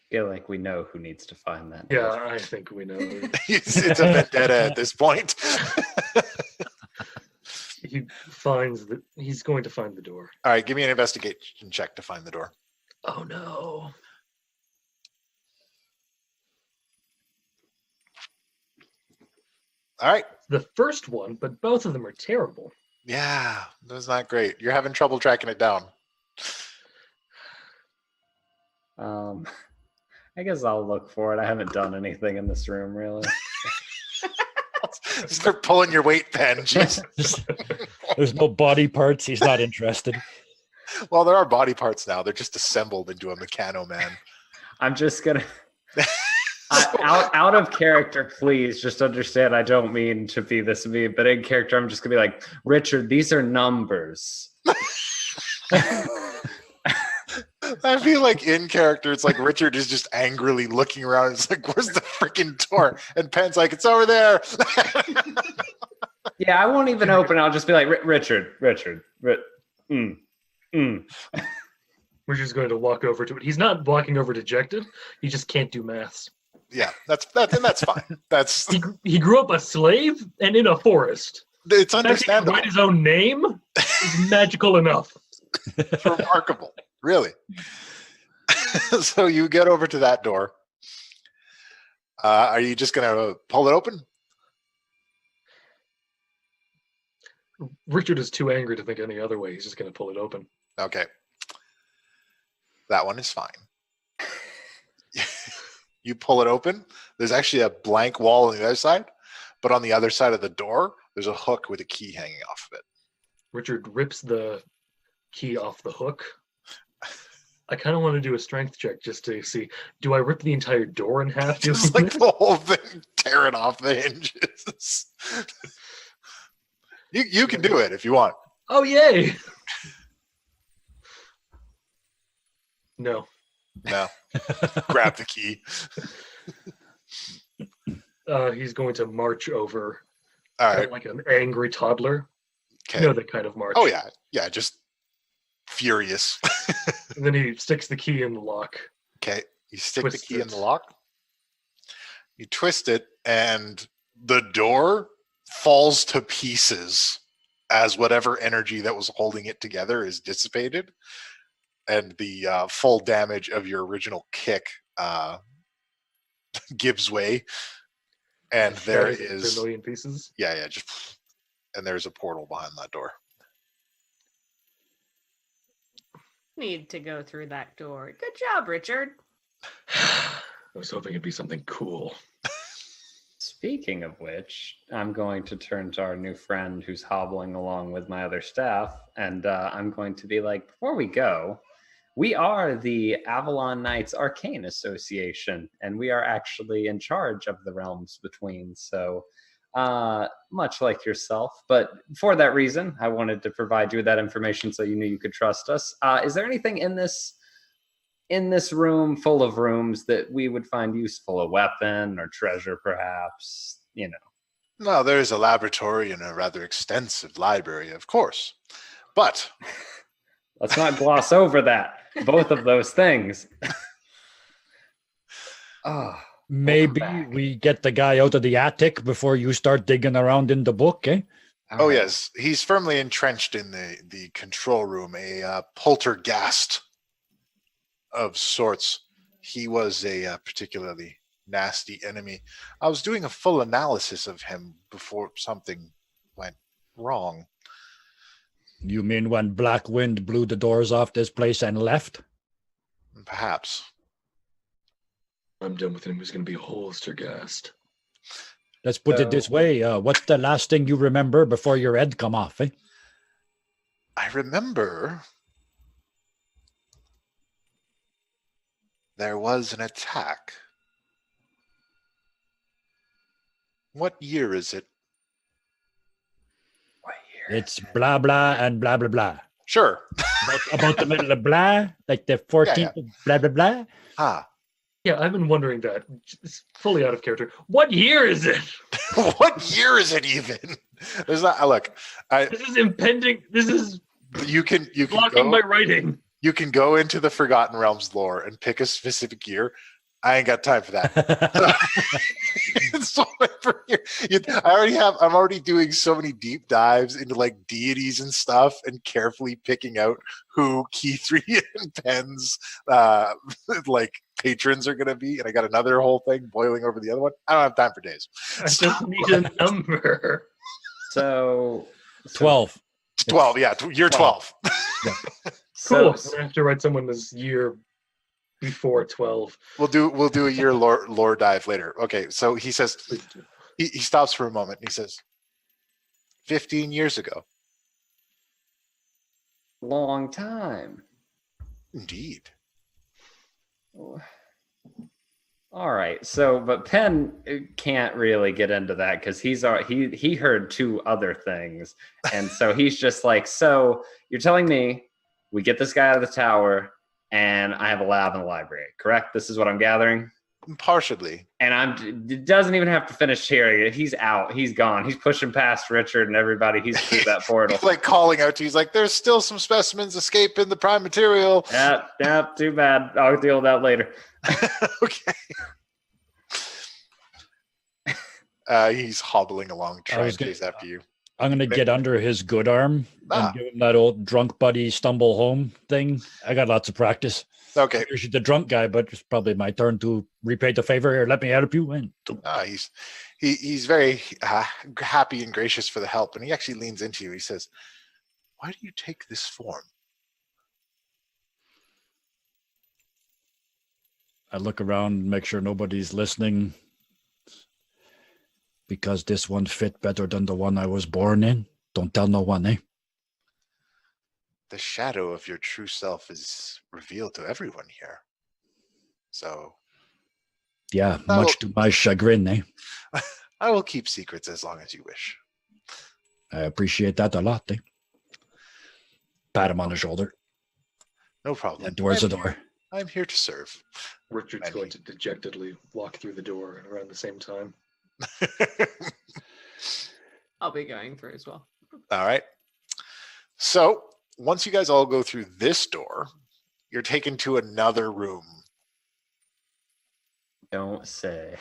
[SPEAKER 4] feel like we know who needs to find that.
[SPEAKER 3] Yeah, I think we know.
[SPEAKER 2] It's a vendetta at this point.
[SPEAKER 3] He's going to find the door.
[SPEAKER 2] All right, give me an investigation check to find the door.
[SPEAKER 3] Oh no.
[SPEAKER 2] All right.
[SPEAKER 3] The first one, but both of them are terrible.
[SPEAKER 2] Yeah, that's not great. You're having trouble tracking it down.
[SPEAKER 4] I guess I'll look for it. I haven't done anything in this room really.
[SPEAKER 2] Start pulling your weight pen. Jeez.
[SPEAKER 6] There's no body parts. He's not interested.
[SPEAKER 2] Well, there are body parts now. They're just assembled into a Mechano Man.
[SPEAKER 4] I'm just gonna out of character, please just understand I don't mean to be this mean, but in character I'm just gonna be like, "Richard, these are numbers."
[SPEAKER 2] I feel like in character, it's like Richard is just angrily looking around. It's like, where's the freaking door? And Pen's like, it's over there.
[SPEAKER 4] Yeah, I won't even open it. I'll just be like, Richard.
[SPEAKER 3] We're just going to walk over to it. He's not walking over dejected. He just can't do maths.
[SPEAKER 2] Yeah, that's fine. That's
[SPEAKER 3] He grew up a slave and in a forest.
[SPEAKER 2] it's
[SPEAKER 3] The fact that he can
[SPEAKER 2] understandable.
[SPEAKER 3] write his own name is magical enough.
[SPEAKER 2] It's remarkable, really. So you get over to that door. Are you just gonna pull it open?
[SPEAKER 3] Richard is too angry to think any other way. He's just going to pull it open.
[SPEAKER 2] Okay. That one is fine. You pull it open. There's actually a blank wall on the other side, but on the other side of the door, there's a hook with a key hanging off of it.
[SPEAKER 3] Richard rips the key off the hook. I kind of want to do a strength check just to see, do I rip the entire door in half?
[SPEAKER 2] Just like the whole thing tearing off the hinges. You can do it if you want.
[SPEAKER 3] Oh, yay! No.
[SPEAKER 2] No. Grab the key.
[SPEAKER 3] He's going to march over
[SPEAKER 2] All right.
[SPEAKER 3] like an angry toddler.
[SPEAKER 2] Okay.
[SPEAKER 3] You know that kind of march.
[SPEAKER 2] Oh yeah. Yeah, just furious.
[SPEAKER 3] And then he sticks the key in the lock.
[SPEAKER 2] Okay. You stick
[SPEAKER 3] Twist
[SPEAKER 2] the key in
[SPEAKER 3] it.
[SPEAKER 2] the lock. You twist it, and the door falls to pieces as whatever energy that was holding it together is dissipated, and the full damage of your original kick gives way, and there
[SPEAKER 3] Shatters into
[SPEAKER 2] is
[SPEAKER 3] a million pieces.
[SPEAKER 2] yeah, just and there's a portal behind that door.
[SPEAKER 5] Need to go through that door. Good job, Richard.
[SPEAKER 3] I was hoping it'd be something cool.
[SPEAKER 4] Speaking of which, I'm going to turn to our new friend who's hobbling along with my other staff, and I'm going to be like, before we go, we are the Avalon Knights Arcane Association, and we are actually in charge of the realms between. So, much like yourself, but for that reason, I wanted to provide you with that information so you knew you could trust us. Is there anything in this room full of rooms that we would find useful? A weapon or treasure, perhaps? You know.
[SPEAKER 2] No, there is a laboratory and a rather extensive library, of course. But
[SPEAKER 4] let's not gloss over that. Both of those things.
[SPEAKER 6] Maybe we get the guy out of the attic before you start digging around in the book, eh?
[SPEAKER 2] Oh, yes. He's firmly entrenched in the control room, a poltergeist of sorts. He was a particularly nasty enemy. I was doing a full analysis of him before something went wrong.
[SPEAKER 6] You mean when Black Wind blew the doors off this place and left?
[SPEAKER 2] Perhaps.
[SPEAKER 3] I'm done with him. He's going to be a holstergast.
[SPEAKER 6] Let's put it this way. What's the last thing you remember before your head come off, eh?
[SPEAKER 2] I remember there was an attack. What year is it?
[SPEAKER 6] It's blah, blah, and blah, blah, blah.
[SPEAKER 2] Sure.
[SPEAKER 6] About the middle of blah, like the 14th of blah, blah, blah.
[SPEAKER 2] Ah.
[SPEAKER 3] Yeah, I've been wondering that. It's fully out of character. What year is it?
[SPEAKER 2] What year is it even? There's not. Look,
[SPEAKER 3] this is impending. This is.
[SPEAKER 2] You can
[SPEAKER 3] blocking my writing.
[SPEAKER 2] You can go into the Forgotten Realms lore and pick a specific year. I ain't got time for that. So I'm already doing so many deep dives into like deities and stuff and carefully picking out who Key 3 and Pen's like patrons are going to be. And I got another whole thing boiling over the other one. I don't have time for days.
[SPEAKER 3] I just need a number.
[SPEAKER 4] So
[SPEAKER 6] 12.
[SPEAKER 2] 12, yeah. Year 12.
[SPEAKER 6] Yeah.
[SPEAKER 3] Cool. So I have to write someone this year before 12.
[SPEAKER 2] We'll do a year lore dive later. Okay, so he says he stops for a moment and he says 15 years ago.
[SPEAKER 4] Long time.
[SPEAKER 2] Indeed.
[SPEAKER 4] All right. So, but Penn can't really get into that because he heard two other things, and so he's just like, so you're telling me we get this guy out of the tower, and I have a lab in the library, correct? This is what I'm gathering?
[SPEAKER 2] Partially.
[SPEAKER 4] And it doesn't even have to finish hearing it. He's out. He's gone. He's pushing past Richard and everybody. He's through that portal.
[SPEAKER 2] He's like calling out to you. He's like, there's still some specimens escaping the prime material.
[SPEAKER 4] Yeah, too bad. I'll deal with that later.
[SPEAKER 2] Okay. He's hobbling along, trying to chase after you.
[SPEAKER 6] I'm going to get under his good arm and give him that old drunk buddy stumble home thing. I got lots of practice.
[SPEAKER 2] Okay.
[SPEAKER 6] You're the drunk guy, but it's probably my turn to repay the favor here. Let me help you in.
[SPEAKER 2] He's very happy and gracious for the help, and he actually leans into you. He says, why do you take this form?
[SPEAKER 6] I look around, make sure nobody's listening. Because this one fit better than the one I was born in. Don't tell no one, eh?
[SPEAKER 2] The shadow of your true self is revealed to everyone here. So.
[SPEAKER 6] Yeah, much to my chagrin, eh?
[SPEAKER 2] I will keep secrets as long as you wish.
[SPEAKER 6] I appreciate that a lot, eh? Pat him on the shoulder.
[SPEAKER 2] No problem.
[SPEAKER 6] And towards the door.
[SPEAKER 2] I'm here to serve.
[SPEAKER 3] Richard's going to dejectedly walk through the door around the same time.
[SPEAKER 5] I'll be going through as well.
[SPEAKER 2] All right. So once you guys all go through this door, you're taken to another room.
[SPEAKER 4] Don't say.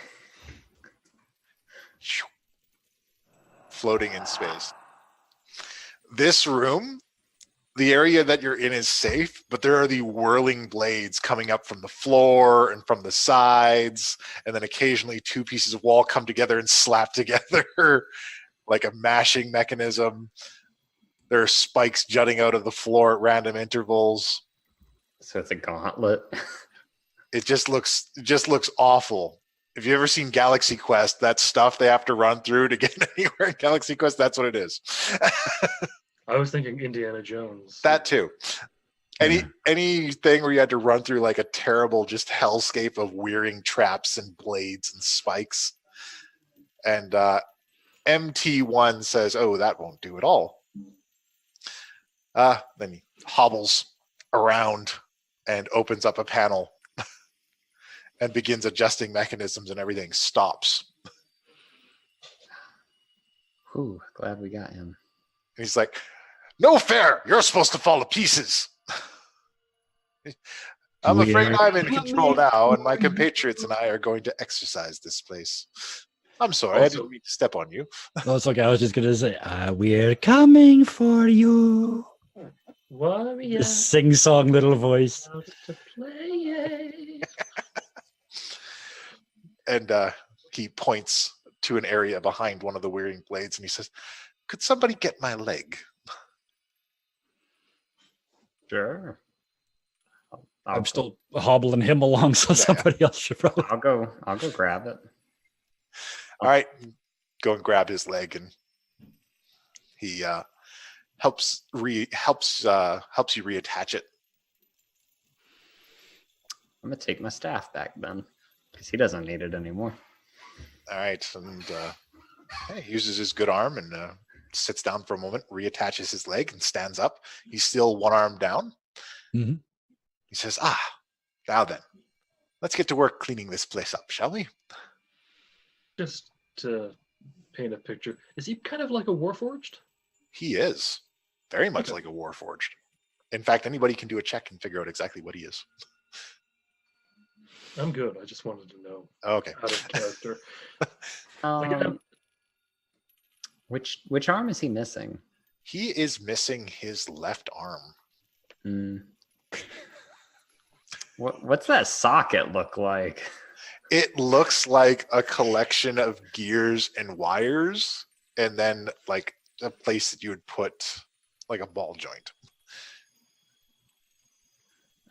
[SPEAKER 2] Floating in space. This room, the area that you're in is safe, but there are the whirling blades coming up from the floor and from the sides, and then occasionally two pieces of wall come together and slap together like a mashing mechanism. There are spikes jutting out of the floor at random intervals.
[SPEAKER 4] So it's a gauntlet.
[SPEAKER 2] It just looks awful. If you ever seen Galaxy Quest, that stuff they have to run through to get anywhere in Galaxy Quest, that's what it is.
[SPEAKER 3] I was thinking Indiana Jones.
[SPEAKER 2] That too. Anything where you had to run through like a terrible just hellscape of wearing traps and blades and spikes. And MT1 says, "Oh, that won't do at all." Then he hobbles around and opens up a panel and begins adjusting mechanisms, and everything stops.
[SPEAKER 4] Whew, glad we got him.
[SPEAKER 2] And he's like, "No fair! You're supposed to fall to pieces." I'm afraid I'm in control now, and my compatriots and I are going to exercise this place. I'm sorry, I didn't mean to step on you.
[SPEAKER 6] No, it's okay. I was just gonna say, we're coming for you.
[SPEAKER 3] Warrior.
[SPEAKER 6] The sing-song little voice.
[SPEAKER 3] To play.
[SPEAKER 2] And he points to an area behind one of the wearing blades, and he says, "Could somebody get my leg?"
[SPEAKER 4] Sure.
[SPEAKER 6] I'm still hobbling him along, so somebody else should probably.
[SPEAKER 4] I'll go grab it.
[SPEAKER 2] All right, go and grab his leg, and he helps you reattach it.
[SPEAKER 4] I'm gonna take my staff back then, because he doesn't need it anymore.
[SPEAKER 2] All right, and he uses his good arm and sits down for a moment, reattaches his leg, and stands up. He's still one arm down.
[SPEAKER 6] Mhm.
[SPEAKER 2] He says, "Now then, let's get to work cleaning this place up, shall we?"
[SPEAKER 3] Just to paint a picture, is he kind of like a Warforged?
[SPEAKER 2] He is very much like a Warforged. In fact, anybody can do a check and figure out exactly what he is.
[SPEAKER 3] I'm good. I just wanted to know.
[SPEAKER 2] Okay.
[SPEAKER 3] Out of character.
[SPEAKER 4] Which arm is he missing?
[SPEAKER 2] He is missing his left arm.
[SPEAKER 4] What's that socket look like?
[SPEAKER 2] It looks like a collection of gears and wires, and then like a place that you would put like a ball joint.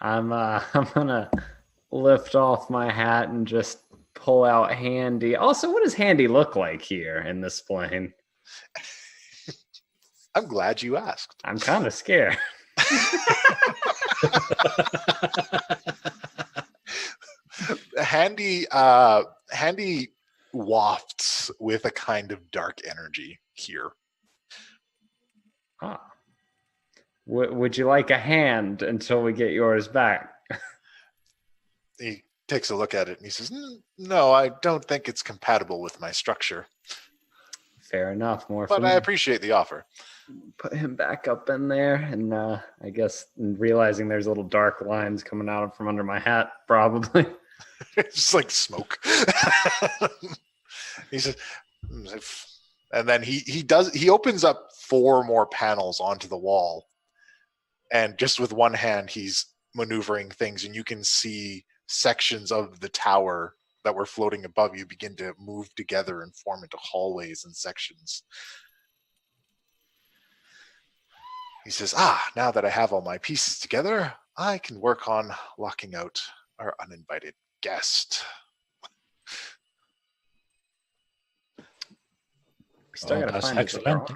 [SPEAKER 4] I'm gonna lift off my hat and just pull out Handy. Also, what does Handy look like here in this plane?
[SPEAKER 2] I'm glad you asked.
[SPEAKER 4] I'm kind of scared.
[SPEAKER 2] Handy wafts with a kind of dark energy here.
[SPEAKER 4] Would you like a hand until we get yours back?
[SPEAKER 2] He takes a look at it and he says, "No, I don't think it's compatible with my structure.
[SPEAKER 4] Fair enough.
[SPEAKER 2] But I appreciate the offer."
[SPEAKER 4] Put him back up in there, and I guess realizing there's little dark lines coming out from under my hat, probably.
[SPEAKER 2] It's just like smoke. He says, and then he opens up 4 more panels onto the wall, and just with one hand he's maneuvering things, and you can see sections of the tower that were floating above you begin to move together and form into hallways and sections. He says, "Now that I have all my pieces together, I can work on locking out our uninvited guest."
[SPEAKER 4] We still gotta
[SPEAKER 6] that's
[SPEAKER 4] find his
[SPEAKER 6] excellent.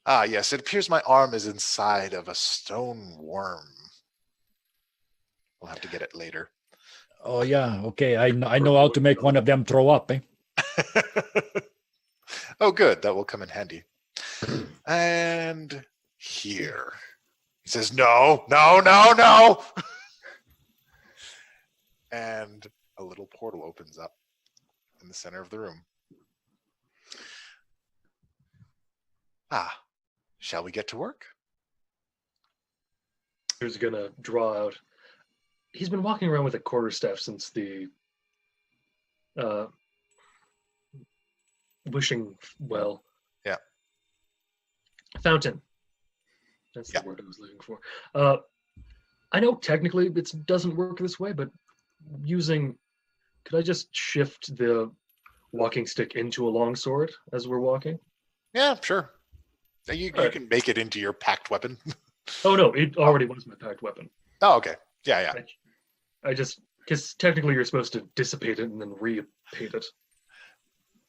[SPEAKER 4] arm.
[SPEAKER 2] Yes, it appears my arm is inside of a stone worm. We'll have to get it later.
[SPEAKER 6] Oh yeah, okay. I know how to make one of them throw up.
[SPEAKER 2] Oh, good. That will come in handy. And here. He says, "No, no, no, no." And a little portal opens up in the center of the room. Shall we get to work?
[SPEAKER 3] Who's gonna draw out? He's been walking around with a quarterstaff since the wishing well.
[SPEAKER 2] Yeah.
[SPEAKER 3] Fountain. That's the word I was looking for. I know technically it doesn't work this way, but could I just shift the walking stick into a longsword as we're walking?
[SPEAKER 2] Yeah, sure. You can make it into your packed weapon.
[SPEAKER 3] Oh no, it already was my packed weapon.
[SPEAKER 2] Oh, okay. Yeah.
[SPEAKER 3] I just Because technically you're supposed to dissipate it and then repaint it.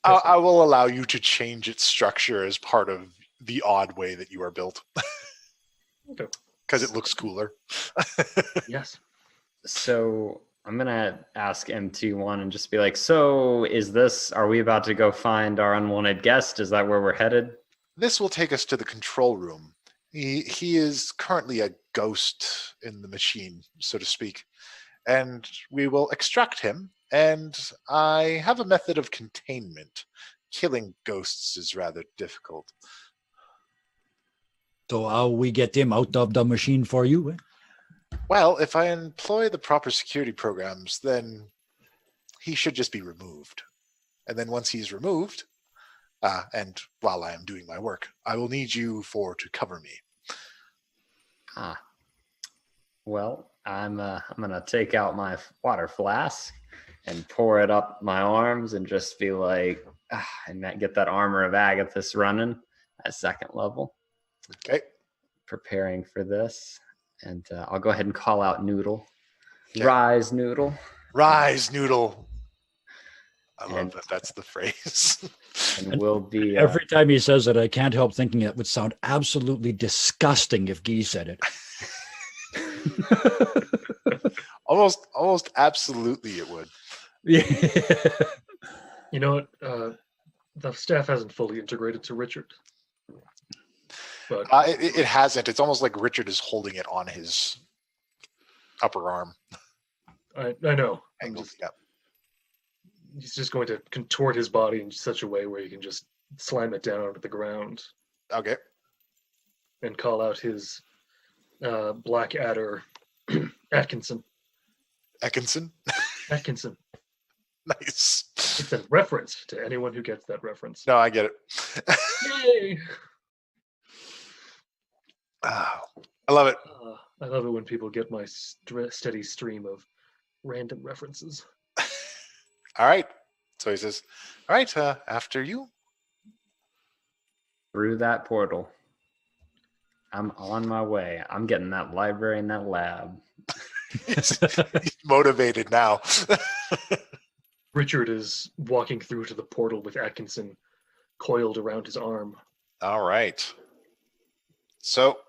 [SPEAKER 2] I will allow you to change its structure as part of the odd way that you are built.
[SPEAKER 3] Okay.
[SPEAKER 2] Because it looks cooler.
[SPEAKER 3] Yes.
[SPEAKER 4] So I'm gonna ask MT1 and just be like, so are we about to go find our unwanted guest? Is that where we're headed?
[SPEAKER 2] This will take us to the control room. He is currently a ghost in the machine, so to speak. And we will extract him. And I have a method of containment. Killing ghosts is rather difficult.
[SPEAKER 6] So how we get him out of the machine for you? Eh?
[SPEAKER 2] Well, if I employ the proper security programs, then he should just be removed. And then once he's removed, and while I am doing my work, I will need you to cover me.
[SPEAKER 4] Well, I'm gonna take out my water flask and pour it up my arms and just be like, and get that armor of Agathis running at second level.
[SPEAKER 2] Okay.
[SPEAKER 4] Preparing for this. And I'll go ahead and call out Noodle.
[SPEAKER 2] Okay.
[SPEAKER 4] Rise, Noodle.
[SPEAKER 2] Rise, Noodle. I love that. That's the phrase.
[SPEAKER 4] And we'll be...
[SPEAKER 6] Every time he says it, I can't help thinking it would sound absolutely disgusting if Guy said it.
[SPEAKER 2] almost absolutely it would.
[SPEAKER 6] Yeah.
[SPEAKER 3] You know what? The staff hasn't fully integrated to Richard. But
[SPEAKER 2] it hasn't. It's almost like Richard is holding it on his upper arm.
[SPEAKER 3] I know.
[SPEAKER 2] Angled, yeah.
[SPEAKER 3] He's just going to contort his body in such a way where he can just slam it down onto the ground.
[SPEAKER 2] Okay.
[SPEAKER 3] And call out his Black Adder Atkinson.
[SPEAKER 2] Atkinson?
[SPEAKER 3] Atkinson.
[SPEAKER 2] Nice.
[SPEAKER 3] It's a reference to anyone who gets that reference.
[SPEAKER 2] No, I get it.
[SPEAKER 3] Yay!
[SPEAKER 2] I love it.
[SPEAKER 3] I love it when people get my steady stream of random references.
[SPEAKER 2] All right. So he says, all right, after you.
[SPEAKER 4] Through that portal. I'm on my way. I'm getting that library and that lab.
[SPEAKER 2] He's motivated now.
[SPEAKER 3] Richard is walking through to the portal with Atkinson coiled around his arm.
[SPEAKER 2] All right. So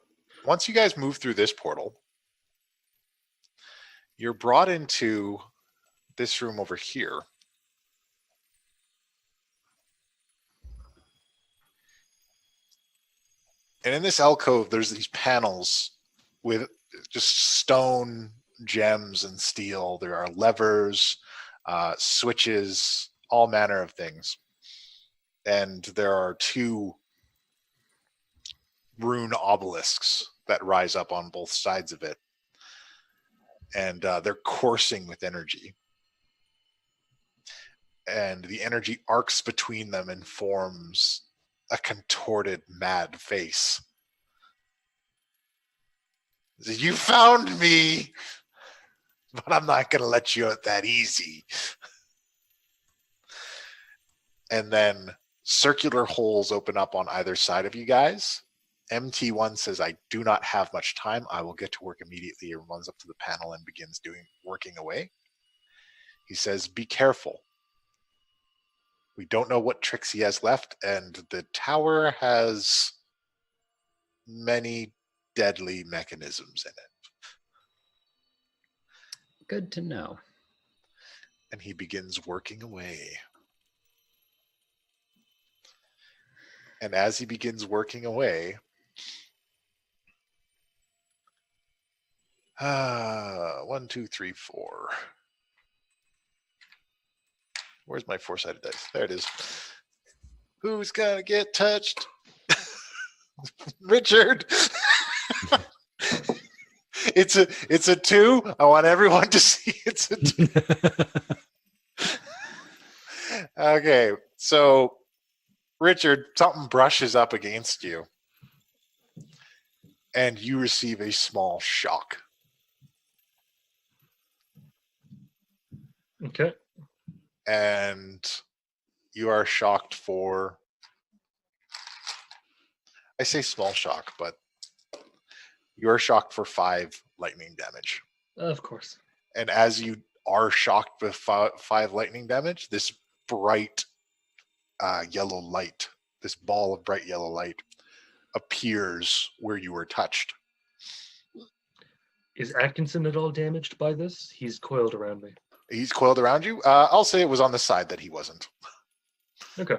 [SPEAKER 2] once you guys move through this portal, you're brought into this room over here. And in this alcove, there's these panels with just stone, gems, and steel. There are levers, switches, all manner of things. And there are 2 rune obelisks that rise up on both sides of it. And they're coursing with energy. And the energy arcs between them and forms a contorted, mad face. You found me, but I'm not going to let you out that easy. And then circular holes open up on either side of you guys. MT1 says, I do not have much time. I will get to work immediately. He runs up to the panel and begins working away. He says, be careful. We don't know what tricks he has left, and the tower has many deadly mechanisms in it.
[SPEAKER 4] Good to know.
[SPEAKER 2] And he begins working away. And as he begins working away, 1, 2, 3, 4. Where's my 4-sided dice? There it is. Who's gonna get touched? Richard. It's a 2. I want everyone to see it's a 2. Okay, so Richard, something brushes up against you, and you receive a small shock.
[SPEAKER 3] Okay.
[SPEAKER 2] And you are shocked for, I say small shock, but you are shocked for 5 lightning damage.
[SPEAKER 3] Of course.
[SPEAKER 2] And as you are shocked with 5 lightning damage, this bright yellow light, this ball of bright yellow light, appears where you were touched.
[SPEAKER 3] Is Atkinson at all damaged by this? He's coiled around me.
[SPEAKER 2] He's coiled around you. I'll say it was on the side that he wasn't.
[SPEAKER 3] Okay.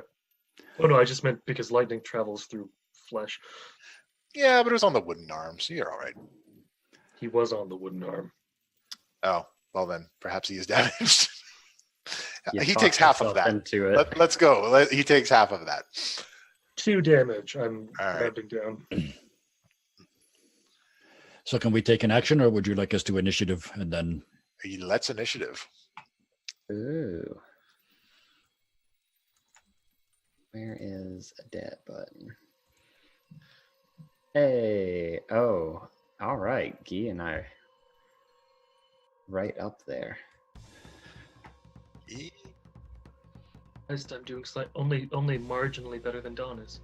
[SPEAKER 3] Oh no, I just meant because lightning travels through flesh.
[SPEAKER 2] Yeah, but it was on the wooden arm, so you're all right.
[SPEAKER 3] He was on the wooden arm.
[SPEAKER 2] Oh, well then, perhaps he is damaged.
[SPEAKER 4] You
[SPEAKER 2] He
[SPEAKER 4] talked
[SPEAKER 2] takes half of
[SPEAKER 4] yourself
[SPEAKER 2] that.
[SPEAKER 4] into it.
[SPEAKER 2] Let's go. He takes half of that.
[SPEAKER 3] 2 damage. I'm
[SPEAKER 2] All right.
[SPEAKER 3] ramping down.
[SPEAKER 6] So can we take an action, or would you like us to initiative and then?
[SPEAKER 2] Let's initiative.
[SPEAKER 4] Ooh. Where is a dead button? Hey. Oh. All right. Guy and I. Right up there.
[SPEAKER 3] Next, I'm doing only marginally better than Dawn is.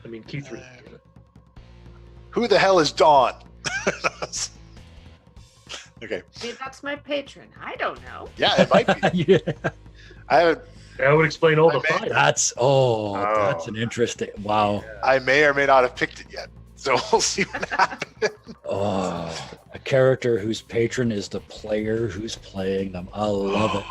[SPEAKER 3] I mean, key 3.
[SPEAKER 2] Who the hell is Dawn? Okay.
[SPEAKER 5] Maybe that's my patron. I don't know.
[SPEAKER 2] Yeah, it might be.
[SPEAKER 6] Yeah,
[SPEAKER 2] I haven't.
[SPEAKER 3] That would explain all the
[SPEAKER 2] I
[SPEAKER 3] fire.
[SPEAKER 6] that's that's an interesting. Wow.
[SPEAKER 2] I may or may not have picked it yet, so we'll see what happens.
[SPEAKER 6] Oh, a character whose patron is the player who's playing them. I love it.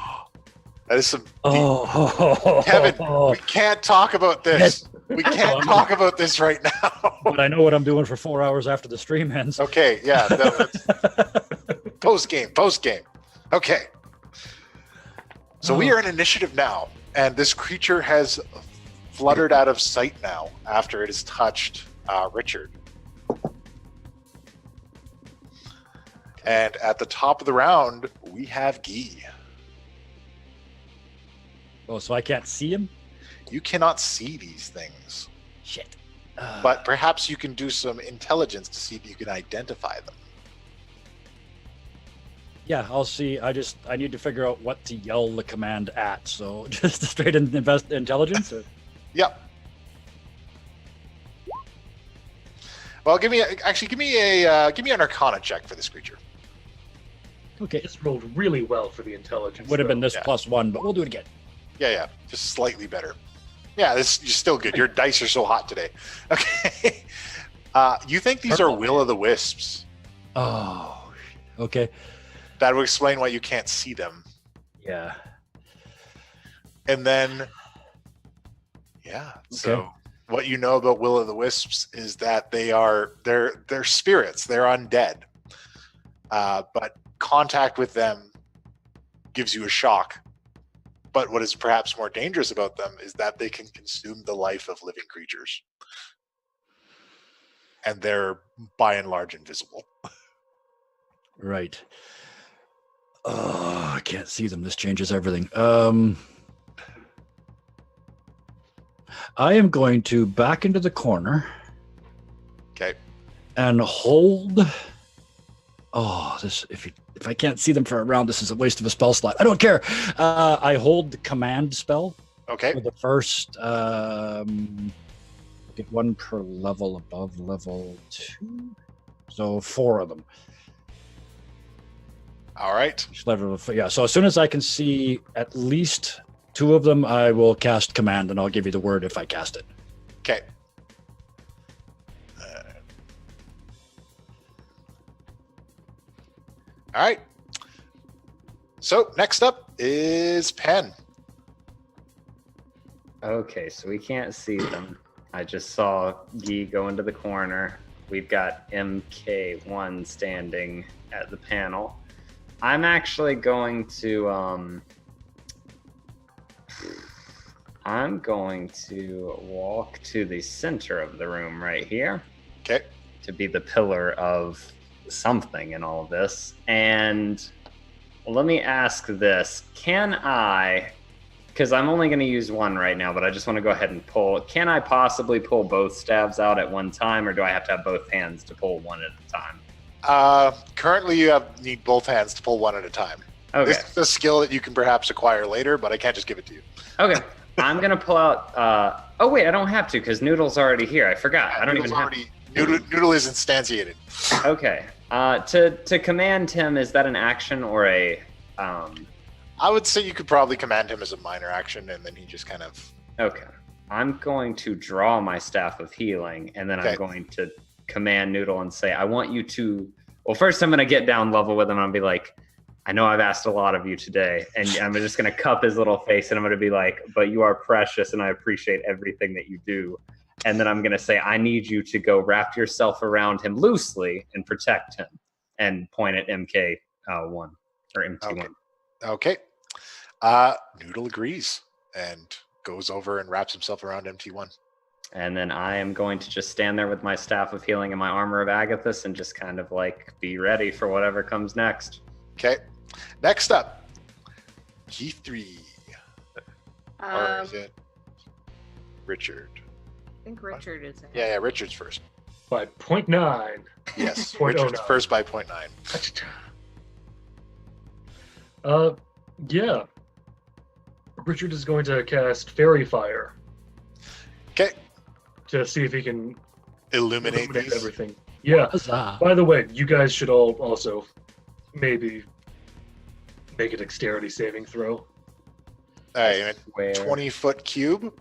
[SPEAKER 2] That is some.
[SPEAKER 6] Oh,
[SPEAKER 2] Kevin, we can't talk about this.
[SPEAKER 6] Yes.
[SPEAKER 2] We can't talk about this right now.
[SPEAKER 6] But I know what I'm doing for 4 hours after the stream ends.
[SPEAKER 2] Okay, yeah. Post game. Okay. So we are in initiative now, and this creature has fluttered out of sight now after it has touched Richard. And at the top of the round, we have Guy.
[SPEAKER 6] Oh, so I can't see him?
[SPEAKER 2] You cannot see these things,
[SPEAKER 6] Shit.
[SPEAKER 2] but perhaps you can do some intelligence to see if you can identify them.
[SPEAKER 6] Yeah, I'll see. I need to figure out what to yell the command at. So just straight in intelligence. Or?
[SPEAKER 2] Yep. Well, give me an Arcana check for this creature.
[SPEAKER 6] Okay.
[SPEAKER 3] Just rolled really well for the intelligence.
[SPEAKER 6] Would have been
[SPEAKER 3] though.
[SPEAKER 6] this
[SPEAKER 2] Yeah.
[SPEAKER 6] +1, but we'll do it again.
[SPEAKER 2] Yeah, just slightly better. Yeah, you're still good. Your dice are so hot today. Okay. You think these are will o' the wisps?
[SPEAKER 6] Oh, okay.
[SPEAKER 2] That would explain why you can't see them.
[SPEAKER 6] Yeah.
[SPEAKER 2] And then, yeah. So
[SPEAKER 6] Okay.
[SPEAKER 2] what you know about will o' the wisps is that they're spirits. They're undead. But contact with them gives you a shock. But what is perhaps more dangerous about them is that they can consume the life of living creatures. And they're by and large invisible.
[SPEAKER 6] Right. Oh, I can't see them. This changes everything. I am going to back into the corner.
[SPEAKER 2] Okay.
[SPEAKER 6] And hold. Oh, this if I can't see them for a round, this is a waste of a spell slot. I don't care. I hold the command spell
[SPEAKER 2] Okay.
[SPEAKER 6] for the first. Get 1 per level above level 2, so 4 of them.
[SPEAKER 2] All right.
[SPEAKER 6] Yeah. So as soon as I can see at least 2 of them, I will cast command, and I'll give you the word if I cast it.
[SPEAKER 2] Okay. All right. So next up is Pen.
[SPEAKER 4] Okay, so we can't see them. I just saw Guy go into the corner. We've got MK1 standing at the panel. I'm actually going to walk to the center of the room right here
[SPEAKER 2] Okay.
[SPEAKER 4] to be the pillar of something in all of this. And let me ask this. Can I, because I'm only going to use one right now, but I just want to go ahead and pull. Can I possibly pull both stabs out at one time, or do I have to have both hands to pull one at a time?
[SPEAKER 2] Currently, you need both hands to pull one at a time.
[SPEAKER 4] Okay.
[SPEAKER 2] This is a skill that you can perhaps acquire later, but I can't just give it to you.
[SPEAKER 4] Okay. I'm going to pull out. Oh, wait, I don't have to because Noodle's already here. I forgot. I don't even have.
[SPEAKER 2] Noodle is instantiated.
[SPEAKER 4] Okay. To command him, is that an action or a?
[SPEAKER 2] I would say you could probably command him as a minor action, and then he just kind of.
[SPEAKER 4] Okay. I'm going to draw my staff of healing, and then
[SPEAKER 2] Okay.
[SPEAKER 4] I'm going to command Noodle and say, I want you to. Well, first I'm going to get down level with him. And I'll be like, I know I've asked a lot of you today, and I'm just going to cup his little face, and I'm going to be like, but you are precious, and I appreciate everything that you do. And then I'm going to say, I need you to go wrap yourself around him loosely and protect him, and point at MK1 or MT1.
[SPEAKER 2] Okay. Noodle agrees and goes over and wraps himself around MT1.
[SPEAKER 4] And then I am going to just stand there with my staff of healing and my armor of Agathis and just kind of like be ready for whatever comes next.
[SPEAKER 2] Okay. Next up, G3. Or is it Richard?
[SPEAKER 5] I think Richard is ahead.
[SPEAKER 2] Yeah, Richard's first.
[SPEAKER 3] By 0.9.
[SPEAKER 2] Yes,
[SPEAKER 3] 0.09.
[SPEAKER 2] Richard's first by 0.9.
[SPEAKER 3] Yeah. Richard is going to cast Fairy Fire
[SPEAKER 2] Okay.
[SPEAKER 3] to see if he can
[SPEAKER 2] Illuminate these.
[SPEAKER 3] everything. Yeah.
[SPEAKER 6] Huzzah.
[SPEAKER 3] By the way, you guys should all also maybe make a dexterity saving throw.
[SPEAKER 2] All right, and
[SPEAKER 4] Where?
[SPEAKER 2] a 20-foot cube.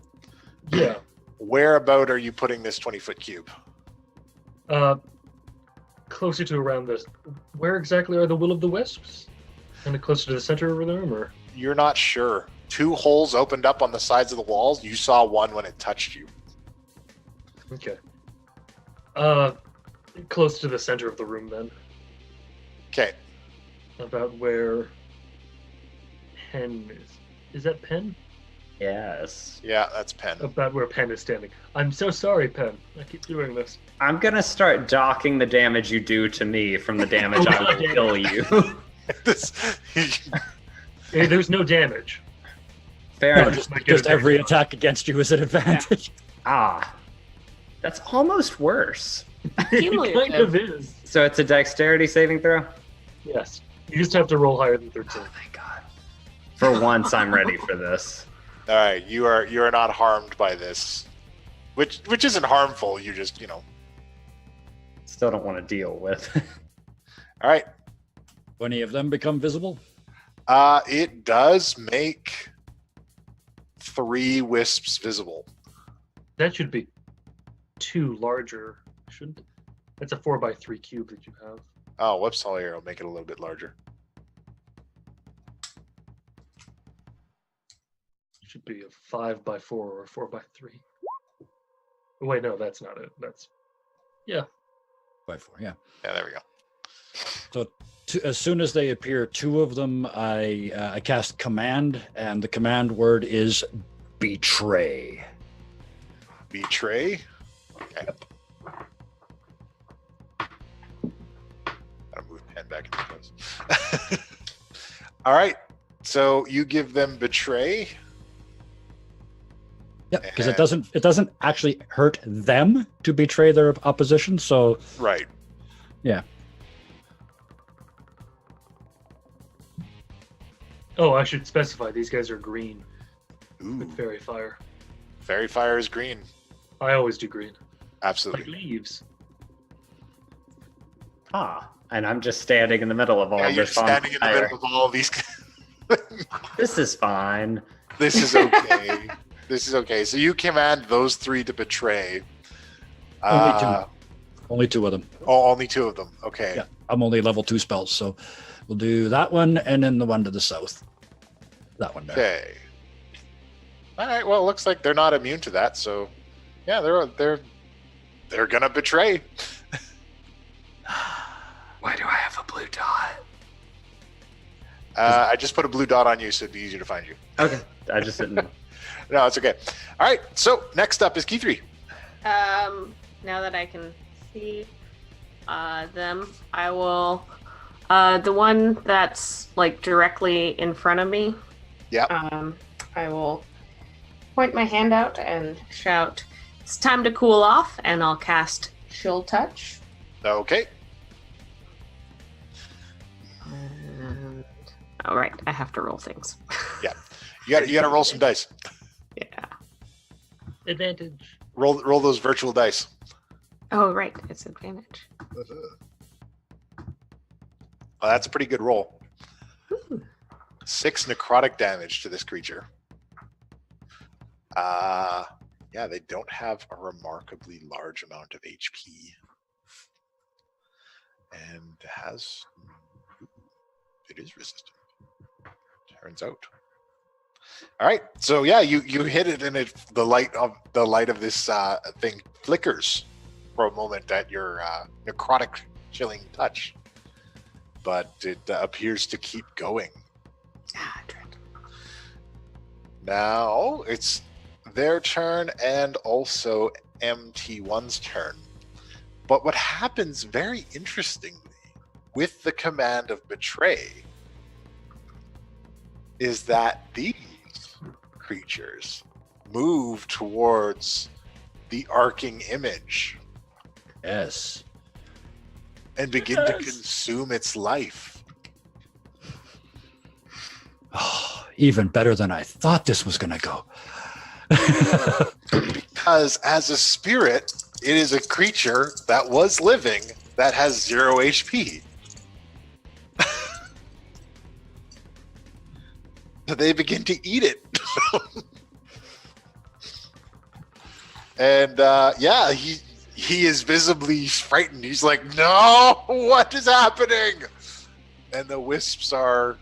[SPEAKER 3] Yeah.
[SPEAKER 2] Whereabout are you putting this 20-foot cube?
[SPEAKER 3] Closer to around this. Where exactly are the Will of the Wisps? Kind of closer to the center of the room, or?
[SPEAKER 2] You're not sure. 2 holes opened up on the sides of the walls. You saw one when it touched you.
[SPEAKER 3] Okay. Close to the center of the room then.
[SPEAKER 2] Okay.
[SPEAKER 3] About where Pen is. Is that Pen?
[SPEAKER 4] Yes.
[SPEAKER 2] Yeah, that's Pen.
[SPEAKER 3] About where Pen is standing. I'm so sorry, Pen. I keep doing this.
[SPEAKER 4] I'm going to start docking the damage you do to me from the damage I will kill you.
[SPEAKER 2] This,
[SPEAKER 3] Hey, there's no damage.
[SPEAKER 4] Fair
[SPEAKER 3] No,
[SPEAKER 4] enough.
[SPEAKER 3] just
[SPEAKER 6] Every attack against you is an advantage.
[SPEAKER 4] Ah. That's almost worse.
[SPEAKER 3] It kind of is.
[SPEAKER 4] So it's a dexterity saving throw?
[SPEAKER 3] Yes. You just have to roll higher than 13.
[SPEAKER 4] Oh, thank God. For once, I'm ready for this.
[SPEAKER 2] all right, you are not harmed by this, which isn't harmful. You just
[SPEAKER 4] Still don't want to deal with.
[SPEAKER 2] All right.
[SPEAKER 6] Do any of them become visible?
[SPEAKER 2] It does make 3 wisps visible.
[SPEAKER 3] That should be 2 larger. Shouldn't it? That's a 4x3 cube that you have.
[SPEAKER 2] Oh, whoops! I'll make it a little bit larger.
[SPEAKER 3] It should be a 5x4 or a 4x3. Wait, no, that's not it. That's
[SPEAKER 6] By 4, yeah.
[SPEAKER 2] Yeah, there we go.
[SPEAKER 6] So as soon as they appear, 2 of them, I cast command, and the command word is betray.
[SPEAKER 2] Betray. Okay. Gotta move Pen back into place. All right. So you give them betray.
[SPEAKER 6] Yeah, because it doesn't actually hurt them to betray their opposition. So
[SPEAKER 2] Right.
[SPEAKER 6] yeah.
[SPEAKER 3] Oh, I should specify these guys are green
[SPEAKER 2] Ooh.
[SPEAKER 3] with Fairy Fire.
[SPEAKER 2] Fairy fire is green.
[SPEAKER 3] I always do green. Like
[SPEAKER 2] Absolutely.
[SPEAKER 3] leaves.
[SPEAKER 4] Ah. And I'm just standing in the middle of all
[SPEAKER 2] Yeah, you're
[SPEAKER 4] this on
[SPEAKER 2] standing in the
[SPEAKER 4] fire.
[SPEAKER 2] middle of all these.
[SPEAKER 4] This is fine.
[SPEAKER 2] This is okay. This is okay. So you command those 3 to betray.
[SPEAKER 6] Only 2 of them.
[SPEAKER 2] Oh, only 2 of them. Okay.
[SPEAKER 6] Yeah, I'm only level 2 spells, so we'll do that one and then the one to the south. That one there.
[SPEAKER 2] Okay. All right. Well, it looks like they're not immune to that. So, yeah, they're gonna betray.
[SPEAKER 4] Why do I have a blue dot?
[SPEAKER 2] I just put a blue dot on you, so it'd be easier to find you.
[SPEAKER 4] Okay. I just didn't know.
[SPEAKER 2] No, it's okay. All right. So next up is Key3.
[SPEAKER 5] Now that I can see them, I will. The one that's like directly in front of me.
[SPEAKER 2] Yeah.
[SPEAKER 5] I will point my hand out and shout, "It's time to cool off," and I'll cast Chill Touch.
[SPEAKER 2] Okay.
[SPEAKER 5] And... All right, I have to roll things.
[SPEAKER 2] You got to roll some dice.
[SPEAKER 5] Yeah.
[SPEAKER 3] Advantage.
[SPEAKER 2] Roll those virtual dice.
[SPEAKER 5] Oh, right. It's advantage.
[SPEAKER 2] Well, that's a pretty good roll.
[SPEAKER 5] Ooh.
[SPEAKER 2] 6 necrotic damage to this creature. Yeah, they don't have a remarkably large amount of HP. And it is resistant. Turns out. All right, so yeah, you hit it, and the light of this thing flickers for a moment at your necrotic chilling touch, but it appears to keep going.
[SPEAKER 5] Ah, dread.
[SPEAKER 2] Now it's their turn and also MT1's turn. But what happens very interestingly with the command of betray is that these creatures move towards the arcing image
[SPEAKER 6] Yes.
[SPEAKER 2] and begin to consume its life.
[SPEAKER 6] Oh, even better than I thought this was going to go.
[SPEAKER 2] Because as a spirit, it is a creature that was living that has 0 HP. So they begin to eat it. And yeah, he is visibly frightened. He's like, no, what is happening? And the wisps are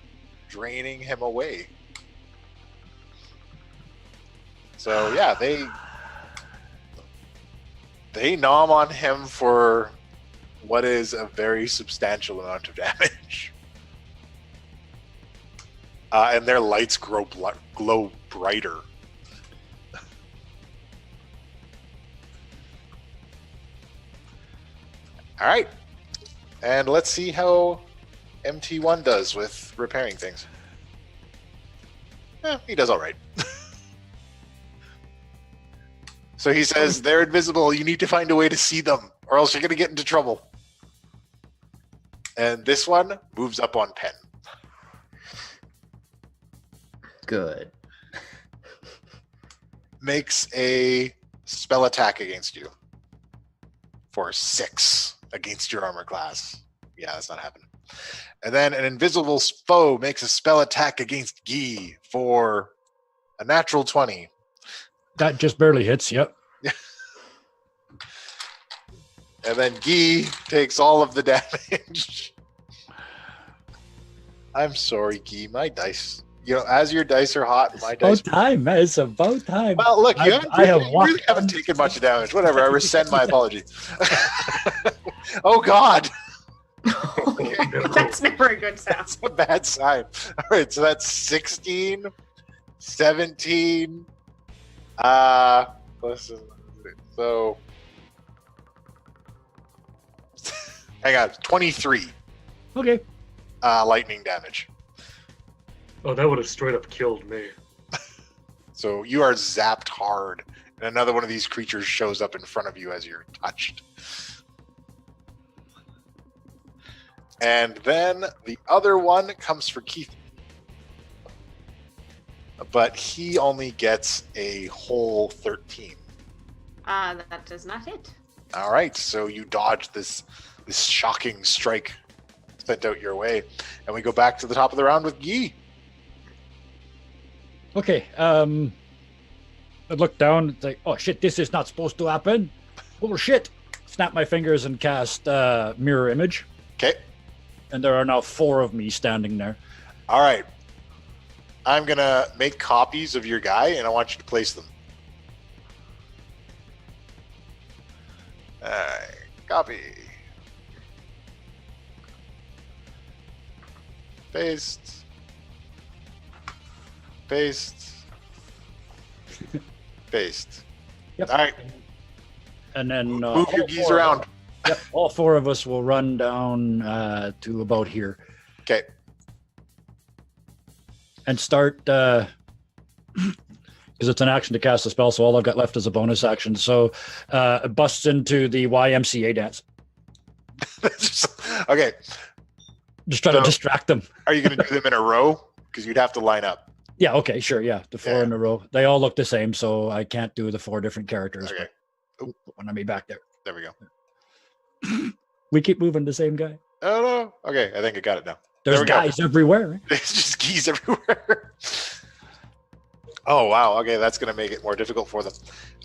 [SPEAKER 2] draining him away. So yeah, they nom on him for what is a very substantial amount of damage. And their lights glow brighter. All right. And let's see how MT1 does with repairing things. He does all right. So he says, they're invisible. You need to find a way to see them, or else you're going to get into trouble. And this one moves up on Pen.
[SPEAKER 4] Good.
[SPEAKER 2] Makes a spell attack against you for 6 against your armor class. Yeah, that's not happening. And then an invisible foe makes a spell attack against Guy for a natural 20.
[SPEAKER 6] That just barely hits, yep.
[SPEAKER 2] And then Guy takes all of the damage. I'm sorry, Guy. My dice. As your dice are hot, my dice.
[SPEAKER 6] About time, man. It's about time.
[SPEAKER 2] Well, look, you really haven't
[SPEAKER 6] walked-
[SPEAKER 2] taken much damage. Whatever. I rescind my apology. Oh, God.
[SPEAKER 5] That's never a good sound.
[SPEAKER 2] That's a bad sign. All right, so that's 16, 17. Listen. So, hang on, 23
[SPEAKER 6] Okay.
[SPEAKER 2] lightning damage.
[SPEAKER 3] Oh, that would have straight up killed me.
[SPEAKER 2] So you are zapped hard, and another one of these creatures shows up in front of you as you're touched. And then the other one comes for Keith. But he only gets a whole 13.
[SPEAKER 5] That does not hit.
[SPEAKER 2] All right, so you dodge this shocking strike sent out your way. And we go back to the top of the round with Guy.
[SPEAKER 6] Okay. I look down. It's like, oh shit, this is not supposed to happen. Oh shit. Snap my fingers and cast mirror image.
[SPEAKER 2] Okay.
[SPEAKER 6] And there are now 4 of me standing there.
[SPEAKER 2] All right. I'm going to make copies of your guy, and I want you to place them. All right. Copy. Paste. Paste. Paste.
[SPEAKER 6] Yep.
[SPEAKER 2] All right.
[SPEAKER 6] And then
[SPEAKER 2] Move your geese around.
[SPEAKER 6] Yep, all 4 of us will run down to about here
[SPEAKER 2] Okay.
[SPEAKER 6] and start because it's an action to cast a spell, so all I've got left is a bonus action. So it busts into the YMCA dance.
[SPEAKER 2] Okay.
[SPEAKER 6] Just try to distract them.
[SPEAKER 2] Are you going to do them in a row? Because you'd have to line up.
[SPEAKER 6] Yeah, okay, sure, yeah. The 4 in a row. They all look the same, so I can't do the 4 different characters.
[SPEAKER 2] Okay.
[SPEAKER 6] But when I be back there.
[SPEAKER 2] There we go.
[SPEAKER 6] We keep moving the same guy.
[SPEAKER 2] I don't know. Okay, I think I got it now.
[SPEAKER 6] There's
[SPEAKER 2] There we go.
[SPEAKER 6] guys everywhere. Right?
[SPEAKER 2] There's just geese everywhere. Oh, wow. Okay, that's going to make it more difficult for them.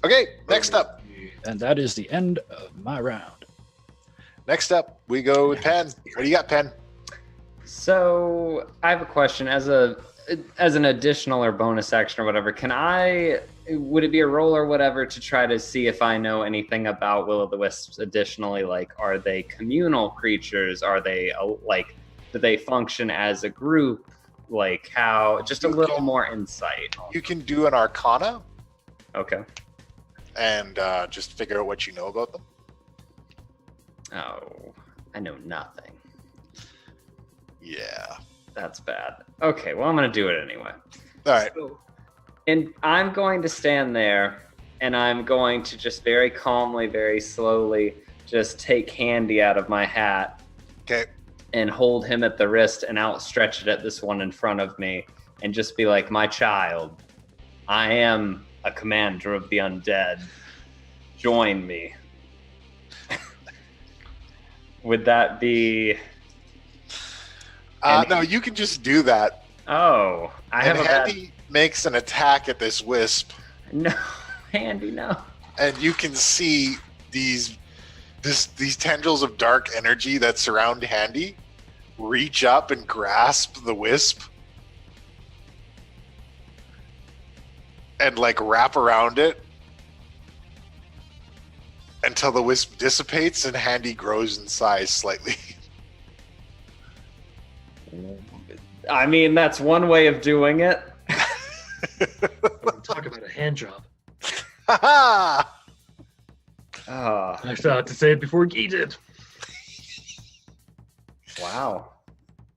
[SPEAKER 2] Okay, next up.
[SPEAKER 6] And that is the end of my round.
[SPEAKER 2] Next up, we go with Penn. What do you got, Penn?
[SPEAKER 4] So I have a question. As an additional or bonus action or whatever, would it be a roll or whatever to try to see if I know anything about will-o'-the-wisps additionally? Like, are they communal creatures? Are they do they function as a group? Like how, just a little more insight.
[SPEAKER 2] You can do an Arcana
[SPEAKER 4] Okay.
[SPEAKER 2] and just figure out what you know about them.
[SPEAKER 4] Oh, I know nothing.
[SPEAKER 2] Yeah.
[SPEAKER 4] That's bad. Okay, well, I'm going to do it anyway.
[SPEAKER 2] All right.
[SPEAKER 4] And I'm going to stand there and I'm going to just very calmly, very slowly just take Handy out of my hat
[SPEAKER 2] Okay.
[SPEAKER 4] and hold him at the wrist and outstretch it at this one in front of me and just be like, my child, I am a commander of the undead. Join me. Would that be...
[SPEAKER 2] No, you can just do that.
[SPEAKER 4] Oh, I
[SPEAKER 2] And
[SPEAKER 4] have a bad...
[SPEAKER 2] Handy makes an attack at this wisp,
[SPEAKER 4] No, Handy, no.
[SPEAKER 2] and you can see these tendrils of dark energy that surround Handy reach up and grasp the wisp and like wrap around it until the wisp dissipates and Handy grows in size slightly.
[SPEAKER 4] I mean, that's one way of doing it.
[SPEAKER 3] Talk about a hand job.
[SPEAKER 2] Ha
[SPEAKER 4] Oh,
[SPEAKER 3] I forgot to say it before Guy did.
[SPEAKER 4] wow.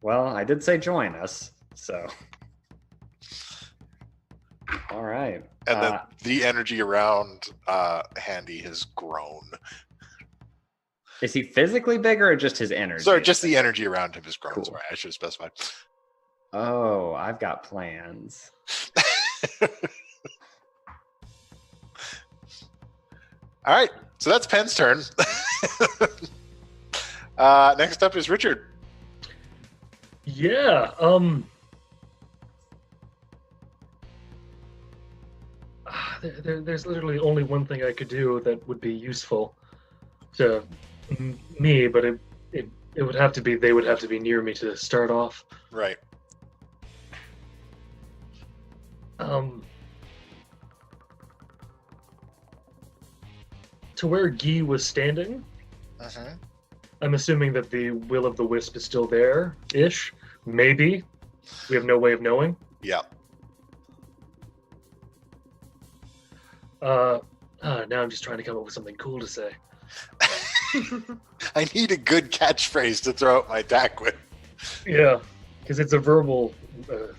[SPEAKER 4] Well, I did say join us, so. All right.
[SPEAKER 2] And then the energy around Handy has grown.
[SPEAKER 4] Is he physically bigger or just his energy?
[SPEAKER 2] Sorry, just the energy around him has grown.
[SPEAKER 4] Cool.
[SPEAKER 2] Sorry, I should have specified.
[SPEAKER 4] Oh, I've got plans.
[SPEAKER 2] All right, so that's Penn's turn. Next up is Richard.
[SPEAKER 3] Yeah. There's literally only one thing I could do that would be useful to me, but it would have to be, they would have to be near me to start off.
[SPEAKER 2] Right.
[SPEAKER 3] To where Guy was standing,
[SPEAKER 2] Uh-huh.
[SPEAKER 3] I'm assuming that the will of the wisp is still there-ish. Maybe. We have no way of knowing.
[SPEAKER 2] Yeah.
[SPEAKER 3] Now I'm just trying to come up with something cool to say.
[SPEAKER 2] I need a good catchphrase to throw out my attack with.
[SPEAKER 3] Yeah, because it's a verbal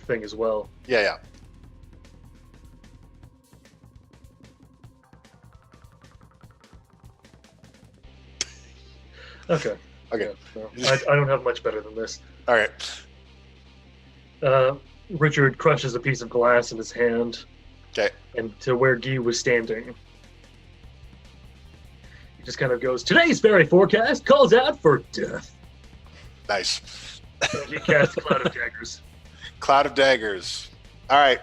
[SPEAKER 3] thing as well.
[SPEAKER 2] Yeah, yeah.
[SPEAKER 3] Okay.
[SPEAKER 2] Okay.
[SPEAKER 3] Yeah, I don't have much better than this.
[SPEAKER 2] All right.
[SPEAKER 3] Richard crushes a piece of glass in his hand.
[SPEAKER 2] Okay.
[SPEAKER 3] And to where Guy was standing, he just kind of goes, "Today's fairy forecast calls out for death."
[SPEAKER 2] Nice.
[SPEAKER 3] And he casts Cloud of Daggers.
[SPEAKER 2] Cloud of Daggers. All right.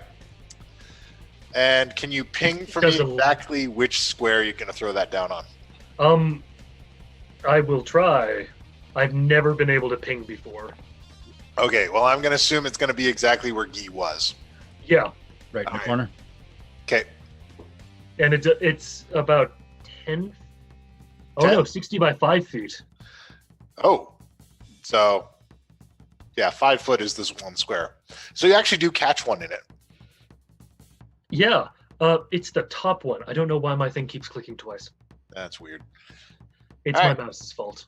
[SPEAKER 2] And can you ping for me
[SPEAKER 3] Doesn't-
[SPEAKER 2] exactly which square you're going to throw that down on?
[SPEAKER 3] I will try. I've never been able to ping before.
[SPEAKER 2] Okay, well, I'm going to assume it's going to be exactly where Guy was.
[SPEAKER 3] Yeah,
[SPEAKER 6] Right in the
[SPEAKER 2] Alright.
[SPEAKER 6] corner.
[SPEAKER 2] Okay.
[SPEAKER 3] and it's about 10. Oh
[SPEAKER 2] 10?
[SPEAKER 3] no, 60 by 5 feet.
[SPEAKER 2] Oh. So, yeah, 5 foot is this one square. So you actually do catch one in it.
[SPEAKER 3] Yeah, it's the top one. I don't know why my thing keeps clicking twice.
[SPEAKER 2] That's weird.
[SPEAKER 3] It's
[SPEAKER 2] Alright.
[SPEAKER 3] my mouse's fault.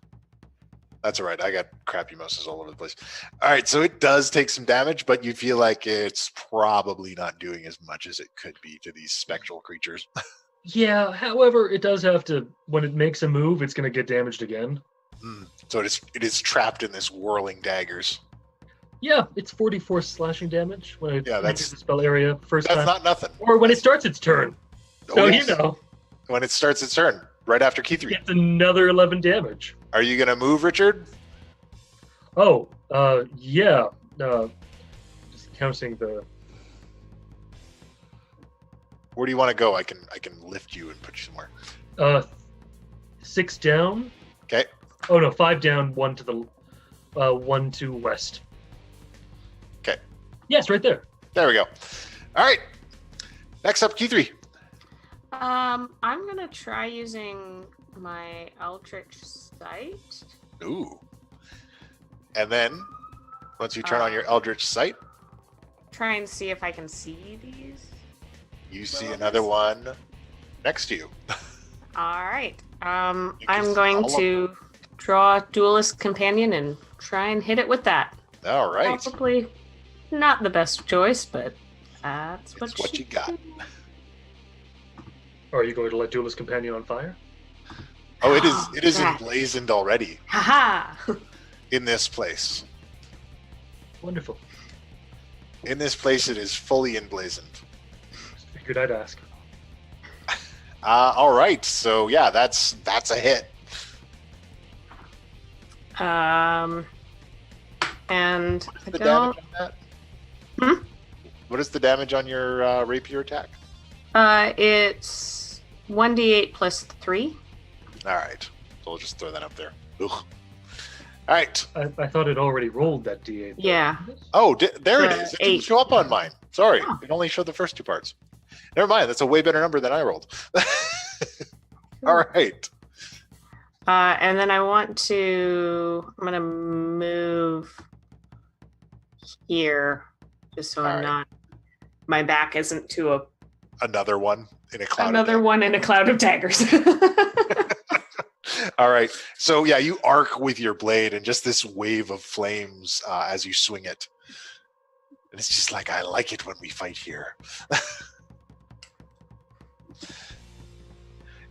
[SPEAKER 2] That's all right. I got crappy mouses all over the place. All right, so it does take some damage, but you feel like it's probably not doing as much as it could be to these spectral creatures.
[SPEAKER 3] Yeah, however, it does have to, when it makes a move, it's going to get damaged again.
[SPEAKER 2] So it is trapped in this whirling daggers.
[SPEAKER 3] Yeah, it's 44 slashing damage when it
[SPEAKER 2] Yeah, that's-
[SPEAKER 3] enters the spell area first
[SPEAKER 2] That's
[SPEAKER 3] time.
[SPEAKER 2] not nothing.
[SPEAKER 3] Or when it starts its turn.
[SPEAKER 2] Oh,
[SPEAKER 3] So
[SPEAKER 2] yes.
[SPEAKER 3] you know.
[SPEAKER 2] When it starts its turn. right after Key3.
[SPEAKER 3] It's another 11 damage.
[SPEAKER 2] Are you going to move, Richard?
[SPEAKER 3] Oh, yeah. Just counting the.
[SPEAKER 2] Where do you want to go? I can lift you and put you somewhere.
[SPEAKER 3] 6 down.
[SPEAKER 2] Okay.
[SPEAKER 3] Oh no, 5 down, 1 to the, 1 to west.
[SPEAKER 2] Okay.
[SPEAKER 3] Yes, right there.
[SPEAKER 2] There we go. All right. Next up, Key3.
[SPEAKER 5] I'm gonna try using my Eldritch Sight.
[SPEAKER 2] Ooh. And then, once you turn on your Eldritch Sight,
[SPEAKER 5] Try and see if I can see these.
[SPEAKER 2] you see another one next to you.
[SPEAKER 5] All right.
[SPEAKER 2] You can
[SPEAKER 5] I'm
[SPEAKER 2] see
[SPEAKER 5] going
[SPEAKER 2] all of
[SPEAKER 5] to draw Duelist Companion and try and hit it with that.
[SPEAKER 2] All right.
[SPEAKER 5] Probably not the best choice, but that's
[SPEAKER 2] It's what you got.
[SPEAKER 3] Are you going to let Duelist Companion on fire?
[SPEAKER 2] Oh, it is
[SPEAKER 5] That.
[SPEAKER 2] emblazoned already
[SPEAKER 5] Haha!
[SPEAKER 2] in this place.
[SPEAKER 3] Wonderful.
[SPEAKER 2] In this place, it is fully emblazoned.
[SPEAKER 3] Just figured I'd ask.
[SPEAKER 2] All right. So yeah, that's a hit.
[SPEAKER 5] And I
[SPEAKER 2] The
[SPEAKER 5] don't.
[SPEAKER 2] damage on that?
[SPEAKER 5] Hmm?
[SPEAKER 2] What is the damage on your rapier attack?
[SPEAKER 5] It's 1d8 plus 3.
[SPEAKER 2] All right. So we'll just throw that up there. Ugh. All right.
[SPEAKER 3] I thought it already rolled that d8. though.
[SPEAKER 5] Yeah.
[SPEAKER 2] Oh, there it is. It didn't
[SPEAKER 5] 8.
[SPEAKER 2] show up on mine. Sorry.
[SPEAKER 5] Oh.
[SPEAKER 2] It only showed the first 2 parts. Never mind. That's a way better number than I rolled. All right.
[SPEAKER 5] And then I'm gonna move here just so
[SPEAKER 2] All
[SPEAKER 5] I'm
[SPEAKER 2] right.
[SPEAKER 5] not, my back isn't to
[SPEAKER 2] Another one in a cloud. of
[SPEAKER 5] another
[SPEAKER 2] damage.
[SPEAKER 5] one in a cloud of daggers.
[SPEAKER 2] All right. So yeah, you arc with your blade and just this wave of flames as you swing it. And it's just like, I like it when we fight here.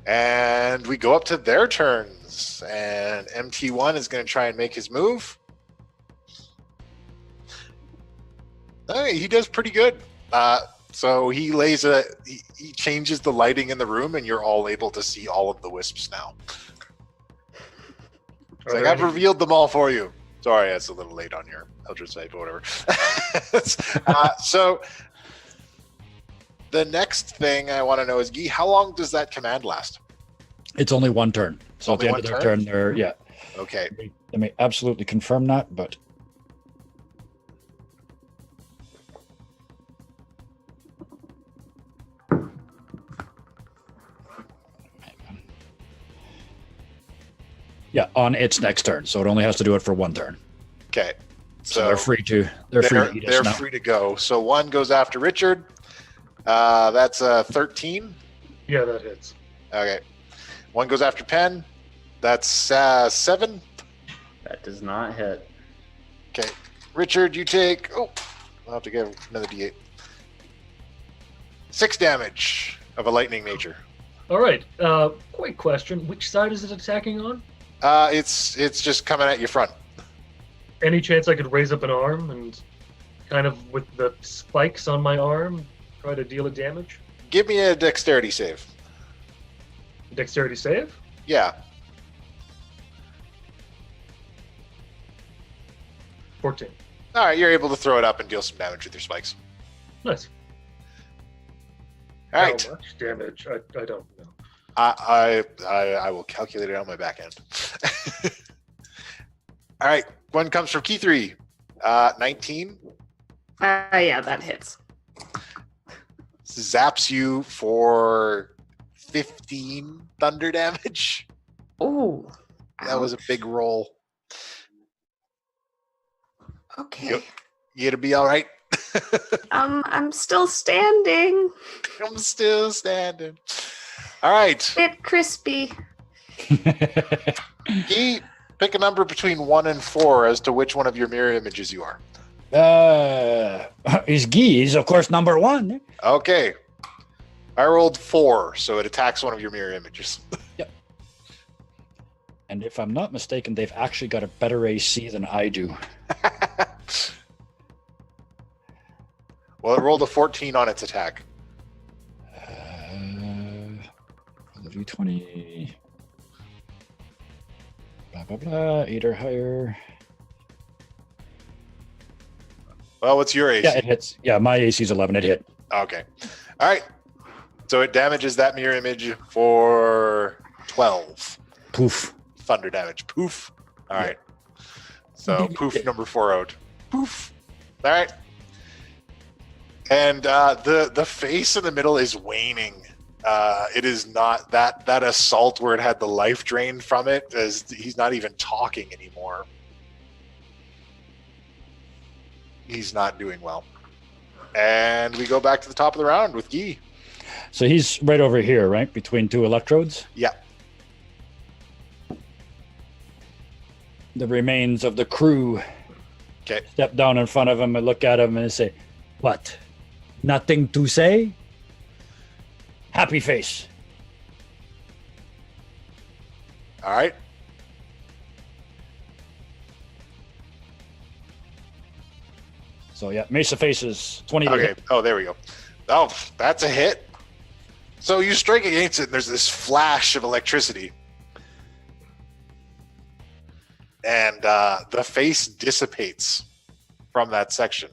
[SPEAKER 2] And we go up to their turns. And MT1 is going to try and make his move. Hey, he does pretty good. So he he changes the lighting in the room, and you're all able to see all of the wisps now. It's
[SPEAKER 3] Are
[SPEAKER 2] like,
[SPEAKER 3] there
[SPEAKER 2] I've
[SPEAKER 3] any-
[SPEAKER 2] revealed them all for you. Sorry, that's a little late on your Eldritch Sight, but whatever. So the next thing I want to know is, Guy, how long does that command last?
[SPEAKER 6] It's only 1 turn. So
[SPEAKER 2] Only
[SPEAKER 6] at the end
[SPEAKER 2] one
[SPEAKER 6] of their
[SPEAKER 2] turn?
[SPEAKER 6] turn, they're yeah.
[SPEAKER 2] Okay.
[SPEAKER 6] Let me absolutely confirm that, but yeah, on its next turn. So it only has to do it for 1 turn.
[SPEAKER 2] Okay.
[SPEAKER 6] So they're free to they're free to eat us
[SPEAKER 2] they're
[SPEAKER 6] now.
[SPEAKER 2] free to go. So one goes after Richard. That's a 13.
[SPEAKER 3] Yeah, that hits.
[SPEAKER 2] Okay. One goes after Penn. That's 7.
[SPEAKER 4] That does not hit.
[SPEAKER 2] Okay. Richard, you take. Oh, I'll have to get another D8. 6 damage of a lightning nature.
[SPEAKER 3] All right. Quick question: which side is it attacking on?
[SPEAKER 2] It's just coming at your front.
[SPEAKER 3] Any chance I could raise up an arm and, kind of with the spikes on my arm, try to deal it damage?
[SPEAKER 2] Give me a dexterity save.
[SPEAKER 3] Dexterity save.
[SPEAKER 2] Yeah.
[SPEAKER 3] 14.
[SPEAKER 2] All right, you're able to throw it up and deal some damage with your spikes.
[SPEAKER 3] Nice.
[SPEAKER 2] All right.
[SPEAKER 3] How much damage? I don't know.
[SPEAKER 2] I will calculate it on my back end. All right, one comes from Key3. 19
[SPEAKER 5] Yeah, that hits.
[SPEAKER 2] zaps you for 15 thunder damage.
[SPEAKER 5] Oh.
[SPEAKER 2] That was a big roll.
[SPEAKER 5] Okay.
[SPEAKER 2] Yep. You gonna be all right?
[SPEAKER 5] I'm still standing.
[SPEAKER 2] I'm still standing. All right,
[SPEAKER 5] Bit crispy.
[SPEAKER 2] Key, pick a number between 1 and 4 as to which one of your mirror images you are.
[SPEAKER 6] Is Guy is of course number 1.
[SPEAKER 2] Okay. I rolled 4, so it attacks one of your mirror images.
[SPEAKER 6] And if I'm not mistaken, they've actually got a better AC than I do.
[SPEAKER 2] Well, it rolled a 14 on the attack.
[SPEAKER 6] The D20. blah, blah, 8 or higher.
[SPEAKER 2] Well, what's your AC?
[SPEAKER 6] Yeah, it hits. Yeah, my AC is 11. It hit.
[SPEAKER 2] Okay. All right. So it damages that mirror image for 12
[SPEAKER 6] Poof.
[SPEAKER 2] thunder damage. Poof. All right. So poof number 4 out. Poof. All right. And the face in the middle is waning. It is not that assault where it had the life drained from it. As he's not even talking anymore. He's not doing well. And we go back to the top of the round with Guy.
[SPEAKER 6] So he's right over here, right? Between 2 electrodes?
[SPEAKER 2] Yeah.
[SPEAKER 6] The remains of the crew
[SPEAKER 2] Okay.
[SPEAKER 6] step down in front of him and look at him and say, "What? Nothing to say?" Happy face.
[SPEAKER 2] All right.
[SPEAKER 6] So yeah, Mesa faces 20.
[SPEAKER 2] Okay. Oh, there we go. Oh, that's a hit. So you strike against it, and there's this flash of electricity. And the face dissipates from that section.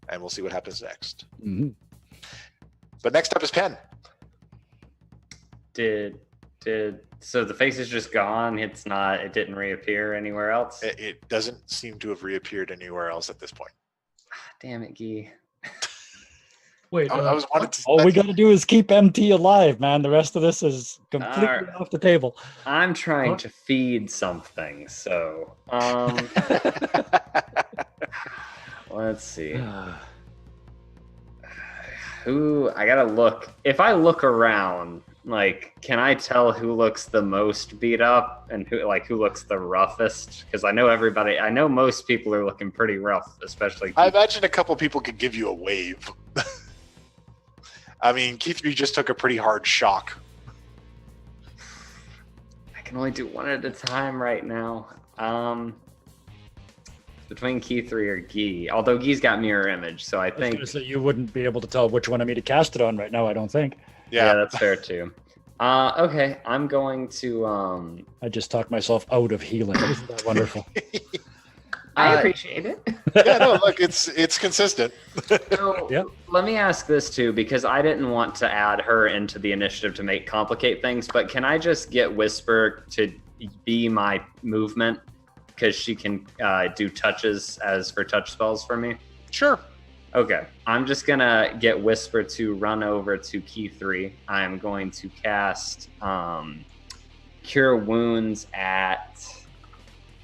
[SPEAKER 2] And we'll see what happens next.
[SPEAKER 6] Mm-hmm.
[SPEAKER 2] But next up is Pen.
[SPEAKER 4] So the face is just gone. It didn't reappear anywhere else.
[SPEAKER 2] It doesn't seem to have reappeared anywhere else at this point.
[SPEAKER 4] Damn it, Guy.
[SPEAKER 3] Wait,
[SPEAKER 2] I was wanted to.
[SPEAKER 6] All we got to do is keep MT alive, man. The rest of this is completely off the table.
[SPEAKER 4] I'm trying to feed something, so let's see. Who I gotta look. If I look around, like, can I tell who looks the most beat up and who looks the roughest? Because I know most people are looking pretty rough, especially.
[SPEAKER 2] I imagine a couple people could give you a wave. I mean, Keith, you just took a pretty hard shock.
[SPEAKER 4] I can only do one at a time right now. Between Key 3 or Guy, although Guy's got mirror image, so I think
[SPEAKER 6] You wouldn't be able to tell which one of me to cast it on right now, I don't think.
[SPEAKER 4] yeah, that's fair too. Okay, I'm going to
[SPEAKER 6] I just talked myself out of healing. Isn't that wonderful?
[SPEAKER 5] I appreciate it.
[SPEAKER 2] Yeah, no, look, it's consistent.
[SPEAKER 4] So
[SPEAKER 6] Yep.
[SPEAKER 4] let me ask this too, because I didn't want to add her into the initiative to complicate things, but can I just get Whisper to be my movement? Because she can do touches as for touch spells for me.
[SPEAKER 2] Sure.
[SPEAKER 4] Okay, I'm just gonna get Whisper to run over to Key 3. I'm going to cast Cure Wounds at.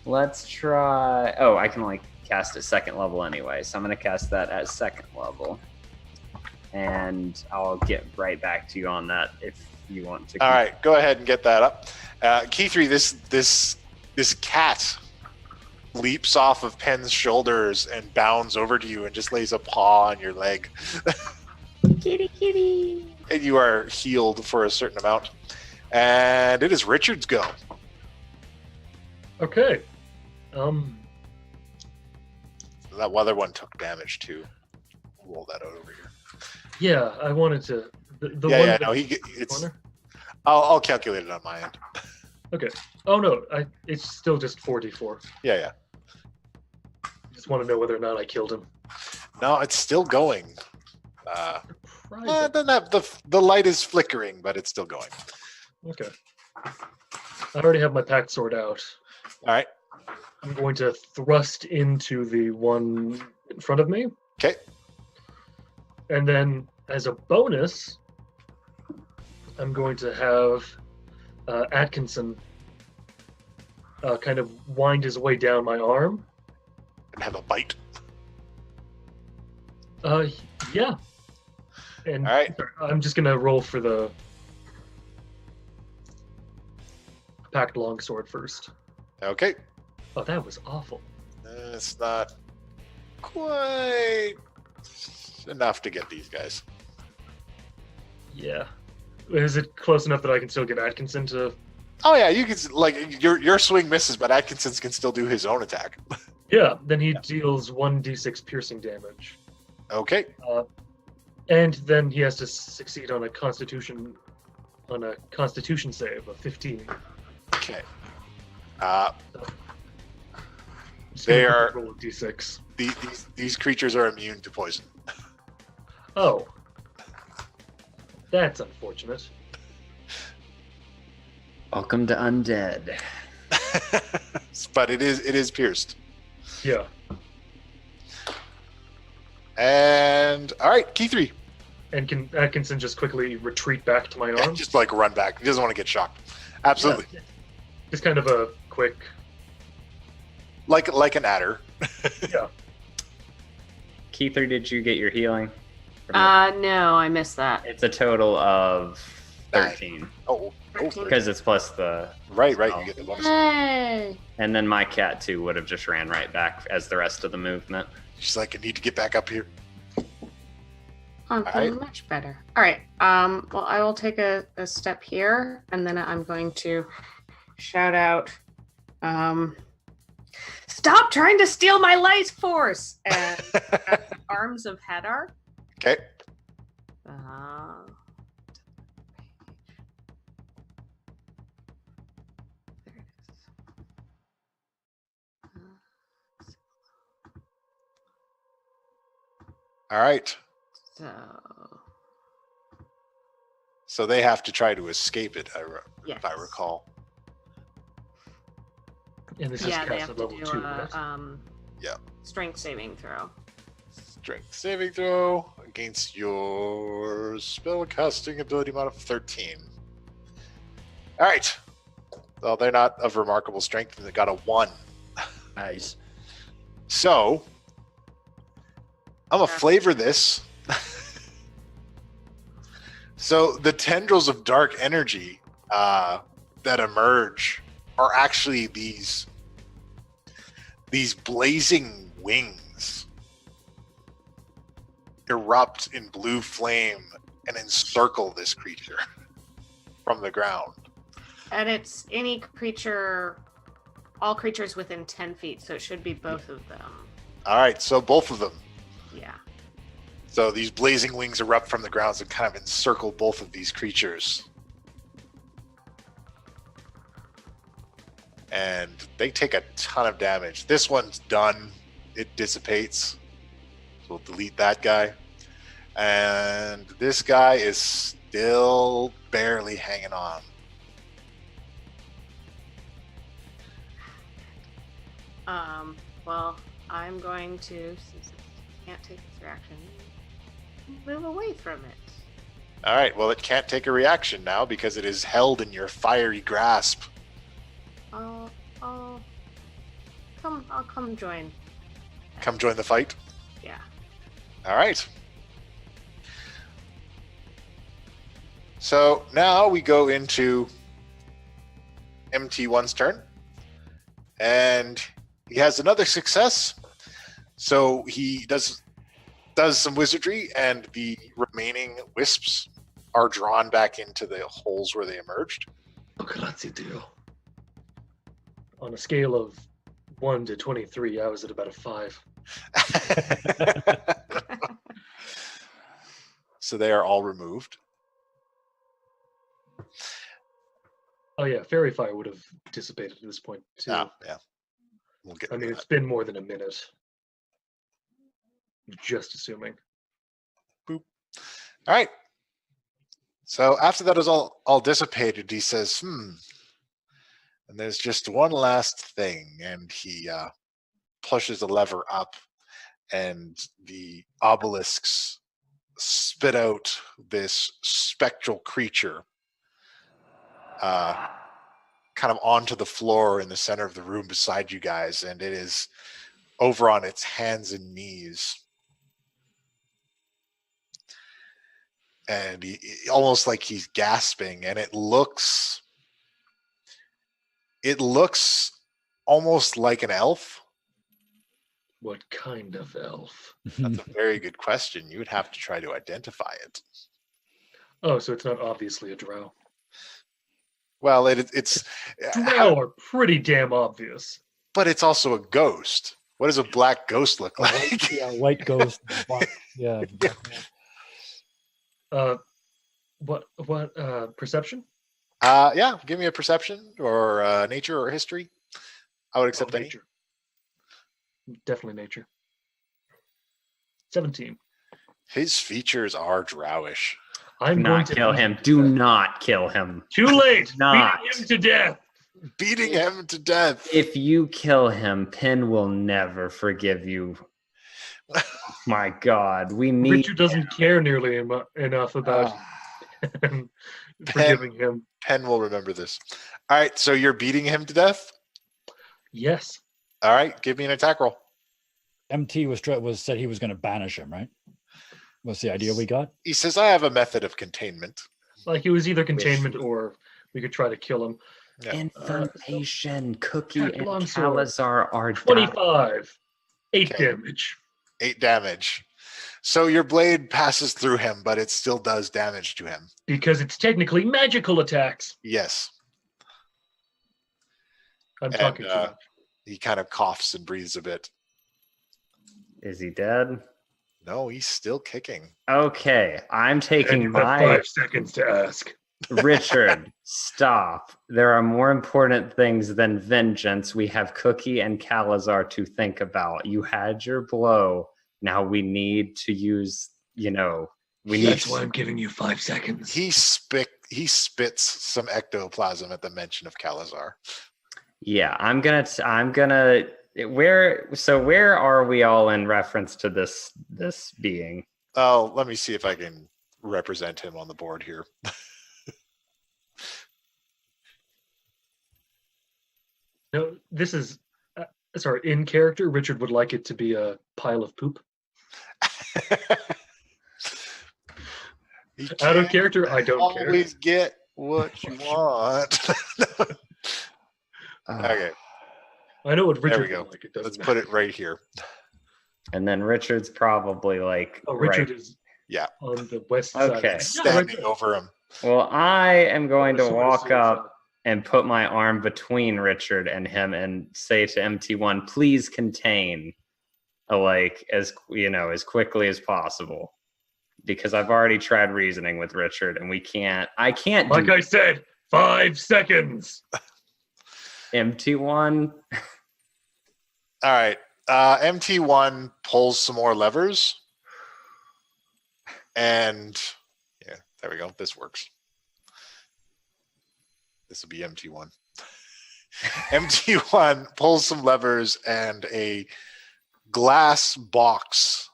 [SPEAKER 4] Let's try. Oh, I can only cast at 2nd level anyway, so I'm gonna cast that at 2nd level, and I'll get right back to you on that if you want to.
[SPEAKER 2] All right, go ahead and get that up. Key 3, this cat leaps off of Pen's shoulders and bounds over to you and just lays a paw on your leg.
[SPEAKER 5] Kitty, kitty.
[SPEAKER 2] And you are healed for a certain amount. And it is Richard's go.
[SPEAKER 3] Okay.
[SPEAKER 2] That other one took damage too. Roll that out over here.
[SPEAKER 3] Yeah, I wanted to. The
[SPEAKER 2] Yeah,
[SPEAKER 3] one
[SPEAKER 2] yeah,
[SPEAKER 3] that-
[SPEAKER 2] no, it's.
[SPEAKER 3] corner?
[SPEAKER 2] I'll calculate it on my end.
[SPEAKER 3] Okay. Oh no, it's still just 4d4.
[SPEAKER 2] Yeah, yeah.
[SPEAKER 3] Just want to know whether or not I killed him.
[SPEAKER 2] No, it's still going.
[SPEAKER 3] Surprising.
[SPEAKER 2] The light is flickering, but it's still going.
[SPEAKER 3] Okay. I already have my packed sword out.
[SPEAKER 2] All right.
[SPEAKER 3] I'm going to thrust into the one in front of me.
[SPEAKER 2] Okay.
[SPEAKER 3] And then, as a bonus, I'm going to have Atkinson kind of wind his way down my arm.
[SPEAKER 2] And have a bite.
[SPEAKER 3] Yeah. And
[SPEAKER 2] All right.
[SPEAKER 3] I'm just going to roll for the packed longsword first.
[SPEAKER 2] Okay.
[SPEAKER 3] Oh, that was awful.
[SPEAKER 2] It's not quite enough to get these guys.
[SPEAKER 3] Yeah. Is it close enough that I can still get Atkinson to...
[SPEAKER 2] Oh yeah, you can your swing misses, but Atkinson can still do his own attack.
[SPEAKER 3] Yeah, then he deals 1d6 piercing damage.
[SPEAKER 2] Okay.
[SPEAKER 3] And then he has to succeed on a constitution save of 15.
[SPEAKER 2] Okay.
[SPEAKER 3] Just
[SPEAKER 2] They
[SPEAKER 3] gonna
[SPEAKER 2] are-
[SPEAKER 3] roll a d6.
[SPEAKER 2] These creatures are immune to poison.
[SPEAKER 3] Oh, that's unfortunate.
[SPEAKER 4] Welcome to Undead.
[SPEAKER 2] But it is pierced.
[SPEAKER 3] Yeah.
[SPEAKER 2] And all right, key 3.
[SPEAKER 3] And can Atkinson just quickly retreat back to my arm?
[SPEAKER 2] Just like run back. He doesn't want to get shocked. Absolutely.
[SPEAKER 3] Yeah. Just kind of a quick.
[SPEAKER 2] Like an adder.
[SPEAKER 3] Yeah.
[SPEAKER 4] Keither, did you get your healing?
[SPEAKER 5] No, I missed that.
[SPEAKER 4] It's a total of 13
[SPEAKER 2] Oh,
[SPEAKER 4] because it's plus the.
[SPEAKER 2] right. You get the bonus.
[SPEAKER 5] Yay!
[SPEAKER 4] And then my cat too would have just ran right back as the rest of the movement.
[SPEAKER 2] She's like, I need to get back up here.
[SPEAKER 5] I'm feeling much better. All right. Well, I will take a step here, and then I'm going to shout out, "Stop trying to steal my life force!" And arms of Hadar.
[SPEAKER 2] Okay.
[SPEAKER 5] There it is.
[SPEAKER 2] All right.
[SPEAKER 5] So,
[SPEAKER 2] So they have to try to escape it,
[SPEAKER 5] yes.
[SPEAKER 2] if I recall.
[SPEAKER 3] And this is
[SPEAKER 5] Yeah, they
[SPEAKER 3] cast
[SPEAKER 5] have
[SPEAKER 3] at
[SPEAKER 5] to
[SPEAKER 3] level
[SPEAKER 5] do
[SPEAKER 3] 2,
[SPEAKER 5] a
[SPEAKER 3] right?
[SPEAKER 2] Yeah.
[SPEAKER 5] strength saving throw.
[SPEAKER 2] Strength saving throw against your spellcasting ability mod of 13. All right. Well, they're not of remarkable strength, and they got a 1.
[SPEAKER 6] Nice.
[SPEAKER 2] So I'm gonna flavor this. So the tendrils of dark energy that emerge are actually these blazing wings erupt in blue flame and encircle this creature from the ground.
[SPEAKER 5] And it's any creature, all creatures within 10 feet, so it should be both of them.
[SPEAKER 2] All right, so both of them.
[SPEAKER 5] Yeah.
[SPEAKER 2] So these blazing wings erupt from the ground and kind of encircle both of these creatures. And they take a ton of damage. This one's done. It dissipates. So we'll delete that guy. And this guy is still barely hanging on.
[SPEAKER 5] Well, I'm going to, since it can't take its reaction, move away from it.
[SPEAKER 2] All right, well, it can't take a reaction now because it is held in your fiery grasp.
[SPEAKER 5] I'll come join.
[SPEAKER 2] Come join the fight.
[SPEAKER 5] Yeah.
[SPEAKER 2] All right. So now we go into MT1's turn. And he has another success. So he does some wizardry, and the remaining wisps are drawn back into the holes where they emerged.
[SPEAKER 3] Deal. On a scale of 1 to 23, I was at about a 5.
[SPEAKER 2] So they are all removed.
[SPEAKER 3] Oh yeah, fairy fire would have dissipated at this point too.
[SPEAKER 2] Yeah. We'll get
[SPEAKER 3] I mean,
[SPEAKER 2] into
[SPEAKER 3] it's been more than a minute. Just assuming.
[SPEAKER 2] All right. So after that is all dissipated, he says, and there's just one last thing. And he pushes the lever up, and the obelisks spit out this spectral creature kind of onto the floor in the center of the room beside you guys. And it is over on its hands and knees. And he almost like he's gasping, and it looks almost like an elf.
[SPEAKER 3] What kind of elf?
[SPEAKER 2] That's a very good question. You would have to try to identify it.
[SPEAKER 3] Oh, so it's not obviously a drow.
[SPEAKER 2] Well, it's
[SPEAKER 3] Drow are pretty damn obvious.
[SPEAKER 2] but it's also a ghost. What does a black ghost look like?
[SPEAKER 6] White ghost. Yeah.
[SPEAKER 3] What perception?
[SPEAKER 2] Yeah, give me a perception or nature or history. I would accept any.
[SPEAKER 3] Nature. Definitely nature. 17.
[SPEAKER 2] His features are drowish.
[SPEAKER 3] I'm
[SPEAKER 4] Do
[SPEAKER 3] going
[SPEAKER 4] not
[SPEAKER 3] to
[SPEAKER 4] kill
[SPEAKER 3] beat
[SPEAKER 4] him.
[SPEAKER 3] to
[SPEAKER 4] Do
[SPEAKER 3] death.
[SPEAKER 4] not kill him.
[SPEAKER 3] Too late.
[SPEAKER 4] Not.
[SPEAKER 3] Beating him to death.
[SPEAKER 2] Beating him to death.
[SPEAKER 4] If you kill him, Pin will never forgive you. My God, we need.
[SPEAKER 3] Richard doesn't care nearly enough about forgiving him.
[SPEAKER 2] Penn will remember this. All right, so you're beating him to death?
[SPEAKER 3] Yes.
[SPEAKER 2] All right, give me an attack roll.
[SPEAKER 6] MT was said he was going to banish him, right? What's the idea we got?
[SPEAKER 2] He says, I have a method of containment.
[SPEAKER 3] Like it was either containment or we could try to kill him.
[SPEAKER 2] Yeah.
[SPEAKER 4] Information, Cookie, and
[SPEAKER 3] Avalon sword.
[SPEAKER 4] Calazar are
[SPEAKER 3] 25. 8
[SPEAKER 2] Okay.
[SPEAKER 3] damage.
[SPEAKER 2] 8 damage. So your blade passes through him, but it still does damage to him.
[SPEAKER 3] Because it's technically magical attacks.
[SPEAKER 2] Yes.
[SPEAKER 3] I'm talking too much.
[SPEAKER 2] He kind of coughs and breathes a bit.
[SPEAKER 4] Is he dead?
[SPEAKER 2] No, he's still kicking.
[SPEAKER 4] Okay, I'm
[SPEAKER 3] And
[SPEAKER 4] taking
[SPEAKER 3] you have
[SPEAKER 4] my
[SPEAKER 3] 5 seconds to ask.
[SPEAKER 4] Richard. Stop. There are more important things than vengeance. We have Cookie and Calazar to think about. You had your blow. Now we need to use. We need.
[SPEAKER 3] That's why I'm giving you 5 seconds.
[SPEAKER 2] He spits some ectoplasm at the mention of Calazar.
[SPEAKER 4] Yeah, I'm gonna. Where are we all in reference to this being?
[SPEAKER 2] Oh, let me see if I can represent him on the board here.
[SPEAKER 3] No, this is sorry. In character, Richard would like it to be a pile of poop. Out of character, I don't care.
[SPEAKER 2] Always get what you want. Okay,
[SPEAKER 3] I know what
[SPEAKER 2] there
[SPEAKER 3] Richard
[SPEAKER 2] we go.
[SPEAKER 3] would like. It doesn't
[SPEAKER 2] Let's
[SPEAKER 3] matter.
[SPEAKER 2] put it right here.
[SPEAKER 4] And then Richard's probably like.
[SPEAKER 3] Oh, Richard
[SPEAKER 4] right.
[SPEAKER 3] is
[SPEAKER 2] Yeah.
[SPEAKER 3] on the west side.
[SPEAKER 4] Okay.
[SPEAKER 3] Yeah, right
[SPEAKER 2] Standing
[SPEAKER 3] there.
[SPEAKER 2] over him.
[SPEAKER 4] Well, I am going to
[SPEAKER 3] Sword,
[SPEAKER 4] walk
[SPEAKER 3] sword,
[SPEAKER 4] up and put my arm between Richard and him and say to MT1, please contain, as quickly as possible. Because I've already tried reasoning with Richard and I can't
[SPEAKER 3] Like
[SPEAKER 4] do
[SPEAKER 3] I said, 5 seconds.
[SPEAKER 4] MT1.
[SPEAKER 2] All right. MT1 pulls some more levers. And yeah, there we go. This works. This will be MT1. MT1 pulls some levers and a glass box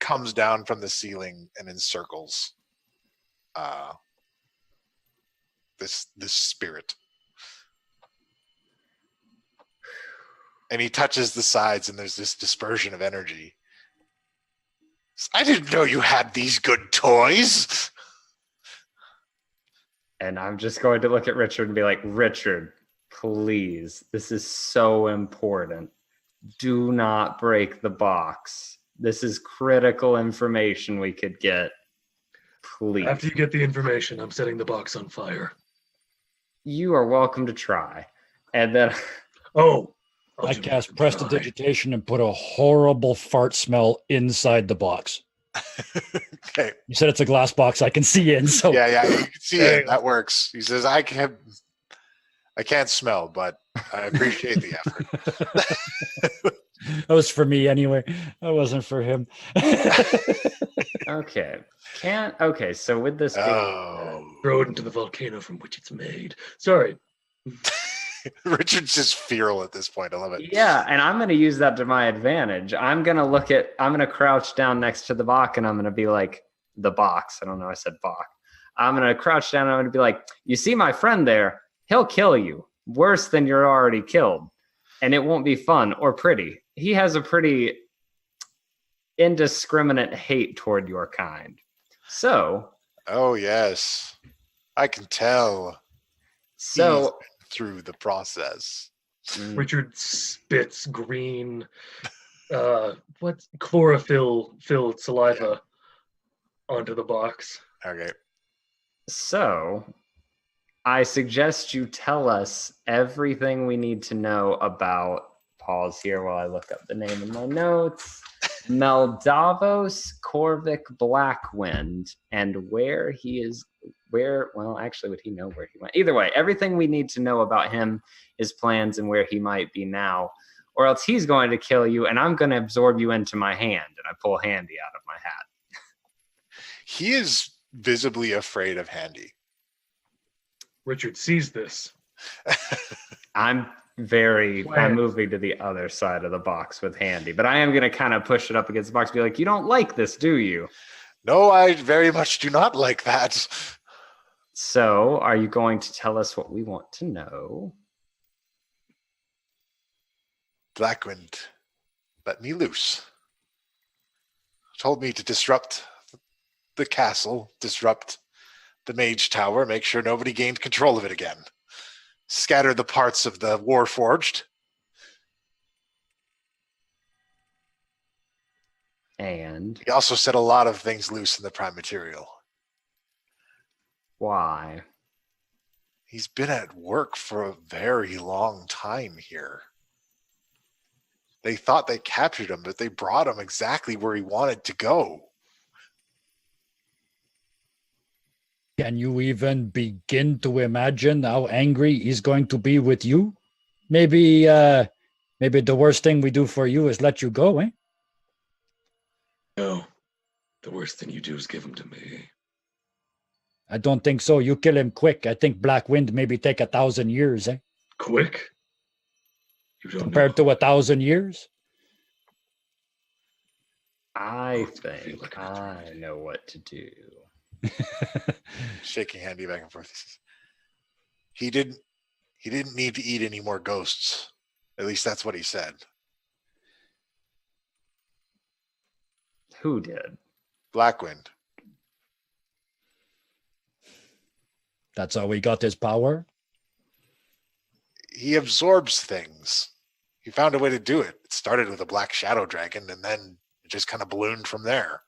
[SPEAKER 2] comes down from the ceiling and encircles this spirit. And he touches the sides and there's this dispersion of energy. I didn't know you had these good toys.
[SPEAKER 4] And I'm just going to look at Richard and be like, Richard, please, this is so important. Do not break the box. This is critical information we could get. Please.
[SPEAKER 3] After you get the information, I'm setting the box on fire.
[SPEAKER 4] You are welcome to try. And then
[SPEAKER 3] Oh.
[SPEAKER 6] I cast prestidigitation and put a horrible fart smell inside the box.
[SPEAKER 2] Okay.
[SPEAKER 6] You said it's a glass box I can see in, so
[SPEAKER 2] Yeah, you can see it. That works. He says, I can't smell, but I appreciate the effort.
[SPEAKER 6] that was for me anyway. That wasn't for him.
[SPEAKER 4] okay. So with this
[SPEAKER 3] Throw it into the volcano from which it's made. Sorry.
[SPEAKER 2] Richard's just feral at this point. I love it.
[SPEAKER 4] yeah, and I'm gonna use that to my advantage. I'm gonna crouch down next to the box and I'm gonna be like the box. I don't know, I said box. I'm gonna crouch down and I'm gonna be like, you see my friend there? He'll kill you. Worse than you're already killed. And it won't be fun or pretty. He has a pretty indiscriminate hate toward your kind. So
[SPEAKER 2] Oh, yes. I can tell
[SPEAKER 4] so
[SPEAKER 2] through the process.
[SPEAKER 3] Richard spits green, what chlorophyll-filled saliva onto the box.
[SPEAKER 2] Okay.
[SPEAKER 4] So, I suggest you tell us everything we need to know about. Pause here while I look up the name in my notes. Meldavos Corvic Blackwind and where he is well, actually, would he know where he went? Either way, everything we need to know about him, his plans, and where he might be now, or else he's going to kill you, and I'm going to absorb you into my hand. And I pull Handy out of my hat.
[SPEAKER 2] He is visibly afraid of Handy.
[SPEAKER 3] Richard sees this.
[SPEAKER 4] I'm moving to the other side of the box with Handy, but I am going to kind of push it up against the box and be like, you don't like this, do you?
[SPEAKER 2] No, I very much do not like that.
[SPEAKER 4] So, are you going to tell us what we want to know?
[SPEAKER 2] Blackwind let me loose. Told me to disrupt the castle, disrupt the mage tower, make sure nobody gained control of it again. Scatter the parts of the Warforged.
[SPEAKER 4] And
[SPEAKER 2] He also set a lot of things loose in the prime material.
[SPEAKER 4] why?
[SPEAKER 2] He's been at work for a very long time here. They thought they captured him, but they brought him exactly where he wanted to go.
[SPEAKER 6] Can you even begin to imagine how angry he's going to be with you? Maybe the worst thing we do for you is let you go, eh?
[SPEAKER 3] No. The worst thing you do is give him to me.
[SPEAKER 6] I don't think so. You kill him quick. I think Black Wind maybe take 1,000 years, eh?
[SPEAKER 3] Quick? You don't
[SPEAKER 6] Compared
[SPEAKER 3] know.
[SPEAKER 6] to 1,000 years?
[SPEAKER 4] I
[SPEAKER 3] it's gonna feel
[SPEAKER 4] think
[SPEAKER 3] like an
[SPEAKER 4] I
[SPEAKER 3] eternity.
[SPEAKER 4] know what to do.
[SPEAKER 2] Shaking Handy back and forth. He says, He didn't need to eat any more ghosts. At least that's what he said.
[SPEAKER 4] Who did?
[SPEAKER 2] Blackwind.
[SPEAKER 6] That's how he got his power?
[SPEAKER 2] He absorbs things. He found a way to do it. It started with a black shadow dragon, and then it just kind of ballooned from there.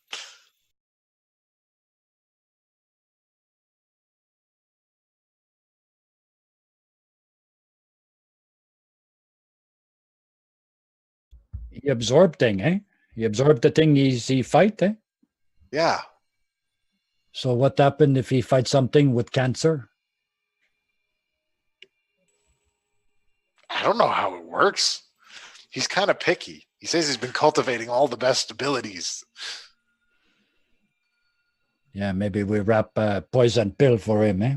[SPEAKER 6] He absorbed thing, eh? He absorbed the thing he fight, eh?
[SPEAKER 2] Yeah.
[SPEAKER 6] So what happened if he fights something with cancer?
[SPEAKER 2] I don't know how it works. He's kind of picky. He says he's been cultivating all the best abilities.
[SPEAKER 6] Yeah, maybe we wrap a poison pill for him, eh?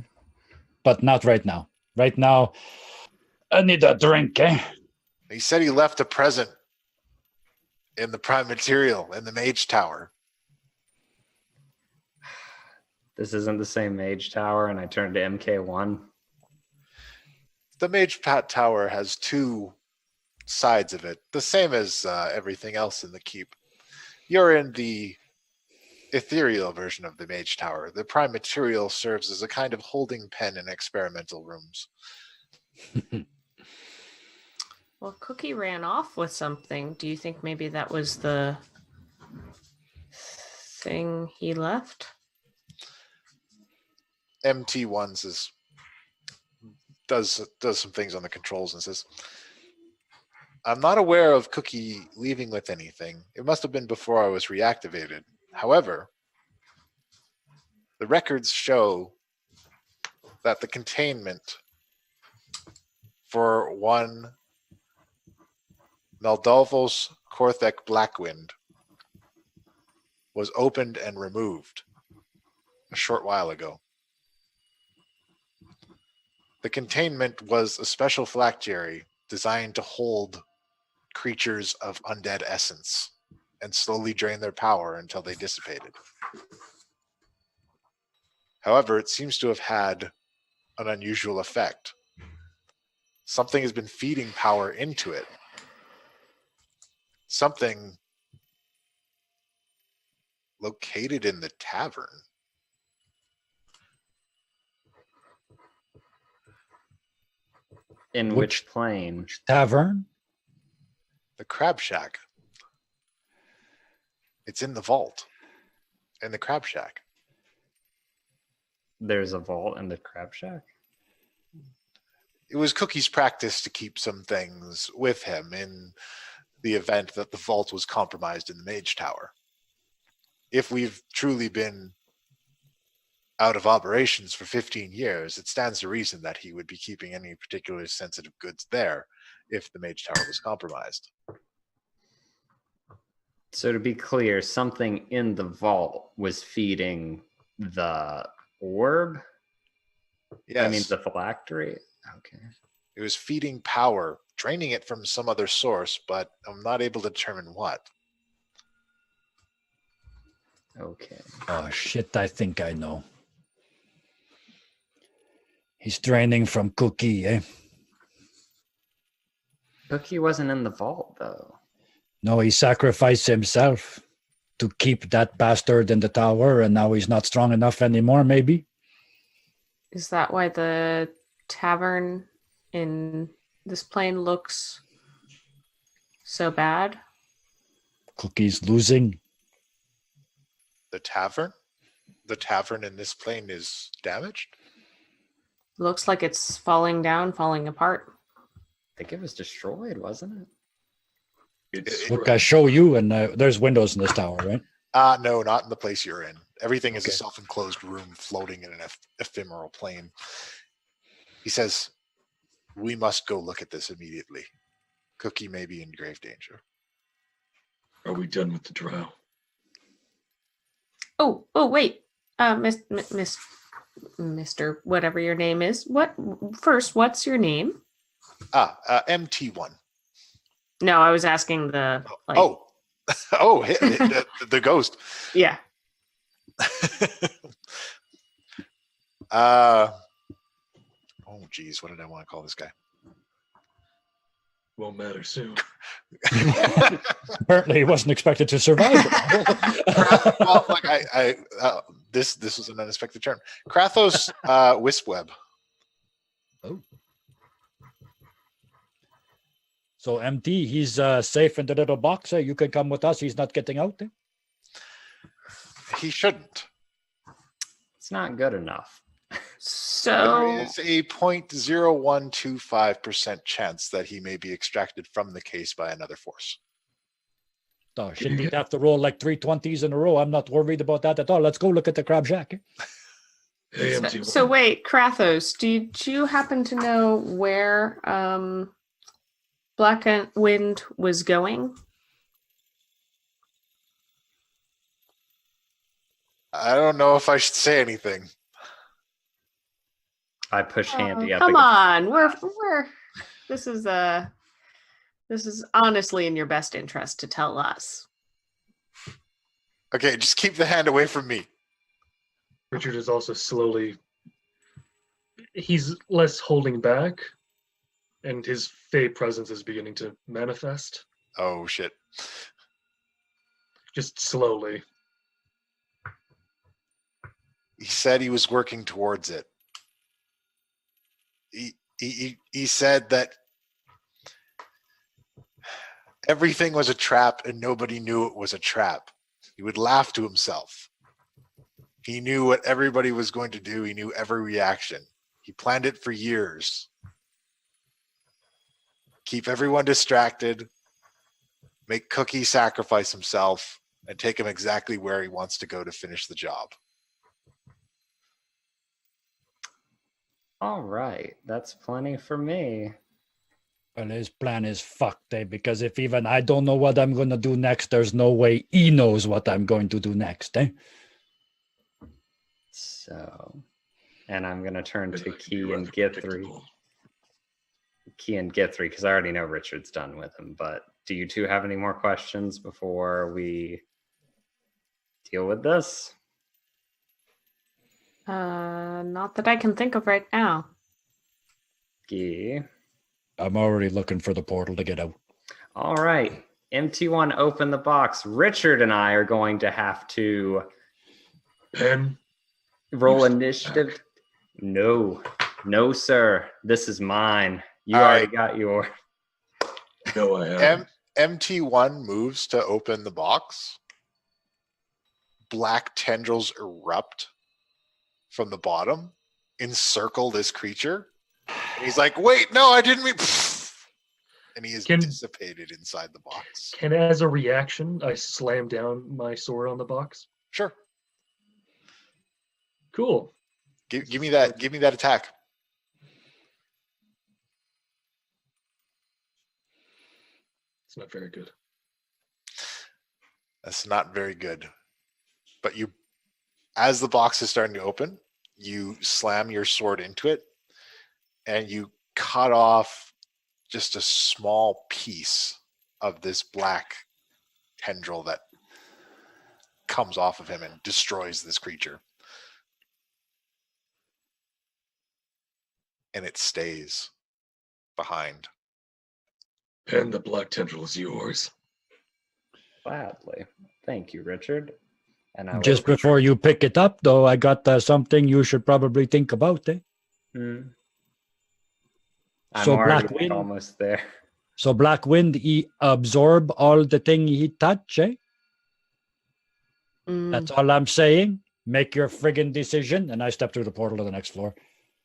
[SPEAKER 6] But not right now. Right now, I need a drink, eh?
[SPEAKER 2] He said he left a present in the prime material in the mage tower.
[SPEAKER 4] This isn't the same mage tower, and I turned to MK1.
[SPEAKER 2] The mage tower has two sides of it, the same as everything else in the keep. You're in the ethereal version of the mage tower. The prime material serves as a kind of holding pen in experimental rooms.
[SPEAKER 5] Well, Cookie ran off with something. Do you think maybe that was the thing he left?
[SPEAKER 2] MT1 says, does some things on the controls and says, I'm not aware of Cookie leaving with anything. It must have been before I was reactivated. However, the records show that the containment for one Meldalvos Korthek Blackwind was opened and removed a short while ago. The containment was a special phylactery designed to hold creatures of undead essence and slowly drain their power until they dissipated. However, it seems to have had an unusual effect. Something has been feeding power into it. Something located in the tavern.
[SPEAKER 4] In which plane?
[SPEAKER 6] Tavern?
[SPEAKER 2] The Crab Shack. It's in the vault. In the Crab Shack.
[SPEAKER 4] There's a vault in the Crab Shack?
[SPEAKER 2] It was Cookie's practice to keep some things with him in the event that the vault was compromised in the Mage Tower. If we've truly been out of operations for 15 years, it stands to reason that he would be keeping any particularly sensitive goods there if the mage tower was compromised.
[SPEAKER 4] So to be clear, something in the vault was feeding the orb?
[SPEAKER 2] Yes,
[SPEAKER 4] I mean the phylactery? Okay.
[SPEAKER 2] it was feeding power, draining it from some other source, but I'm not able to determine what.
[SPEAKER 4] Okay.
[SPEAKER 6] Oh shit, I think I know. He's draining from Cookie, eh?
[SPEAKER 4] Cookie wasn't in the vault though.
[SPEAKER 6] No, he sacrificed himself to keep that bastard in the tower, and now he's not strong enough anymore, maybe?
[SPEAKER 5] Is that why the tavern in this plane looks so bad?
[SPEAKER 6] Cookie's losing.
[SPEAKER 2] The tavern? The tavern in this plane is damaged?
[SPEAKER 5] Looks like it's falling down, falling apart.
[SPEAKER 4] I think it was destroyed, wasn't it?
[SPEAKER 6] Look, I show you, and there's windows in this tower, right?
[SPEAKER 2] No, not in the place you're in. Everything is a
[SPEAKER 6] Okay.
[SPEAKER 2] self-enclosed room floating in an ephemeral plane. He says, we must go look at this immediately. Cookie may be in grave danger.
[SPEAKER 3] Are we done with the drow?
[SPEAKER 5] Oh, wait. Mr. Whatever your name is. What's your name?
[SPEAKER 2] MT1.
[SPEAKER 5] No, I was asking the
[SPEAKER 2] The ghost.
[SPEAKER 5] Yeah.
[SPEAKER 2] Oh geez, what did I want to call this guy?
[SPEAKER 3] Won't matter soon.
[SPEAKER 6] Apparently, he wasn't expected to survive.
[SPEAKER 2] Well, like this was an unexpected turn. Krathos wisp web.
[SPEAKER 6] Oh. So MT, he's safe in the little box. You can come with us. He's not getting out.
[SPEAKER 2] He shouldn't.
[SPEAKER 4] It's not good enough.
[SPEAKER 2] There
[SPEAKER 5] So
[SPEAKER 2] is a 0.0125% chance that he may be extracted from the case by another force.
[SPEAKER 6] Oh, shouldn't he have to roll like 3 20s in a row? I'm not worried about that at all. Let's go look at the crab shack.
[SPEAKER 3] Hey, MT1.
[SPEAKER 5] so wait, Krathos, did you happen to know where Black Wind was going?
[SPEAKER 2] I don't know if I should say anything.
[SPEAKER 4] I push Handy up.
[SPEAKER 5] Come
[SPEAKER 4] against-
[SPEAKER 5] on, we're this is honestly in your best interest to tell us.
[SPEAKER 2] Okay, just keep the hand away from me.
[SPEAKER 3] Richard is also slowly. He's less holding back, and his Fey presence is beginning to manifest.
[SPEAKER 2] Oh shit.
[SPEAKER 3] Just slowly.
[SPEAKER 2] He said he was working towards it. He said that everything was a trap and nobody knew it was a trap. He would laugh to himself. He knew what everybody was going to do. He knew every reaction. He planned it for years. Keep everyone distracted, make Cookie sacrifice himself, and take him exactly where he wants to go to finish the job.
[SPEAKER 4] All right, that's plenty for me.
[SPEAKER 6] Well, his plan is fucked, because if even I don't know what I'm going to do next, there's no way he knows what I'm going to do next,
[SPEAKER 4] So, and I'm gonna turn to
[SPEAKER 3] I can be
[SPEAKER 4] Key
[SPEAKER 3] rather
[SPEAKER 4] and Githry.
[SPEAKER 3] predictable.
[SPEAKER 4] Key and Githry, because I already know Richard's done with him. But do you two have any more questions before we deal with this?
[SPEAKER 5] Not that I can think of right now.
[SPEAKER 4] Key.
[SPEAKER 6] I'm already looking for the portal to get out.
[SPEAKER 4] All right. MT1, open the box. Richard and I are going to have to
[SPEAKER 3] Pen.
[SPEAKER 4] roll
[SPEAKER 3] You step
[SPEAKER 4] initiative.
[SPEAKER 3] back.
[SPEAKER 4] No, sir. This is mine. You
[SPEAKER 2] All
[SPEAKER 4] already
[SPEAKER 2] right.
[SPEAKER 4] got your.
[SPEAKER 3] No, I haven't.
[SPEAKER 2] MT1 moves to open the box. Black tendrils erupt from the bottom, encircle this creature. And he's like, wait, no, I didn't mean. And he is dissipated inside the box.
[SPEAKER 3] And as a reaction, I slam down my sword on the box.
[SPEAKER 2] Sure.
[SPEAKER 3] Cool.
[SPEAKER 2] Give me that. Give me that attack.
[SPEAKER 3] It's not very good.
[SPEAKER 2] That's not very good. But you, as the box is starting to open, you slam your sword into it, and you cut off just a small piece of this black tendril that comes off of him and destroys this creature. And it stays behind.
[SPEAKER 3] And the black tendril is yours.
[SPEAKER 4] Gladly. Thank you, Richard. And I
[SPEAKER 6] Just before you pick it up, though, I got something you should probably think about.
[SPEAKER 4] I'm
[SPEAKER 6] So
[SPEAKER 4] already
[SPEAKER 6] Black Wind-
[SPEAKER 4] almost there.
[SPEAKER 6] So Black Wind, he absorb all the thing he touch, eh? That's all I'm saying. Make your friggin' decision. And I step through the portal to the next floor.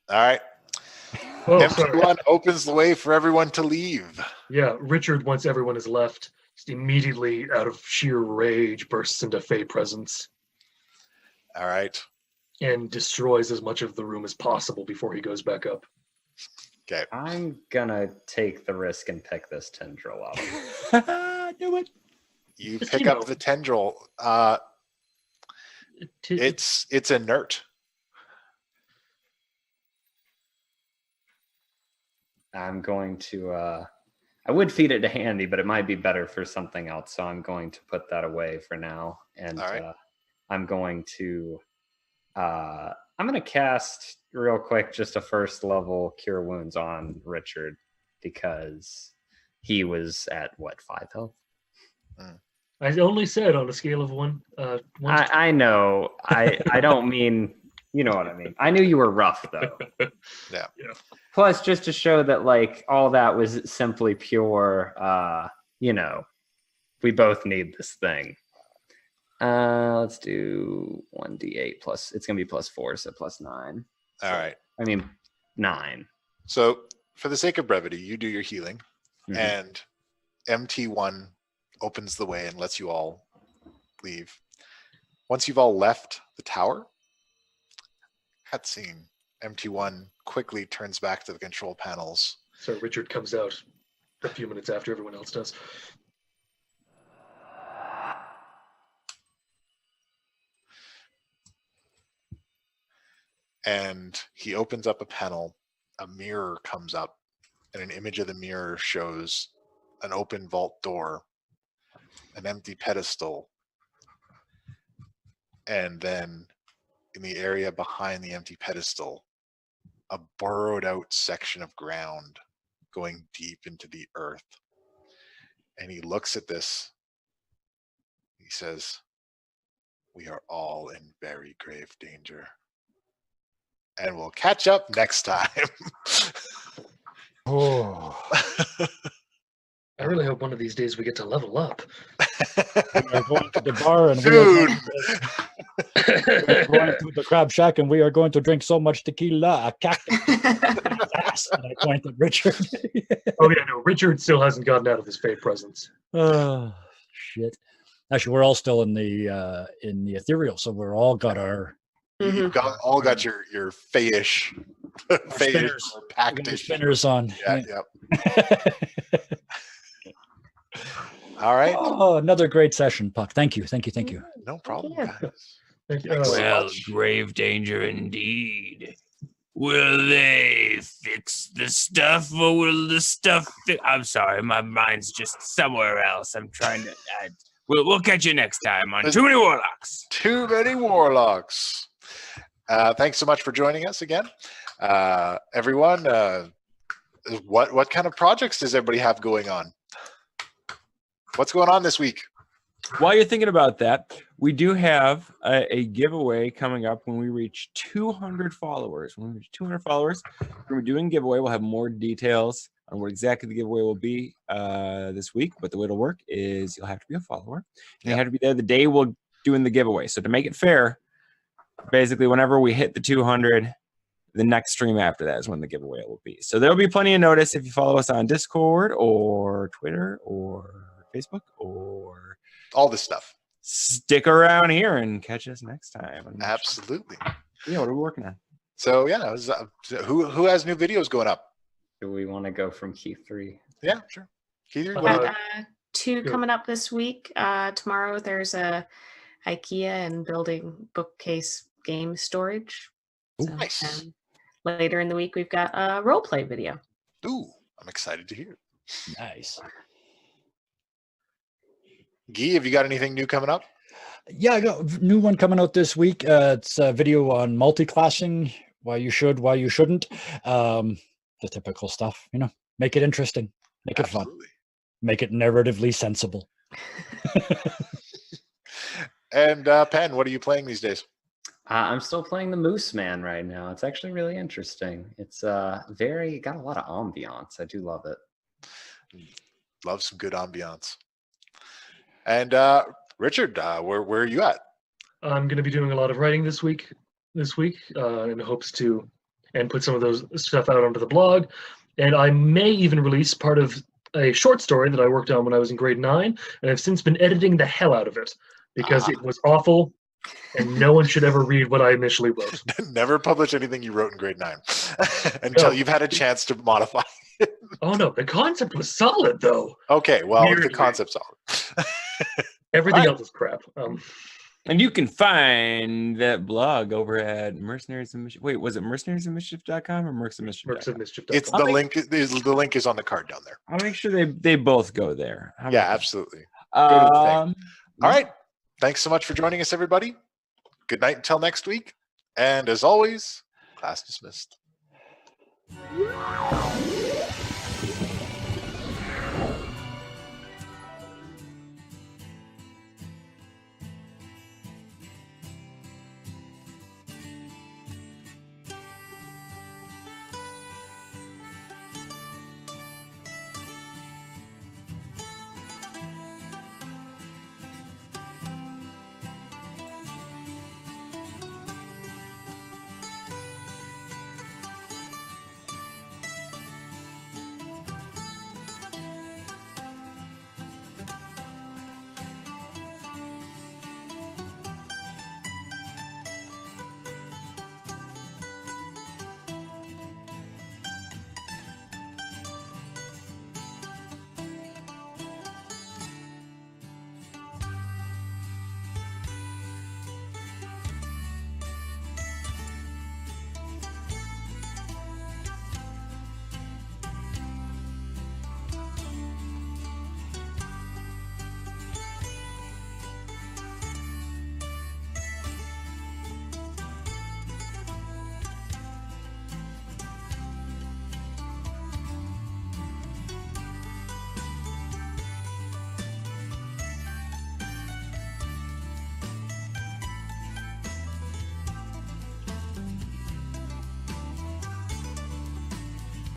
[SPEAKER 2] All right.
[SPEAKER 3] Oh, sorry.
[SPEAKER 2] MT1 opens the way for everyone to leave.
[SPEAKER 3] Yeah, Richard, once everyone is left, just immediately, out of sheer rage, bursts into Fey presence
[SPEAKER 2] All right.
[SPEAKER 3] and destroys as much of the room as possible before he goes back up.
[SPEAKER 2] Okay.
[SPEAKER 4] I'm gonna take the risk and pick this tendril up.
[SPEAKER 6] Do it.
[SPEAKER 2] You
[SPEAKER 3] Just,
[SPEAKER 2] pick
[SPEAKER 3] you
[SPEAKER 2] up
[SPEAKER 3] know.
[SPEAKER 2] the tendril. It's inert.
[SPEAKER 4] I'm going to I would feed it to Handy, but it might be better for something else. So I'm going to put that away for now. And
[SPEAKER 2] All right.
[SPEAKER 4] I'm going to cast real quick just a first level cure wounds on Richard because he was at what, 5 health?
[SPEAKER 3] I only said on a scale of one. To
[SPEAKER 4] I know. I don't mean, you know what I mean. I knew you were rough though.
[SPEAKER 2] Yeah.
[SPEAKER 4] Plus, just to show that like all that was simply pure, we both need this thing. Let's do 1d8 plus. It's gonna be +4, so +9.
[SPEAKER 2] All right.
[SPEAKER 4] I mean, 9.
[SPEAKER 2] So, for the sake of brevity, you do your healing,
[SPEAKER 4] Mhm.
[SPEAKER 2] and MT1 opens the way and lets you all leave. Once you've all left the tower, cutscene. MT1 quickly turns back to the control panels.
[SPEAKER 3] So Richard comes out a few minutes after everyone else does.
[SPEAKER 2] And he opens up a panel. A mirror comes up, and an image of the mirror shows an open vault door, an empty pedestal, and then in the area behind the empty pedestal, a burrowed out section of ground going deep into the earth. And he looks at this. He says, "We are all in very grave danger." And we'll catch up next time.
[SPEAKER 6] Oh.
[SPEAKER 3] I really hope one of these days we get to level up.
[SPEAKER 6] We are going to the bar and
[SPEAKER 2] Dude.
[SPEAKER 6] we are going to the crab shack and we are going to drink so much tequila, a cactus. And I point at Richard.
[SPEAKER 3] Oh yeah, no, Richard still hasn't gotten out of his Fey presence.
[SPEAKER 6] Oh shit! Actually, we're all still in the ethereal, so we're all got our
[SPEAKER 2] You've all got your fayish,
[SPEAKER 6] spinners.
[SPEAKER 2] or
[SPEAKER 6] We got our
[SPEAKER 2] pactish.
[SPEAKER 6] spinners on.
[SPEAKER 2] Yeah, yep. All right.
[SPEAKER 6] Oh, another great session, Puck. Thank you.
[SPEAKER 2] No problem,
[SPEAKER 5] you.
[SPEAKER 2] guys.
[SPEAKER 3] Thank you.
[SPEAKER 2] Thanks so
[SPEAKER 1] Well,
[SPEAKER 2] much.
[SPEAKER 1] grave danger indeed. Will they fix the stuff, or will the stuff? I'm sorry, my mind's just somewhere else. I'm trying to. We'll catch you next time on Too Many Warlocks.
[SPEAKER 2] Too many warlocks. Thanks so much for joining us again, everyone. What kind of projects does everybody have going on? What's going on this week?
[SPEAKER 8] While you're thinking about that, we do have a giveaway coming up when we reach 200 followers. When we reach 200 followers, we're going to be doing a giveaway. We'll have more details on what exactly the giveaway will be this week. But the way it'll work is you'll have to be a follower. And you have to be there the day we're doing the giveaway. So to make it fair, basically, whenever we hit the 200, the next stream after that is when the giveaway will be. So there'll be plenty of notice if you follow us on Discord or Twitter or Facebook or
[SPEAKER 2] All this stuff.
[SPEAKER 8] stick around here and catch us next time.
[SPEAKER 2] Absolutely.
[SPEAKER 8] Yeah, what are we working on?
[SPEAKER 2] So yeah, it was, who has new videos going up?
[SPEAKER 4] Do we want to go from Q3?
[SPEAKER 2] Yeah, sure. Keith, what
[SPEAKER 3] Uh,
[SPEAKER 2] do you-
[SPEAKER 5] Got 2
[SPEAKER 3] Good.
[SPEAKER 5] coming up this week. Tomorrow there's a IKEA and building bookcase game storage.
[SPEAKER 6] Ooh,
[SPEAKER 2] nice.
[SPEAKER 5] and later in the week we've got a role play video.
[SPEAKER 2] Ooh, I'm excited to hear.
[SPEAKER 6] nice.
[SPEAKER 2] Guy, have you got anything new coming up?
[SPEAKER 6] Yeah, I got a new one coming out this week. It's a video on multi-classing, why you should, why you shouldn't. The typical stuff, you know, make it interesting, make it fun,
[SPEAKER 2] Absolutely.
[SPEAKER 6] make it narratively sensible.
[SPEAKER 2] And Pen, what are you playing these days?
[SPEAKER 4] I'm still playing the Moose Man right now. It's actually really interesting. It's got a lot of ambiance. I do love it.
[SPEAKER 2] Love some good ambiance. And Richard, where are you at?
[SPEAKER 3] I'm going to be doing a lot of writing this week, in hopes to put some of those stuff out onto the blog. And I may even release part of a short story that I worked on when I was in grade 9, and I've since been editing the hell out of it because it was awful, and no one should ever read what I initially wrote.
[SPEAKER 2] Never publish anything you wrote in grade 9 until you've had a chance to modify it.
[SPEAKER 3] Oh no, the concept was solid though.
[SPEAKER 2] Okay, well, the
[SPEAKER 3] Weirdly.
[SPEAKER 2] concept's all.
[SPEAKER 3] Everything
[SPEAKER 8] Right.
[SPEAKER 3] else is crap.
[SPEAKER 8] And you can find that blog over at Mercenaries of Mischief. Wait, was it mercenariesofmischief.com or
[SPEAKER 3] Mercs of
[SPEAKER 8] mercsofmischief.com?
[SPEAKER 3] Mischief.
[SPEAKER 2] It's the link. The link is on the card down there.
[SPEAKER 8] I'll make sure they both go there. How
[SPEAKER 2] Yeah,
[SPEAKER 8] about
[SPEAKER 2] absolutely.
[SPEAKER 8] that?
[SPEAKER 2] Go to the thing.
[SPEAKER 8] Um,
[SPEAKER 2] All right. Thanks so much for joining us, everybody. Good night until next week. And as always, class dismissed.